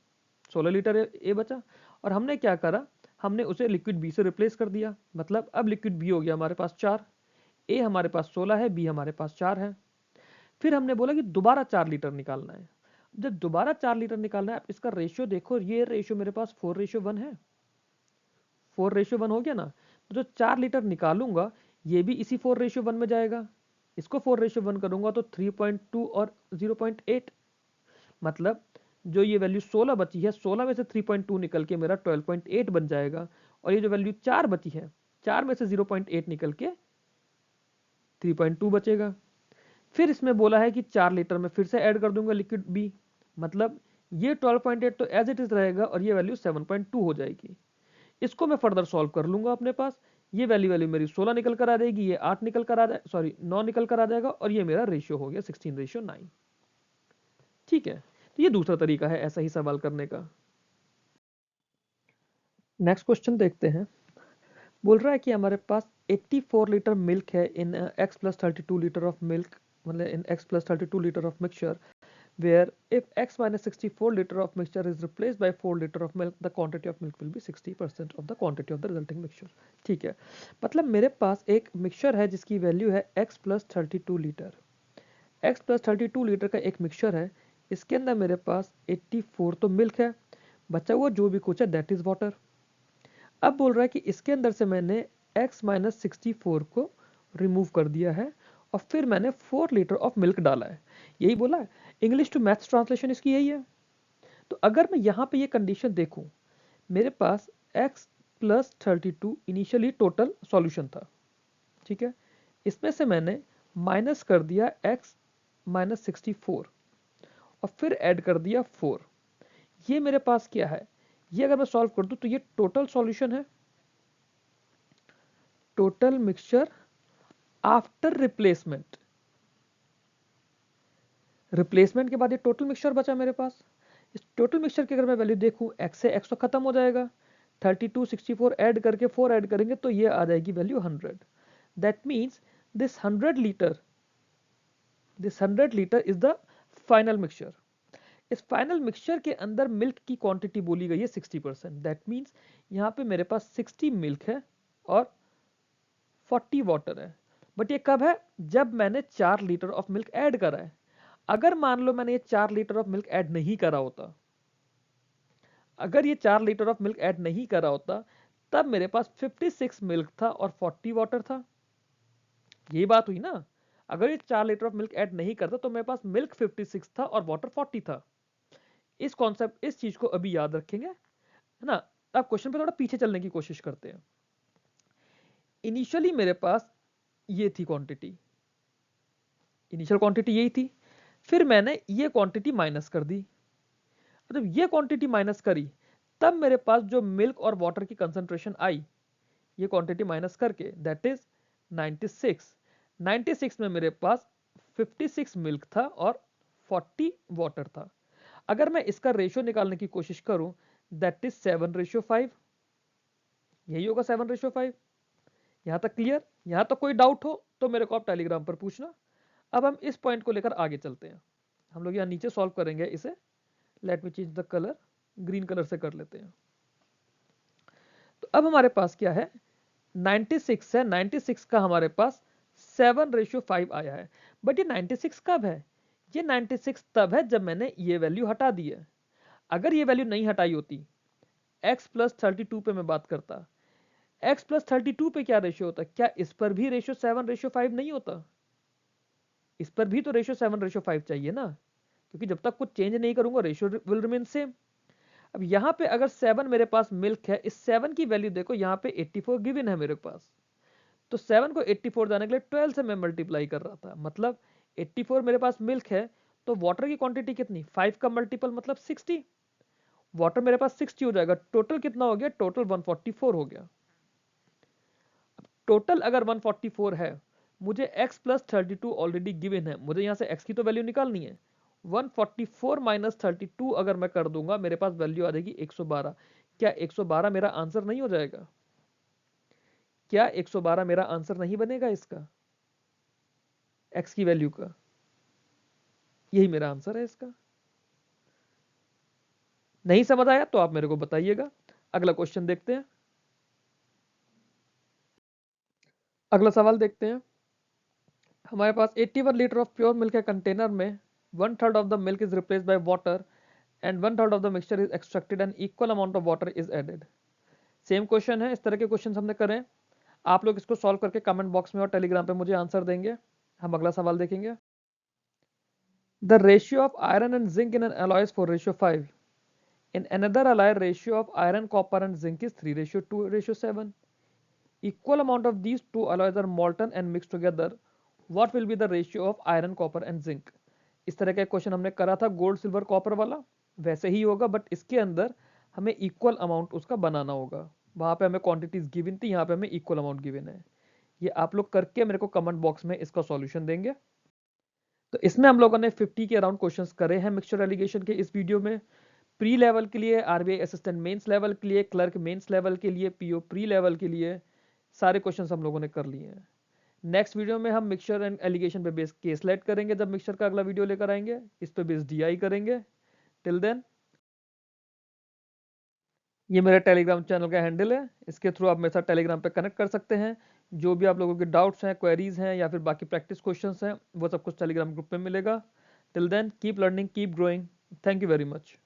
16 लीटर ए बचा। और हमने क्या करा, हमने उसे लिक्विड बी से रिप्लेस कर दिया, मतलब अब लिक्विड बी हो गया हमारे पास 4, ए हमारे पास 16 है, बी हमारे पास 4 है। फिर हमने बोला कि दोबारा 4 लीटर निकालना है। जब दोबारा 4 लीटर निकालना है, आप इसका रेशियो देखो, ये रेशियो मेरे पास 4:1 है, 4:1 हो गया ना। तो जो 4 लीटर निकालूंगा, ये भी इसी 4:1 में जाएगा, इसको 4:1 करूंगा तो 3.2 और 0.8, मतलब जो ये वैल्यू 16 बची है, 16 में से 3.2 निकल के मेरा 12.8 बन जाएगा, और ये जो वैल्यू 4 बची है, 4 में से 0.8 निकल के 3.2 बचेगा। फिर इसमें बोला है कि 4 लीटर में फिर से ऐड कर दूंगा लिक्विड बी, मतलब ये 12.8 तो एज इट इज रहेगा, और ये वैल्यू 7.2 हो जाएगी। इसको मैं फर्दर सॉल्व कर लूंगा अपने पास, ये वैल्यू वैल्यू मेरी 16 निकल कर आ जाएगी, ये 8 निकल कर आ जाए, सॉरी 9 निकल कर आ जाएगा, और ये मेरा रेशियो हो गया 16:9। ठीक है, तो ये दूसरा तरीका है ऐसा ही सवाल करने का। नेक्स्ट क्वेश्चन देखते हैं। बोल रहा है कि हमारे पास 84 लीटर मिल्क है इन x plus 32 litre of milk, मतलब इन x plus 32 litre of mixture, where if x minus 64 liter of mixture is replaced by 4 liter of milk, the quantity of milk will be 60% of the quantity of the resulting mixture। ठीक है, मतलब मेरे पास एक मिक्सचर है जिसकी वैल्यू है x plus 32 litre, x plus 32 litre का एक मिक्सचर है, इसके अंदर मेरे पास 84 तो मिल्क है, बचा हुआ जो भी कुछ है दैट इज वाटर। अब बोल रहा है कि इसके अंदर से मैंने x माइनस 64 को रिमूव कर दिया है, और फिर मैंने 4 लीटर ऑफ मिल्क डाला है, यही बोला है। इंग्लिश टू मैथ्स ट्रांसलेशन इसकी यही है। तो अगर मैं यहाँ पे ये कंडीशन देखूं, मेरे पास x plus 32 initially total solution था, ठीक है, इसमें से मैंने माइनस कर दिया x माइनस 64, और फिर ऐड कर दिया 4। ये मेरे पास क्या है, ये अगर मैं सॉल्व कर दूं तो ये टोटल सॉल्यूशन है, total mixture after replacement, replacement के बाद ये टोटल मिक्सचर बचा मेरे पास। इस टोटल मिक्सचर की अगर मैं वैल्यू देखूं, x से x तो खत्म हो जाएगा, 32 64 ऐड करके 4 ऐड करेंगे तो ये आ जाएगी value 100। That means this 100 litre is the final mixture. इस फाइनल मिक्सचर के अंदर मिल्क की क्वांटिटी बोली गई है 60%। दैट मीन्स यहाँ पे मेरे पास 60 मिल्क है और 40 वाटर है। बट ये कब है, जब मैंने 4 लीटर ऑफ मिल्क ऐड करा है। अगर मान लो मैंने ये 4 लीटर ऑफ मिल्क ऐड नहीं करा होता, अगर ये 4 लीटर ऑफ मिल्क ऐड नहीं करा होता, तब मेरे पास 56 मिल्क था और 40 वाटर था। यही बात हुई ना, अगर ये 4 लीटर ऑफ मिल्क ऐड नहीं करता तो मेरे पास मिल्क 56 था और वाटर 40 था। इस कॉन्सेप्ट, इस चीज को अभी याद रखेंगे, है ना। अब क्वेश्चन पे थोड़ा पीछे चलने की कोशिश करते हैं। इनिशियली मेरे पास ये थी क्वांटिटी, इनिशियल क्वांटिटी यही थी, फिर मैंने ये क्वांटिटी माइनस कर दी। जब ये क्वांटिटी माइनस करी, तब मेरे पास जो मिल्क और वाटर की कंसंट्रेशन आई, ये क्वांटिटी माइनस करके, दैट इज 96। 96 में मेरे पास 56 मिल्क था और 40 वाटर था। अगर मैं इसका रेशियो निकालने की कोशिश करूं, दैट इज 7:5, यही होगा 7:5। यहां तक क्लियर? यहां तक कोई डाउट हो तो मेरे को आप टेलीग्राम पर पूछना। अब हम इस पॉइंट को लेकर आगे चलते हैं, हम लोग यहाँ नीचे सॉल्व करेंगे इसे। Let me change the colour, green colour से कर लेते हैं। तो अब हमारे पास क्या है, 96 है, 96 का हमारे पास 7:5 आया है। बट ये 96 कब है, ये 96 तब है जब मैंने ये वैल्यू हटा दी है। अगर ये वैल्यू नहीं हटाई होती, x प्लस 32 पे मैं बात करता, x प्लस 32 पे क्या रेशियो होता, क्या इस पर भी रेशियो 7:5 नहीं होता? इस पर भी तो रेशियो 7:5 चाहिए ना, क्योंकि जब तक कुछ चेंज नहीं करूंगा रेशियो विल रिमेन सेम। अब यहाँ पे अगर 7 मेरे पास मिल्क है, इस 7 की वैल्यू देखो, यहाँ पे 84 गिवन है मेरे पास, तो 7 को 84 जाने के लिए 12 से मैं मल्टीप्लाई कर रहा था, मतलब 84 मेरे पास मिल्क है, तो वाटर की क्वांटिटी कितनी, 5 का मल्टीपल मतलब 60, वाटर मेरे पास 60 हो जाएगा, टोटल कितना हो गया, टोटल 144 हो गया। टोटल अगर 144 है, मुझे x प्लस 32 ऑलरेडी गिवन है, मुझे यहाँ से x की तो वैल्यू निकालनी है, 144 माइनस 32 अगर मैं कर दूंगा, मेरे पास वैल्यू आ जाएगी 112। क्या 112 मेरा आंसर नहीं हो जाएगा? क्या 112 मेरा आंसर नहीं बनेगा इसका, x की वैल्यू का? यही मेरा आंसर है इसका। नहीं समझ आया तो आप मेरे को बताइएगा। अगला क्वेश्चन देखते हैं, अगला सवाल देखते हैं। हमारे पास 81 लीटर ऑफ प्योर मिल्क है कंटेनर में, 1/3 of the milk is replaced by water and 1/3 of the mixture is extracted and equal amount of water is added. Same question है, इस तरह के क्वेश्चन हमने करें। आप लोग इसको सॉल्व करके कमेंट बॉक्स में और टेलीग्राम पे मुझे आंसर देंगे। हम अगला सवाल देखेंगे। The ratio of iron and zinc in an alloy is 4:5. In another alloy, ratio of iron, copper and zinc is 3:2:7. Equal amount of these two alloys are molten and mixed together. What will be the ratio of iron, copper and zinc? इस तरह का क्वेश्चन हमने करा था गोल्ड सिल्वर कॉपर वाला, वैसे ही होगा, बट इसके अंदर हमें इक्वल अमाउंट उसका बनाना होगा। वहां पे हमें क्वांटिटीज गिवन थी, यहाँ पे हमें इक्वल अमाउंट गिवन है। ये आप लोग करके मेरे को कमेंट बॉक्स में इसका सॉल्यूशन देंगे। तो इसमें हम लोगों ने 50 के अराउंड क्वेश्चंस करे हैं मिक्सचर एलिगेशन के इस वीडियो में। प्री लेवल के लिए, आरबीआई असिस्टेंट मेंस लेवल के लिए, क्लर्क मेंस लेवल के लिए, पीओ प्री लेवल के लिए सारे क्वेश्चंस हम लोगों ने कर लिए हैं। नेक्स्ट वीडियो में हम मिक्सचर एंड एलिगेशन पे बेस्ड केस लेट करेंगे, जब मिक्सचर का अगला वीडियो लेकर आएंगे इस पे बेस्ड डीआई करेंगे। टिल देन, ये मेरा टेलीग्राम चैनल का हैंडल है, इसके थ्रू आप मेरे साथ टेलीग्राम पे कनेक्ट कर सकते हैं। जो भी आप लोगों के डाउट्स हैं, क्वेरीज हैं या फिर बाकी प्रैक्टिस क्वेश्चंस हैं, वो सब कुछ टेलीग्राम ग्रुप में मिलेगा। Till then keep learning, keep growing. Thank you very much.